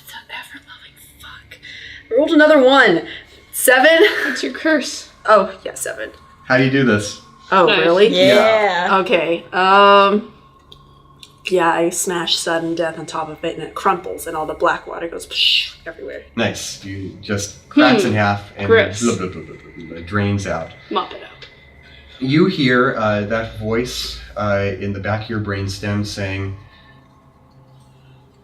the ever-loving fuck? I rolled another 1. 7. What's your curse? Oh yeah, 7. How do you do this? Oh Nice. really? Yeah. Okay. Yeah, I smash sudden death on top of it, and it crumples, and all the black water goes psh, everywhere. Nice. You just cracks in half and Gross. drains out. Mop it up. You hear that voice in the back of your brainstem saying,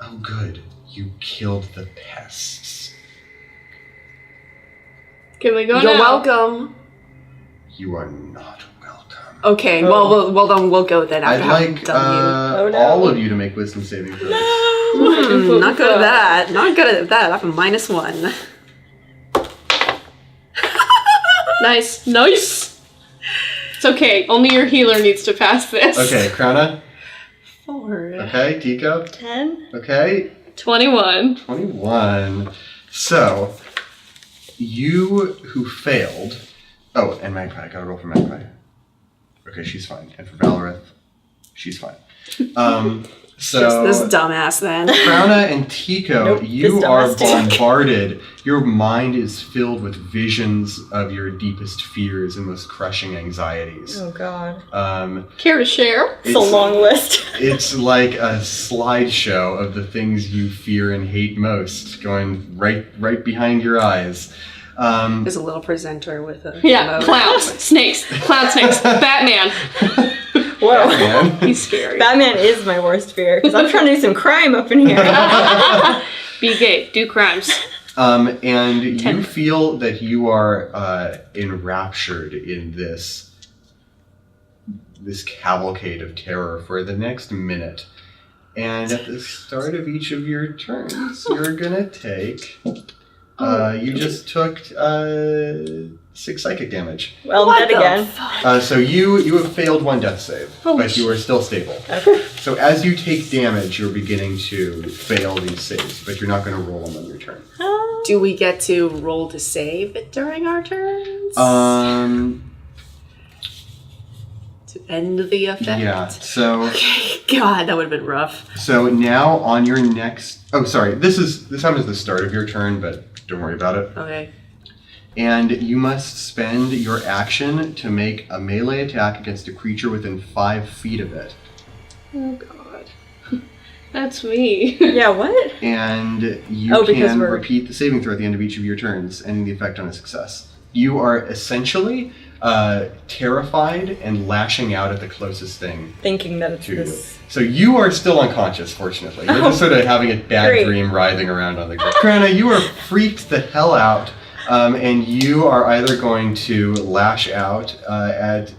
"Oh, good, you killed the pests. Can we go You're now? welcome. You are not welcome." Okay, well, then we'll go then I'd after having like done Oh, no. all of you to make wisdom saving throws. you. Not good at that. Not good at that. I have a -1. Nice. Nice! It's okay. Only your healer needs to pass this. Okay, Crowna. 4. Okay, Tico. 10? Okay, 21. 21. So, you who failed. Oh, and Magpie. I gotta roll for Magpie. Okay, she's fine. And for Valorith, she's fine. So, Just this dumbass then. Crowna and Tico, Nope, you this are dumbass bombarded. Your mind is filled with visions of your deepest fears and most crushing anxieties. Oh god. Care to share? It's a long list. It's like a slideshow of the things you fear and hate most, going right behind your eyes. There's a little presenter with a Yeah, remote. clowns, snakes, clown snakes, Batman. Whoa. Man. He's scary. Batman is my worst fear, because I'm trying to do some crime up in here. Be gay, do crimes. And you feel that you are enraptured in this cavalcade of terror for the next minute. And at the start of each of your turns, you're gonna take. You just took 6 psychic damage. Well, What dead the again. fuck? So you have failed 1 death save, Holy but you are still stable. Okay. So as you take damage, you're beginning to fail these saves, but you're not going to roll them on your turn. Do we get to roll to save it during our turns? To end the effect? Yeah. So God, that would have been rough. now on your next. Oh, sorry. This happens at the start of your turn, but Don't worry about it. Okay. And you must spend your action to make a melee attack against a creature within 5 feet of it. Oh god. That's me. Yeah, what? And you Oh, because can we're- repeat the saving throw at the end of each of your turns, ending the effect on a success. You are essentially terrified and lashing out at the closest thing Thinking that it's to you. this. So you are still unconscious, fortunately. You're just sort of having a bad Great. dream writhing around on the ground. Krana, you are freaked the hell out, and you are either going to lash out at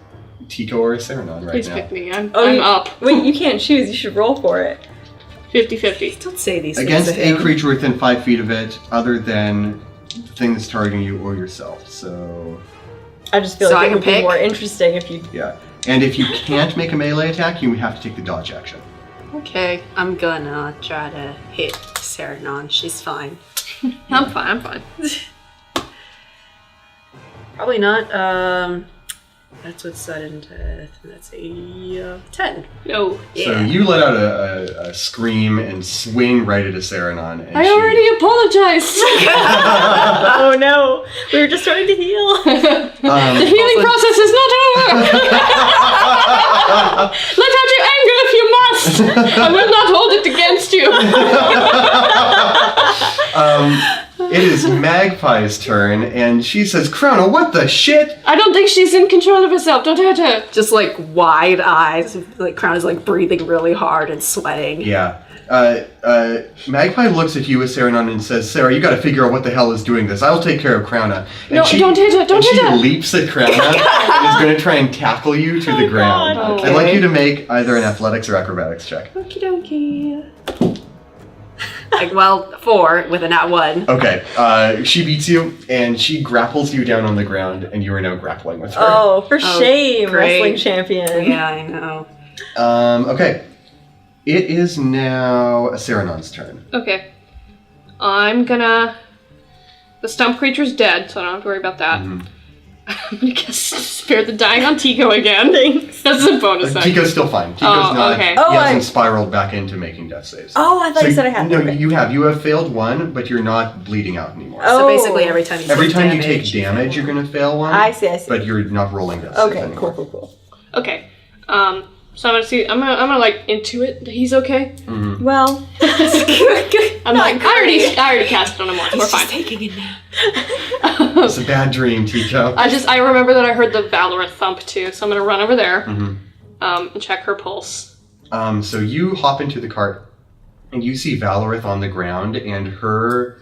Tico or Saranon right Please now. pick me. I'm you- up. Wait, you can't choose. You should roll for it. 50-50. Don't say these Against things to a him. creature within 5 feet of it, other than the thing that's targeting you or yourself. So, I just feel So like I it can would be pick? more interesting if you. yeah. And if you can't make a melee attack, you have to take the dodge action. Okay, I'm gonna try to hit Saranon. She's fine. I'm fine. Probably not. That's with sudden death. That's a 10. No. So Yeah. you let out a scream and swing right at a Saranon. And I she- already apologized. Oh no, we were just starting to heal. The healing process is not over. Let out your anger if you must. I will not hold it against you. It is Magpie's turn, and she says, Krona, what the shit? I don't think she's in control of herself. Don't hurt her. Just like wide eyes. Like Crown is like breathing really hard and sweating. Yeah. Magpie looks at you as Saranon and says, Sarah, you gotta figure out what the hell is doing this. I'll take care of Krona. And No, don't hit her, don't hit her. She leaps at Krona and is gonna try and tackle you to the ground. God. I'd like you to make either an athletics or acrobatics check. Okie dokie. Like, well, 4 with a nat 1. Okay, she beats you, and she grapples you down on the ground, and you are now grappling with her. Oh, for shame, great. wrestling champion. Yeah, I know. Okay. It is now Saranon's turn. Okay. I'm gonna... The stump creature's dead, so I don't have to worry about that. Mhm. I'm gonna cast Spare the Dying on Tico again. Thanks. That's a bonus action. Tico's still fine. Tico's Oh, not. okay. Oh, He hasn't I- spiraled back into making death saves. Oh, I thought you said I had. No, Okay. you have. You have failed one, but you're not bleeding out anymore. Oh. So basically every time you Every take time damage, you take damage, you're going to fail one. I see. But you're not rolling death saves Okay, anymore. cool. Okay. So I'm gonna see. I'm gonna like intuit that he's okay. Mhm. Well, I'm Not like, great. I already cast it on him once. We're fine. taking it now. It's a bad dream, Tico. I remember that I heard the Valorous thump too, so I'm gonna run over there Mhm. and check her pulse. So you hop into the cart, and you see Valorith on the ground, and her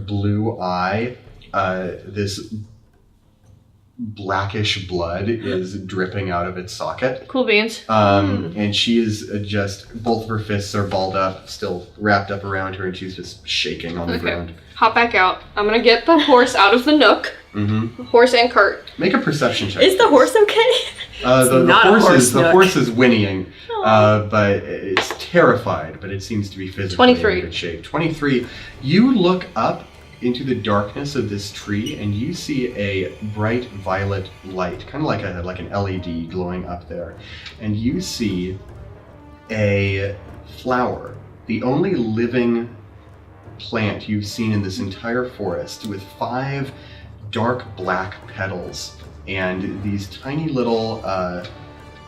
blue eye, this blackish blood is dripping out of its socket. Cool beans. And she is just, both of her fists are balled up, still wrapped up around her, and she's just shaking on the Okay. ground. Hop back out. I'm gonna get the horse out of the nook. Mm-hmm. Horse and cart. Make a perception check. is the horse okay? The not a horse horse is the nook. horse is whinnying, but it's terrified. But it seems to be physically 23. in good shape. 23. You look up into the darkness of this tree, and you see a bright violet light, kind of like an LED glowing up there, and you see a flower, the only living plant you've seen in this entire forest, with 5 dark black petals and these tiny little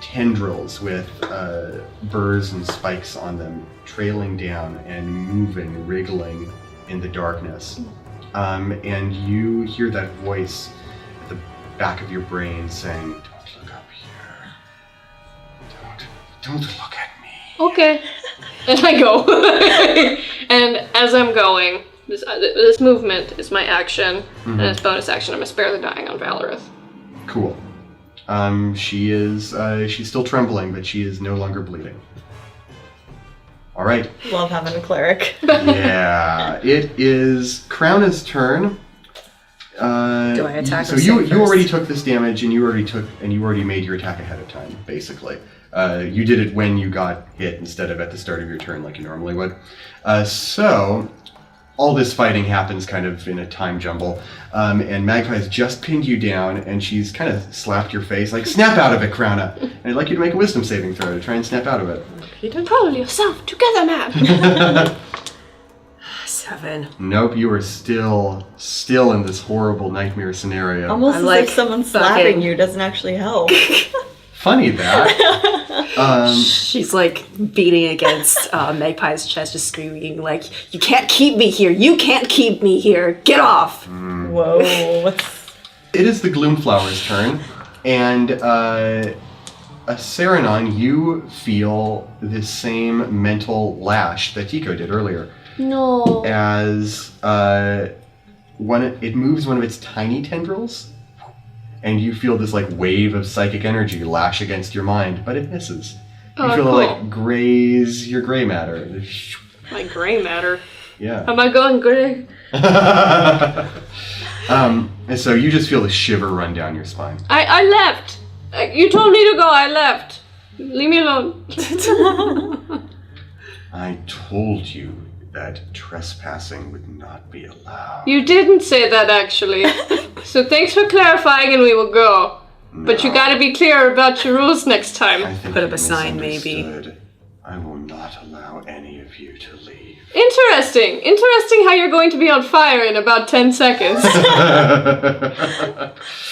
tendrils with burrs and spikes on them trailing down and moving, wriggling in the darkness. And you hear that voice at the back of your brain saying, "Don't look up here. Don't look at me." Okay. And I go. And as I'm going, this movement is my action, and it's bonus action. I'm gonna Spare the Dying on Valorith. Cool. She's still trembling, but she is no longer bleeding. All right. Love having a cleric. Yeah, it is Krauna's turn. Do I attack So or you save you already first? took this damage, and you already made your attack ahead of time. Basically, you did it when you got hit instead of at the start of your turn, like you normally would. So all this fighting happens kind of in a time jumble, and Magpie's just pinned you down, and she's kind of slapped your face, like, "Snap out of it, Krauna!" And I'd like you to make a wisdom saving throw to try and snap out of it. Pull yourself together, man. So 7. Nope, you are still in this horrible nightmare scenario. Almost I'm as like if someone fucking- slapping you doesn't actually help. Funny that. She's like beating against Magpie's chest, just screaming like, "You can't keep me here! You can't keep me here! Get off!" Whoa. It is the Gloomflower's turn, and Saranon, you feel the same mental lash that Tico did earlier. No. As it moves one of its tiny tendrils, and you feel this like wave of psychic energy lash against your mind, but it misses. You feel cool. it like graze your gray matter. My gray matter. Yeah. Am I going gray? And so you just feel the shiver run down your spine. I left. You told me to go. I left. Leave me alone. I told you that trespassing would not be allowed. You didn't say that, actually. So thanks for clarifying, and we will go. But you gotta be clear about your rules next I time. think Put up you a sign, maybe. misunderstood. I will not allow any of you to leave. Interesting. Interesting how you're going to be on fire in about 10 seconds. So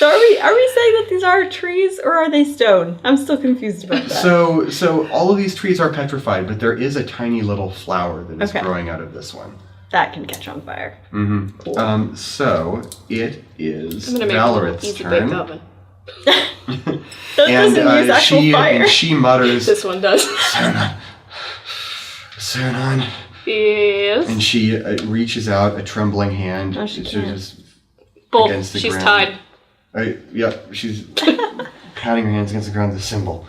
are we saying that these are trees or are they stone? I'm still confused about that. So all of these trees are petrified, but there is a tiny little flower that is Okay. growing out of this one. That can catch on fire. Mm-hmm. Cool. So it is I'm gonna make a little Valorith's easy turn. baked oven. That doesn't use actual fire. she mutters, This one does. Saranon. Yes. And she reaches out a trembling hand. No, she to can't. just Both. against the She's ground. tied. She's patting her hands against the ground. The symbol.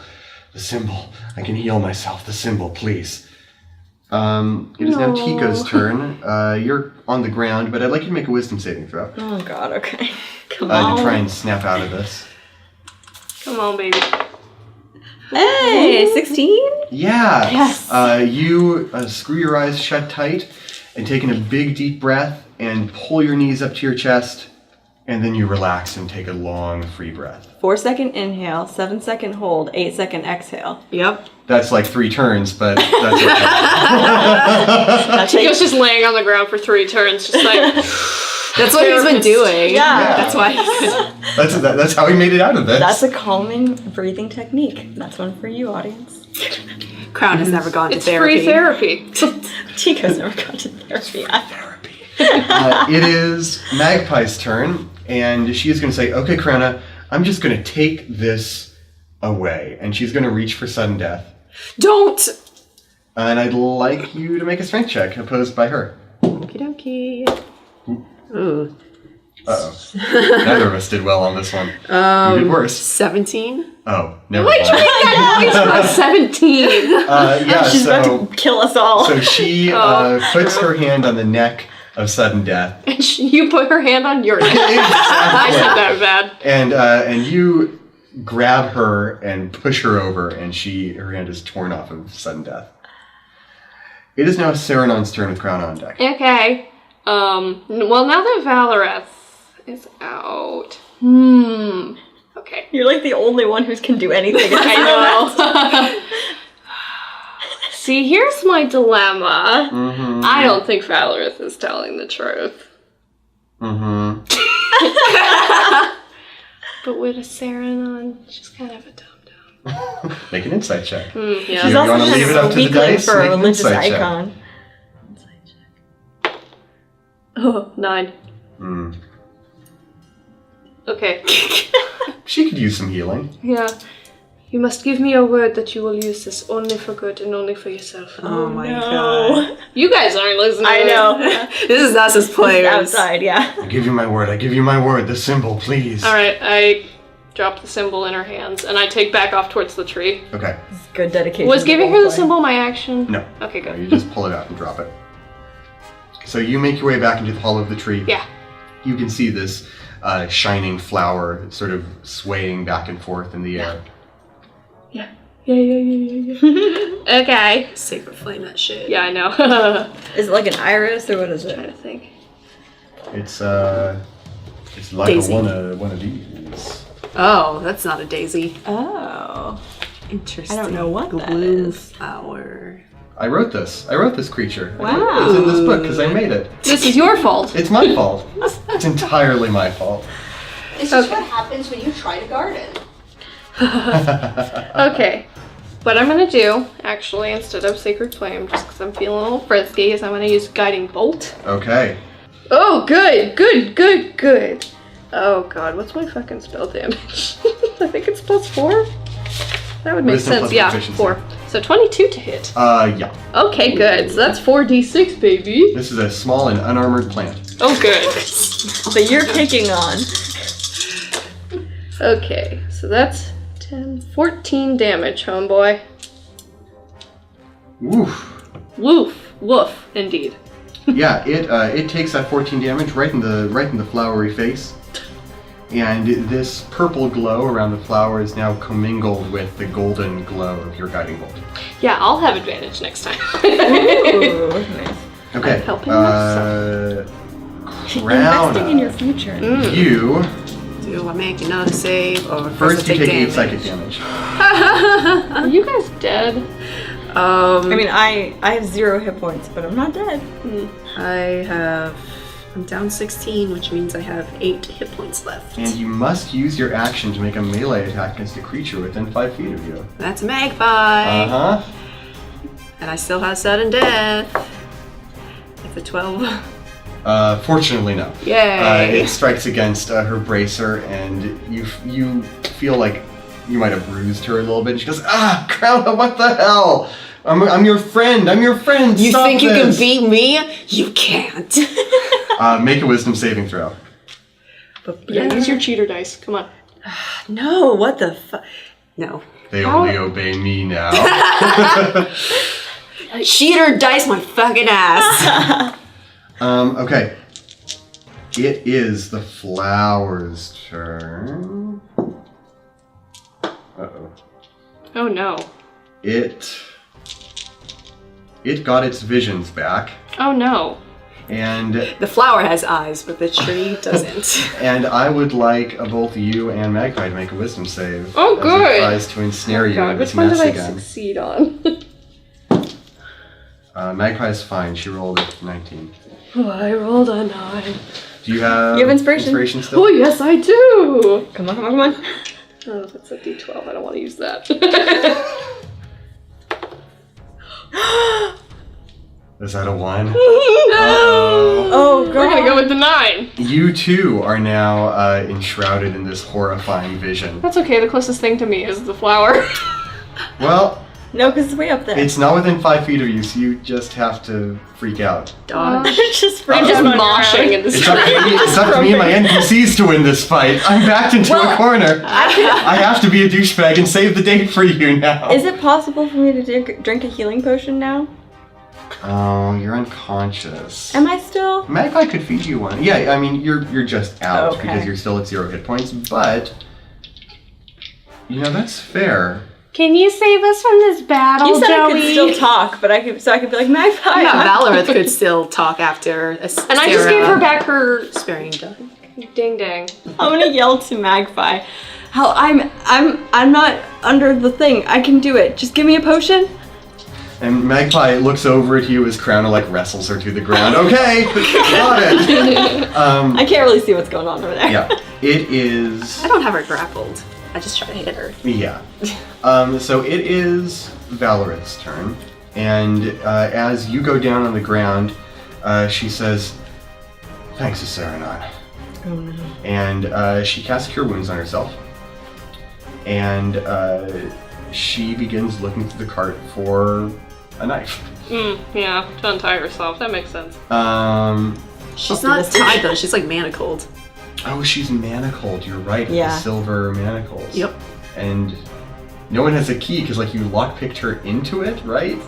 I can heal myself. The symbol, please. It is now Tico's turn. You're on the ground, but I'd like you to make a wisdom saving throw. Oh god, okay. Come on. To try and snap out of this. Come on, baby. Hey, 16? Yeah. Yes. You screw your eyes shut tight and take in a big deep breath and pull your knees up to your chest, and then you relax and take a long free breath. 4-second inhale, 7-second hold, 8-second exhale. Yep. That's like 3 turns, but that's okay. That He was takes, just laying on the ground for 3 turns, just like... That's what he's been doing. Yeah. That's why he could. That's how he made it out of this. that's a calming breathing technique. That's one for you, audience. Crown has never gone to It's therapy. free therapy. Tico's never gone to therapy. It is Magpie's turn, and she is going to say, "Okay, Krona, I'm just going to take this away," and she's going to reach for sudden death. Don't! And I'd like you to make a strength check, opposed by her. Okie dokie. Ooh. Uh-oh. Neither of us did well on this one. You did worse. 17? Oh, never mind. I'm 17. Yeah, She's so, about to kill us all. so she puts her hand on the neck of sudden death. And you put her hand on your neck. I said that bad. And you grab her and push her over, and her hand is torn off of sudden death. It is now Saranon's turn with Crown on deck. Okay. Well, now that Valoreth is out. Okay. You're like the only one who can do anything. I know. See, here's my dilemma. Mm-hmm. I don't think Valoreth is telling the truth. Mm-hmm. But with a Saranon, she's kind of a dum-dum. Make an insight check. Yeah. She's You also wanna kind leave of it up a to the weakling dice? for a Make an religious insight check. icon. Oh, 9. Mm. Okay. She could use some healing. Yeah. You must give me a word that you will use this only for good and only for yourself. Oh my No. god. You guys aren't listening. I know. This is us as players. Outside, yeah. I give you my word. The symbol, please. Alright, I drop the symbol in her hands and I take back off towards the tree. Okay. Good dedication. Was to giving her the roleplay. symbol my action? No. Okay, No, good. you just pull it out and drop it. So you make your way back into the hollow of the tree. Yeah. You can see this shining flower sort of swaying back and forth in the air. Yeah. Okay. Sacred flame that shit. Yeah, I know. Is it like an iris or what is trying to it? think. It's like Daisy. one of these. Oh, that's not a daisy. Oh. Interesting. I don't know what that Gloom is. flower. I wrote this. I wrote this creature. Wow. It's in this book because I made it. This is your fault. It's my fault. It's entirely my fault. This is what happens when you try to garden. Okay. What I'm gonna do, actually, instead of Sacred Flame, just because I'm feeling a little frisky, is I'm gonna use Guiding Bolt. Okay. Oh, good. Oh god, what's my fucking spell damage? I think it's +4? That would make Wisdom sense, plus yeah, proficiency. 4. So 22 to hit. Yeah. Okay, good. So that's 4d6, baby. This is a small and unarmored plant. Oh, good. So you're taking on. Okay, so that's 14 damage, homeboy. Woof. Woof, indeed. Yeah, it takes that 14 damage right in the flowery face. And this purple glow around the flower is now commingled with the golden glow of your guiding bolt. Yeah, I'll have advantage next time. Ooh, nice. Okay. I'm helping myself. Investing in your future. You Do I make another save or first you I take 8 damage? psychic damage. Are you guys dead? I mean, I have 0 hit points, but I'm not dead. I'm down 16, which means I have 8 hit points left. And you must use your action to make a melee attack against a creature within 5 feet of you. That's a magpie. Uh-huh. And I still have sudden death. It's a 12. Fortunately, no. Yay. It strikes against her bracer, and you feel like you might have bruised her a little bit. And she goes, "Ah, Crown, what the hell? I'm your friend. I'm your friend. You Stop think this." you can beat me? You can't. Make a wisdom saving throw. Yeah, use your cheater dice. Come on. No, what the fuck? No. They only obey me now. Cheater dice my fucking ass. Okay. It is the flower's turn. Uh-oh. Oh no. It got its visions back, Oh no. and The flower has eyes, but the tree doesn't. and I would like both you and Magpie to make a wisdom save. Oh, as good. It tries to ensnare you God, in which this one mess did I again. succeed on? Magpie's fine. She rolled a 19. Oh, I rolled a 9. Do you have? You have inspiration? Inspiration still? Oh yes, I do. Come on. Oh, that's a d12. I don't want to use that. Is that a 1? No. Oh, We're gonna go with the 9. You too are now enshrouded in this horrifying vision. That's okay. The closest thing to me is the flower. Well, No, because it's way up there. it's not within 5 feet of you, so you just have to freak out. Dodge. just I'm freaking just out on moshing your in the It's up, street. to me, it's up to me and my NPCs to win this fight. I'm backed into a corner. I have to be a douchebag and save the day for you now. own. Is it possible for me to drink a healing potion now? Oh, you're unconscious. Am I still? Magpie could feed you one. Yeah, I mean, you're just out Okay. because you're still at 0 hit points, but that's fair. Can you save us from this battle, You said Joey? I could still talk, but I could be like Magpie. Yeah, Valorith could still talk after. And I just gave her back her sparing death. ding dang. I'm gonna yell to Magpie. How I'm not under the thing. I can do it. Just give me a potion. And Magpie looks over at you as Crown like wrestles her to the ground. Okay, got it. I can't really see what's going on over there. Yeah, it is. I don't have her grappled. I just try to hit her. Yeah. So it is Valorith's turn, and as you go down on the ground, she says, "Thanks, Saranon." Oh no. And she casts Cure Wounds on herself, and she begins looking through the cart for a knife. Yeah, to untie herself. That makes sense. She's not tied though. She's like manacled. Oh, she's manacled. You're right. Yeah. The silver manacles. Yep. And no one has a key because, like, you lockpicked her into it, right?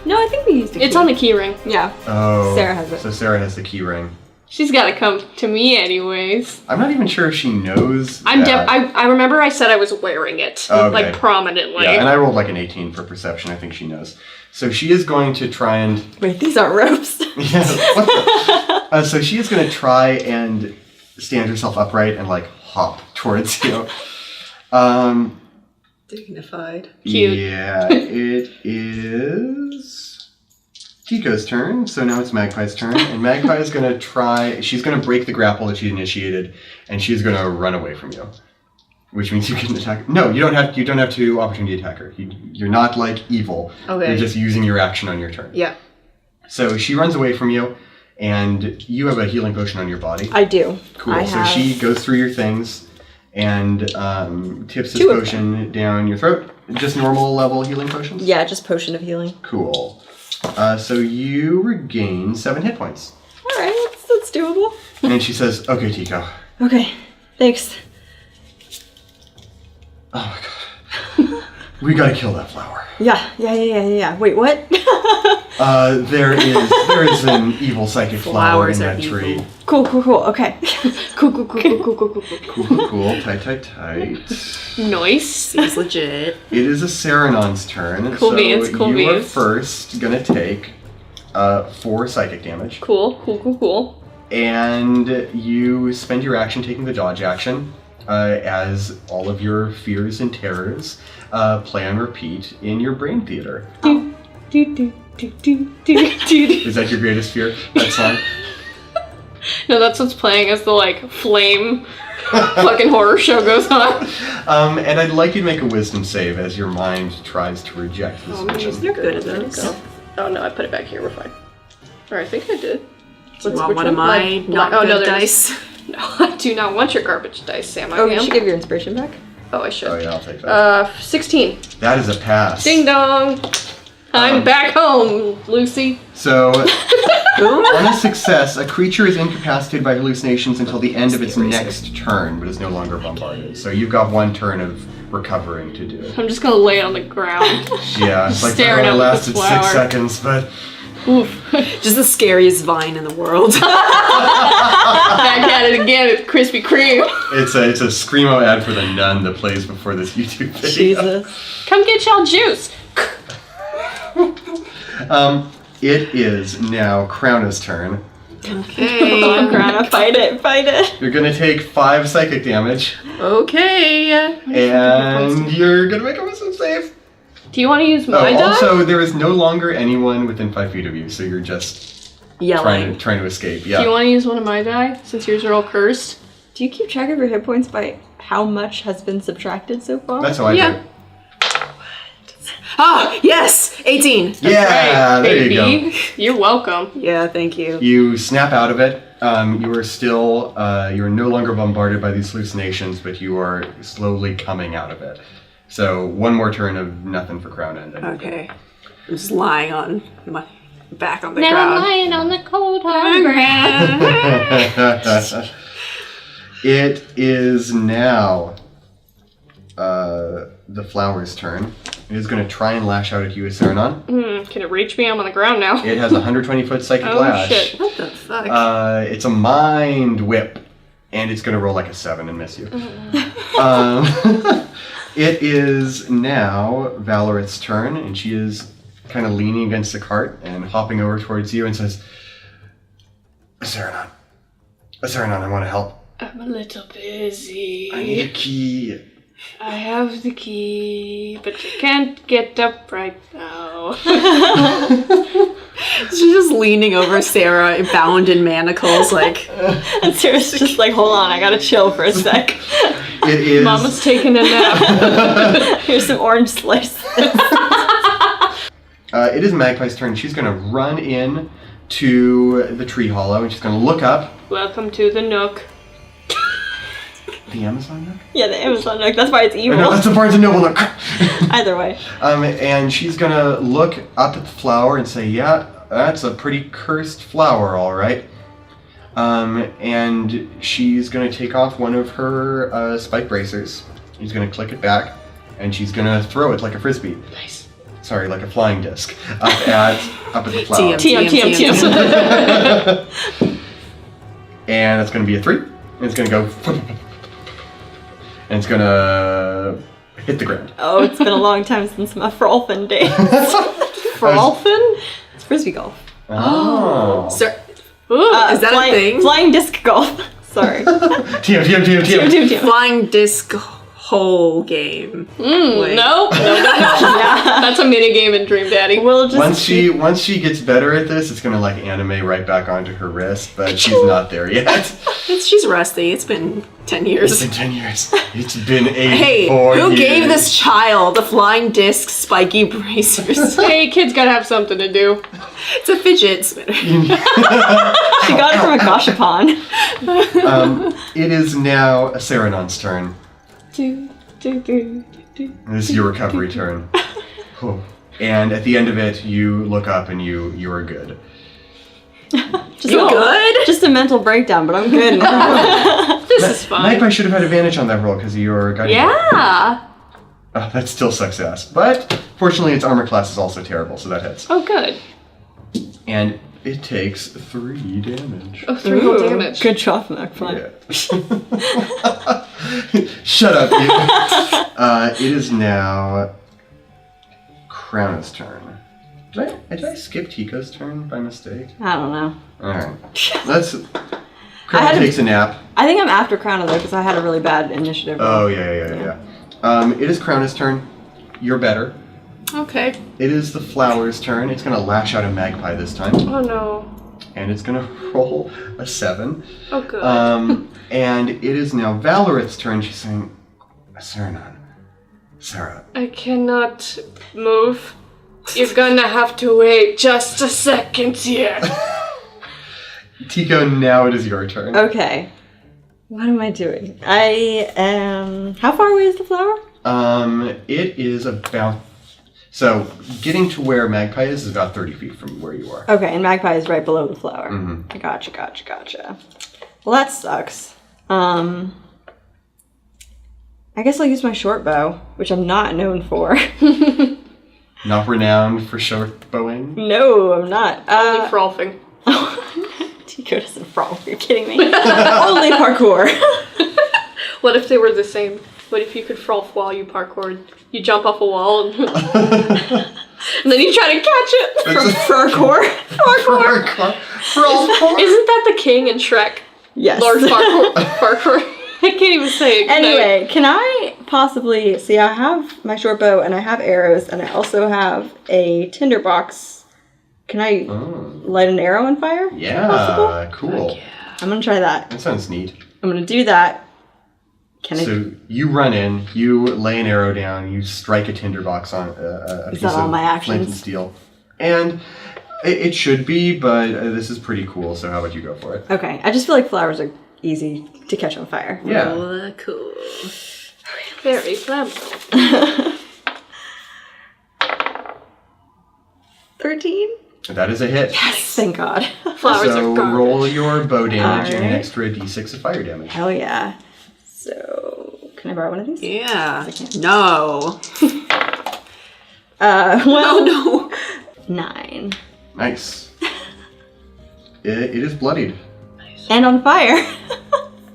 No, I think we used to. It's on the key ring. Yeah. Oh. Sarah has it. So Sarah has the key ring. She's got to come to me anyways. I'm not even sure if she knows. I that. remember I said I was wearing it, Oh, okay. like prominently. Yeah, and I rolled like an 18 for perception. I think she knows. So she is going to try and. Wait, these aren't ropes. Yeah. What the? So she is going to try and stand herself upright and like hop towards you. Dignified. Cute. Yeah, it is Tico's turn, so now it's Magpie's turn, and Magpie is going to try, she's going to break the grapple that she initiated, and she's going to run away from you. Which means you can attack, no, you don't have to opportunity attack her. You're not like evil. Okay. You're just using your action on your turn. Yeah. So she runs away from you, and you have a healing potion on your body. I do. Cool, so she goes through your things, and tips this potion down your throat. Just normal level healing potions? Yeah, just potion of healing. Cool. So you regain 7 hit points. Alright, that's doable. And she says, okay, Tico. Okay, thanks. Oh my god. We gotta kill that flower. Yeah. Wait, what? There is an evil psychic flower in that tree. Cool. Okay. Cool. Cool. Tight. Nice. Seems legit. It is a Serenon's turn. Cool so beans. you are first gonna take 4 psychic damage. Cool. And you spend your action taking the dodge action as all of your fears and terrors play on repeat in your brain theater. Is that your greatest fear? That song? No, that's what's playing as the like flame fucking horror show goes on. And I'd like you to make a wisdom save as your mind tries to reject this vision. You're good at those. Oh no, I put it back here. We're fine. Or I think I did. Do you want one of my not good dice? No, I do not want your garbage dice, Sam. You should give your inspiration back. Oh, I should. Oh yeah, I'll take that. 16. That is a pass. Ding dong. I'm back home, Lucy. So, on a success, a creature is incapacitated by hallucinations until the end of its next turn, but is no longer bombarded. So you've got 1 turn of recovering to do. I'm just gonna lay on the ground. Yeah, it's like that Staring only at the lasted 6 flower. seconds, but... Oof. Just the scariest vine in the world. Back at it again at Krispy Kreme. It's a Screamo ad for the nun that plays before this YouTube video. Jesus. Come get y'all juice. It is now Crowna's turn. Okay. Come on, Grana, fight it. You're gonna take 5 psychic damage, Okay. and you're gonna make a wisdom save. Do you want to use my die? Also, there is no longer anyone within 5 feet of you, so you're just Yelling. trying to escape. Do Yeah. you want to use one of my die, since yours are all cursed? Do you keep track of your hit points by how much has been subtracted so far? That's how I Yeah. do. Ah, yes! 18. Yeah, Right, there you baby. go. You're welcome. Yeah, thank you. You snap out of it. You are still, you are no longer bombarded by these hallucinations, but you are slowly coming out of it. So 1 more turn of nothing for Crown End. Okay. I'm just lying on my back on the Now ground. I'm lying on the cold hard ground. It is now the flower's turn. It is going to try and lash out at you, Serenon. Can it reach me? I'm on the ground now. It has a 120-foot psychic Oh lash. shit. What the fuck? It's a mind whip, and it's going to roll like a 7 and miss you. It is now Valorant's turn, and she is kind of leaning against the cart and hopping over towards you and says, Serenon, I want to help. I'm a little busy. I need a key. I have the key, but you can't get up right now. She's just leaning over Sarah, bound in manacles, like... And Sarah's just like, hold on, I gotta chill for a sec. It is... Mama's taking a nap. Here's some orange slices. It is Magpie's turn. She's going to run in to the tree hollow, and she's going to look up. Welcome to the Nook. The Amazon Nook? Yeah, the Amazon Nook. That's why it's evil. No, that's the Barnes & Noble Nook. Either way. And she's going to look up at the flower and say, yeah, that's a pretty cursed flower, all right. And she's going to take off one of her spike bracers. She's going to click it back, and she's going to throw it like a frisbee. Nice. Sorry, like a flying disc up at the flower. TM. And it's going to be a 3. And it's going to go... And it's going to hit the ground. Oh, it's been a long time since my Frolfin days. Frolfin? It's frisbee golf. Oh. Sir, Ooh. is that a thing? Flying disc golf. Sorry. TM. TM. Flying disc whole game. No. That's a mini game in Dream Daddy. We'll just Once she gets better at this, it's gonna like anime right back onto her wrist, but she's not there yet. She's rusty. It's been 10 years. It's been 10 years. It's been 84 Hey, years. who gave this child the flying disc spiky bracers? Hey, kids gotta have something to do. It's a fidget spinner. she got it from a gashapon. It is now Serenon's turn. This is your recovery turn. Whew. And at the end of it, you look up and you are good. You good? Just a mental breakdown, but I'm good now. This is fun. Magpie should have had advantage on that roll because you're guiding. Yeah. Oh, that still sucks ass. But fortunately, its armor class is also terrible, so that hits. Oh, good. And it takes 3 damage. Oh, 3 whole damage. Good job, Magpie. Yeah. Shut up, you. It is now Crowna's turn. Did I skip Tico's turn by mistake? I don't know. Alright. Crowna takes a nap. I think I'm after Crown though, because I had a really bad initiative. Oh, yeah. It is Crowna's turn. You're better. Okay. It is the flower's turn. It's going to lash out a magpie this time. Oh, no. And it's going to roll a 7. Oh, good. And it is now Valorith's turn. She's saying, Sarah. I cannot move. You're gonna have to wait just a second here. Tico, now it is your turn. Okay. What am I doing? I am... How far away is the flower? It is about... So, getting to where Magpie is about 30 feet from where you are. Okay, and Magpie is right below the flower. Mm-hmm. Gotcha. Well, that sucks. I guess I'll use my short bow, which I'm not known for. Not renowned for short bowing? No, I'm not. Only frolfing. Tico doesn't frolic. You're kidding me. Only parkour. What if they were the same? What if you could frolf while you parkoured? You jump off a wall and, and then you try to catch it. Parkour. Isn't that the king in Shrek? Yes. Lord Parkour. I can't even say it. Anyway, can I possibly... See, I have my short bow, and I have arrows, and I also have a tinderbox. Can I light an arrow on fire? Yeah, Possible? cool. Yeah. I'm going to try that. That sounds neat. I'm going to do that. So you run in, you lay an arrow down, you strike a tinderbox on a piece that all of my actions? flint and steel. And it should be, but this is pretty cool, so how about you go for it? Okay, I just feel like flowers are easy to catch on fire. Yeah. Oh, cool. Very flammable. 13? That is a hit. Yes, thank God. Flowers So are garbage. roll your bow damage and an Alright. extra d6 of fire damage. Hell yeah. So, can I borrow one of these? Yeah. No. Well, No. 9. Nice. It is bloodied And on fire.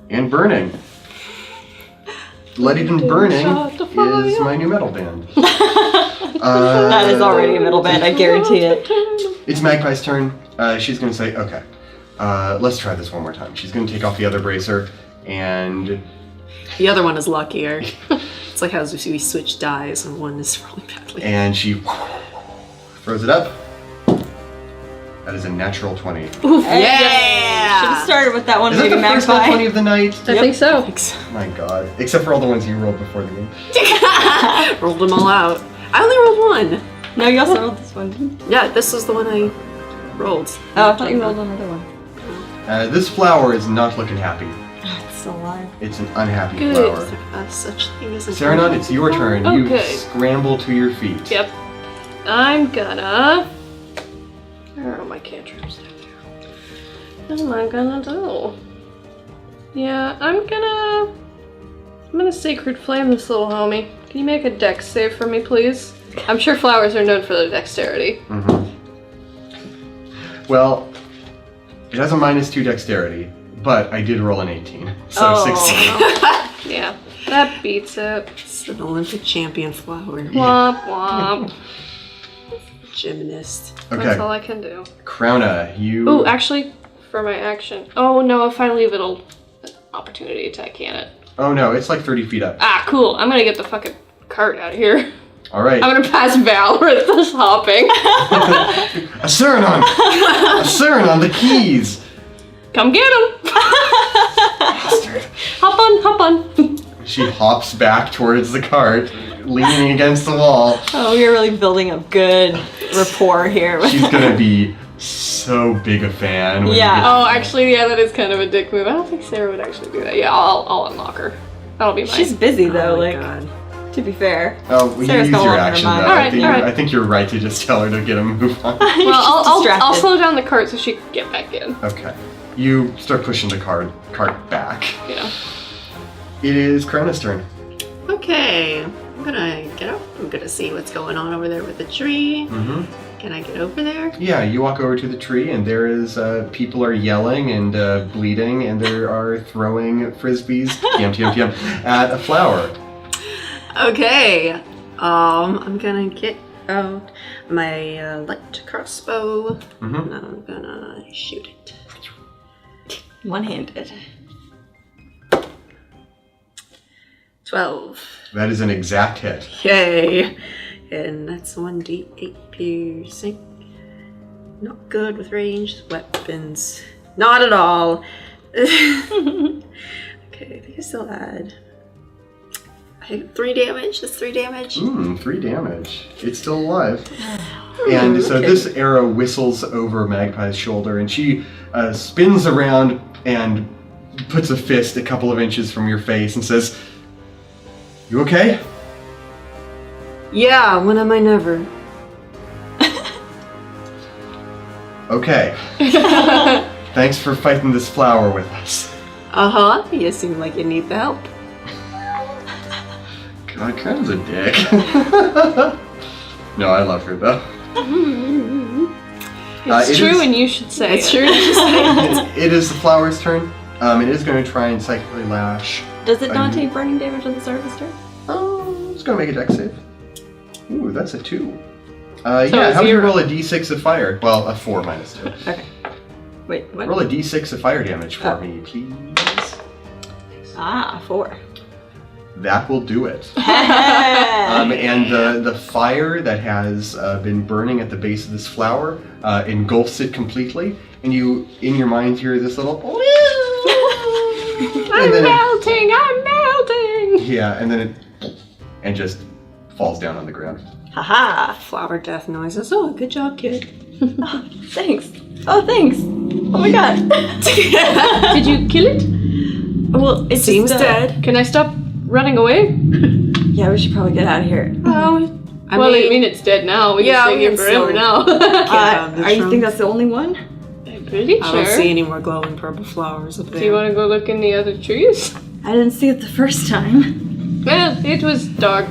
and burning. Bloodied and burning Shot the fire. is my new metal band. That is already a middle band, I guarantee it. It's Magpie's turn. She's going to say, okay, let's try this one more time. She's going to take off the other bracer, and The other one is luckier. It's like how we switch dies and one is rolling badly. she throws it up. That is a natural 20. Should have started with that one, Is that maybe the first nat 20 Magpie. of the night? I think so. My god. Except for all the ones you rolled before the game. Rolled them all out. I only rolled one. No, you also rolled this one, didn't you? Yeah, this was the one I rolled. Oh, I thought you rolled another one. This flower is not looking happy. It's still alive. It's an unhappy Good. flower. Such thing as an Serenade, it's your turn. You Okay. scramble to your feet. Yep. I'm gonna... Where are my cantrips? What am I gonna do? Yeah, I'm gonna Sacred Flame this little homie. Can you make a dex save for me, please? I'm sure flowers are known for their dexterity. Mm-hmm. Well, it has a -2 dexterity, but I did roll an 18. So 16. Yeah, that beats it. It's an Olympic champion flower. Womp womp. Gymnast. That's all Okay. I can do. Crowna, you... Oh, actually, for my action. Oh no, if I leave, it'll opportunity attack, can it? Oh no, it's like 30 feet up. Ah, cool. I'm gonna get the fucking cart out of here. All right. I'm gonna pass Val with this hopping. A Saranon! A Saranon, the keys! Come get him! Bastard. Hop on. She hops back towards the cart, leaning against the wall. Oh, we are really building a good rapport here. She's gonna be so big a fan. when Yeah. you get- Oh, actually, yeah, that is kind of a dick move. I don't think Sarah would actually do that. Yeah, I'll unlock her. That'll be mine. She's busy though, Oh my like, God. to be fair. Oh, well, you Sarah's use got your one on her action mind. though. Alright, alright. I think you're right to just tell her to get a move on. Well, She's I'll distracted. slow down the cart so she can get back in. Okay. You start pushing the cart back. Yeah. It is Krona's turn. Okay, I'm gonna get up. I'm gonna see what's going on over there with the tree. Mm-hmm. Can I get over there? Yeah, you walk over to the tree and there is, people are yelling and bleeding and there are throwing frisbees, TM, at a flower. Okay, I'm gonna get out my light crossbow Mm-hmm. and I'm gonna shoot it. One-handed. 12. That is an exact hit. Yay! And that's 1d8 piercing. Not good with ranged weapons. Not at all. Okay, I think I still add. I think 3 damage. That's 3 damage. 3 damage. It's still alive. And so okay. this arrow whistles over Magpie's shoulder and she spins around and puts a fist a couple of inches from your face and says, "You okay?" Yeah, when am I never? Okay. Thanks for fighting this flower with us. Uh-huh. You seem like you need the help. God, Krona's a dick. No, I love her though. It's it true is- and you should say It's it. true. It is the flower's turn. It is going to try and psychically lash. Does it not take burning damage on the start of the turn? Oh, it's going to make a dex save. Ooh, that's a 2. So Yeah, how do you 0. roll a d6 of fire? Well, a 4 minus 2. Okay. Wait, what? Roll a d6 of fire damage for Oh. me, please. Ah, 4. That will do it. Hey! And the fire that has been burning at the base of this flower engulfs it completely, and you, in your mind, hear this little. I'm then melting! I'm melting! Yeah, and then it and just falls down on the ground. Haha! Flower death noises. Oh, good job, kid. Thanks. Oh, thanks. Oh my god. Did you kill it? Well, it Seems just, dead. Can I stop running away? Yeah, we should probably get out of here. Oh, I mean it's dead now. We yeah, can stay we here can forever still- now. down the Are you trunk. think that's the only one? I'm pretty I sure. don't see any more glowing purple flowers up there. Do you want to go look in the other trees? I didn't see it the first time. Well, it was dark.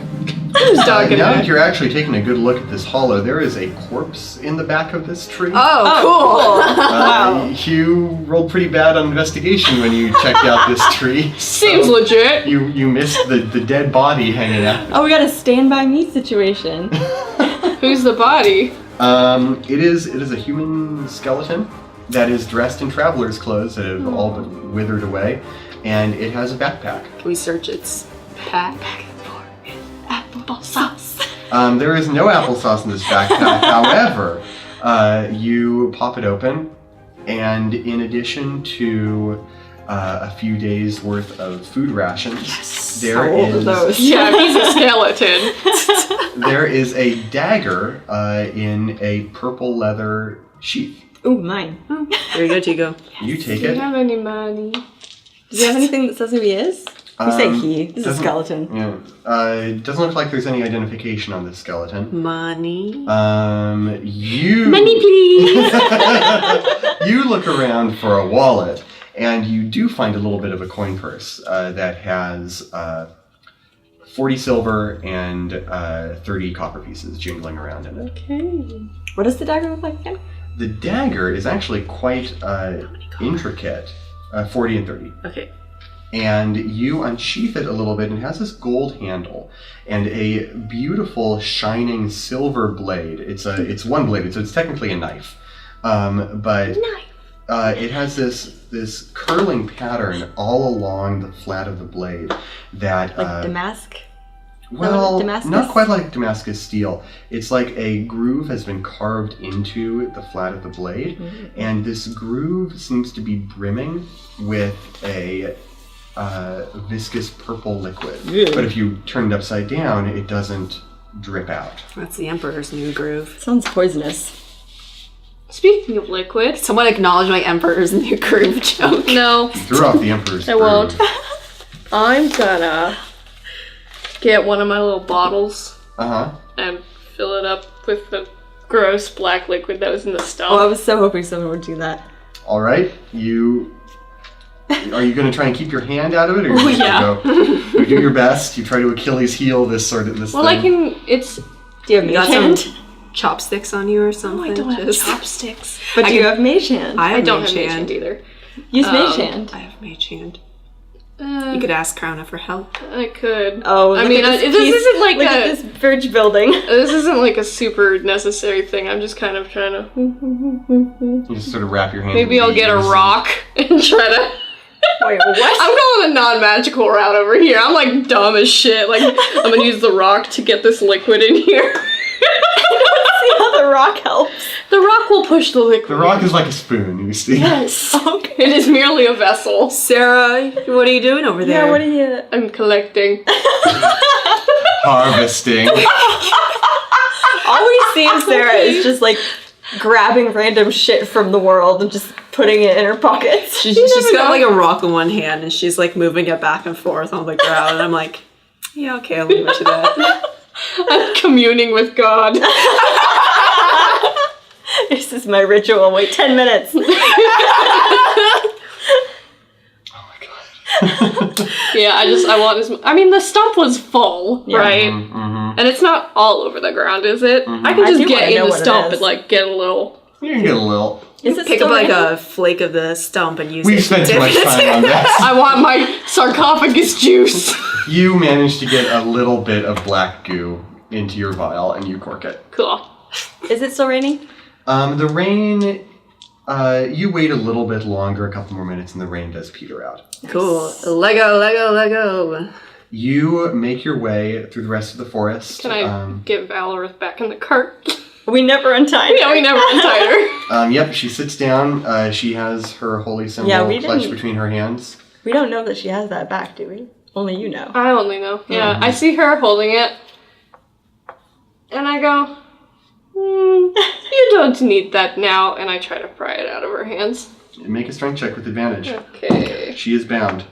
It was dark in Now that there. you're actually taking a good look at this hollow, there is a corpse in the back of this tree. Oh, You rolled pretty bad on investigation when you checked out this tree. Seems So legit. You missed the dead body hanging out. Oh, we got a stand by me situation. Who's the body? It is a human skeleton that is dressed in traveler's clothes that have all but withered away, and it has a backpack. Can we search its pack? Applesauce. There is no applesauce in this backpack. However, you pop it open, and in addition to a few days worth of food rations, there All of is those. Yeah, he's a skeleton. there is a dagger in a purple leather sheath. Ooh, mine. There you go, Tigo. You take Do you it. have any money? Does he have anything that says who he is? You say he. This is a doesn't- skeleton. Yeah. It doesn't look like there's any identification on this skeleton. Money. You Money, please. You look around for a wallet, and you do find a little bit of a coin purse that has 40 silver and 30 copper pieces jingling around in it. Okay. What does the dagger look like again? The dagger is actually quite intricate, 40 and 30. Okay. And you unsheath it a little bit, and it has this gold handle and a beautiful shining silver blade. It's one bladed, so it's technically a knife. But It has this curling pattern all along the flat of the blade that... Like damask? Well, Damascus? not quite like Damascus steel. It's like a groove has been carved into the flat of the blade, and this groove seems to be brimming with a viscous purple liquid. But if you turn it upside down, it doesn't drip out. That's the Emperor's new groove. Sounds poisonous. Speaking of liquid, Someone acknowledge my Emperor's new groove joke. no, You threw off the Emperor's I groove. won't. I'm gonna get one of my little bottles Uh-huh. and fill it up with the gross black liquid that was in the stump. Oh, I was so hoping someone would do that. All right. Are you going to try and keep your hand out of it, or are you yeah. going to go? You do your best. You try to Achilles heel this well, thing. I can. It's. Do you have You got mage hand? some chopsticks on you or something? Oh, I don't have Just- chopsticks. But do you have mage hand? I I don't mage have mage hand. hand either. Use mage hand. I have mage hand. Uh, You could ask Krona for help. I could. Oh, I look mean, at this this piece. isn't like Look a. at this bridge building. This isn't like a super necessary thing. I'm just kind of trying to. You just sort of wrap your hand. Maybe in I'll get a leaves rock and try to. Wait, what? I'm going a non-magical route over here. I'm like dumb as shit. Like I'm gonna use the rock to get this liquid in here. See how the rock helps. The rock will push the liquid. The rock is like a spoon, you see. Yes. Okay. It is merely a vessel. Sarah, what are you doing over there? Yeah, what are you... I'm collecting. Harvesting. All we see of Sarah is just like grabbing random shit from the world and just putting it in her pockets. She's got like a rock in one hand and she's like moving it back and forth on the ground. And I'm like, yeah, okay, I'll leave it to that. I'm communing with God. This is my ritual. Wait 10 minutes. Yeah, I want as. I mean, the stump was full, right? Mm-hmm. And it's not all over the ground, is it? I can I just do get wanna in know the what it stump is. and like get a little. You can get a little. Is it Pick still up like raining? a flake of the stump and use We've it. spent too much time on that. I want my sarcophagus juice. You manage to get a little bit of black goo into your vial and you cork it. Cool. Is it still raining? The rain, you wait a little bit longer, a couple more minutes, and the rain does peter out. Cool. Lego. You make your way through the rest of the forest. Can I get Valorith back in the cart? We never untied. Yeah, we never untied her. Yep, she sits down. She has her holy symbol Yeah, we clutched didn't- between her hands. We don't know that she has that back, do we? Only you know. I only know. Yeah, I see her holding it. And I go, you don't need that now. And I try to pry it out of her hands. Make a strength check with advantage. Okay. She is bound.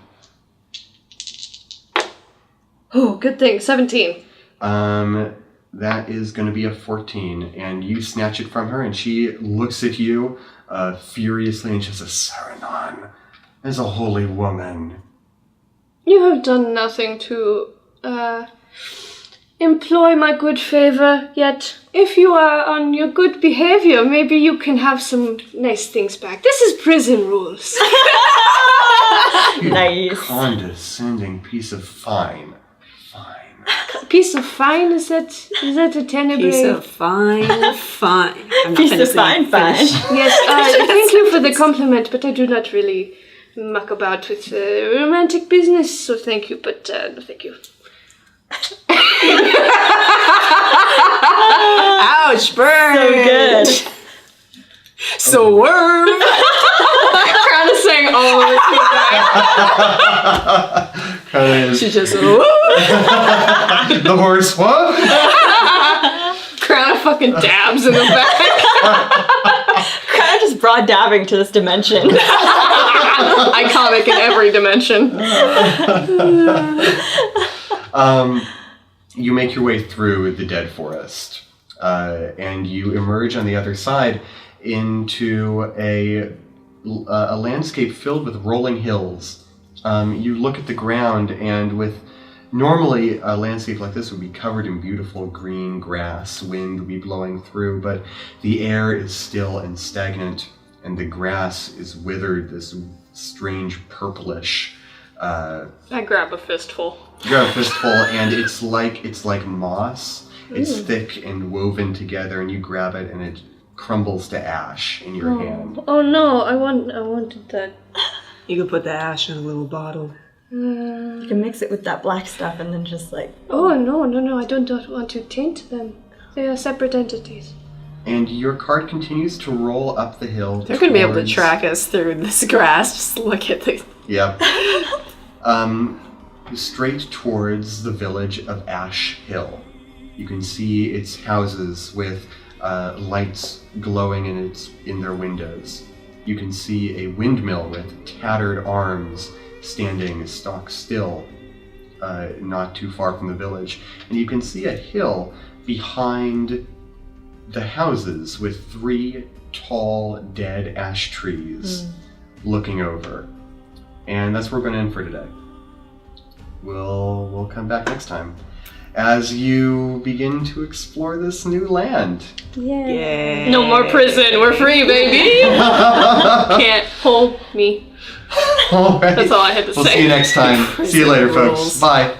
Oh, good thing. 17. That is going to be a 14, and you snatch it from her, and she looks at you furiously, and she says, Saranon, as a holy woman. You have done nothing to, employ my good favor, yet if you are on your good behavior, maybe you can have some nice things back. This is prison rules. You Nice. condescending piece of fine. Piece of fine, is that a Tenebrae? Piece of fine. I'm not Piece of finished. fine. Yes, thank you for the compliment, but I do not really muck about with romantic business, so thank you, but no thank you. Ouch, burn. So good. Swerve. Crown is saying all over feedback. She just, The horse, what? Crown fucking dabs in the back. Kind of just brought dabbing to this dimension. Iconic in every dimension. You make your way through the dead forest, and you emerge on the other side into a landscape filled with rolling hills. You look at the ground, and with normally a landscape like this would be covered in beautiful green grass, wind would be blowing through, but the air is still and stagnant, and the grass is withered, this strange purplish. I grab a fistful. You grab a fistful, and it's like moss. It's thick and woven together, and you grab it, and it crumbles to ash in your hand. Oh no, I wanted that. You could put the ash in a little bottle. You can mix it with that black stuff and then just like... Oh no, I don't want to taint them. They are separate entities. And your cart continues to roll up the hill. They're going to be able to track us through this grass. Just look at the... Yep. Straight towards the village of Ash Hill. You can see its houses with lights glowing in their windows. You can see a windmill with tattered arms standing stock still, not too far from the village. And you can see a hill behind the houses with 3 tall, dead ash trees looking over. And that's where we're going to end for today. We'll come back next time as you begin to explore this new land. Yeah. No more prison. We're free, baby. Can't hold me. All right. That's all I had to say. We'll see you next time. See you later, folks. rules. Bye.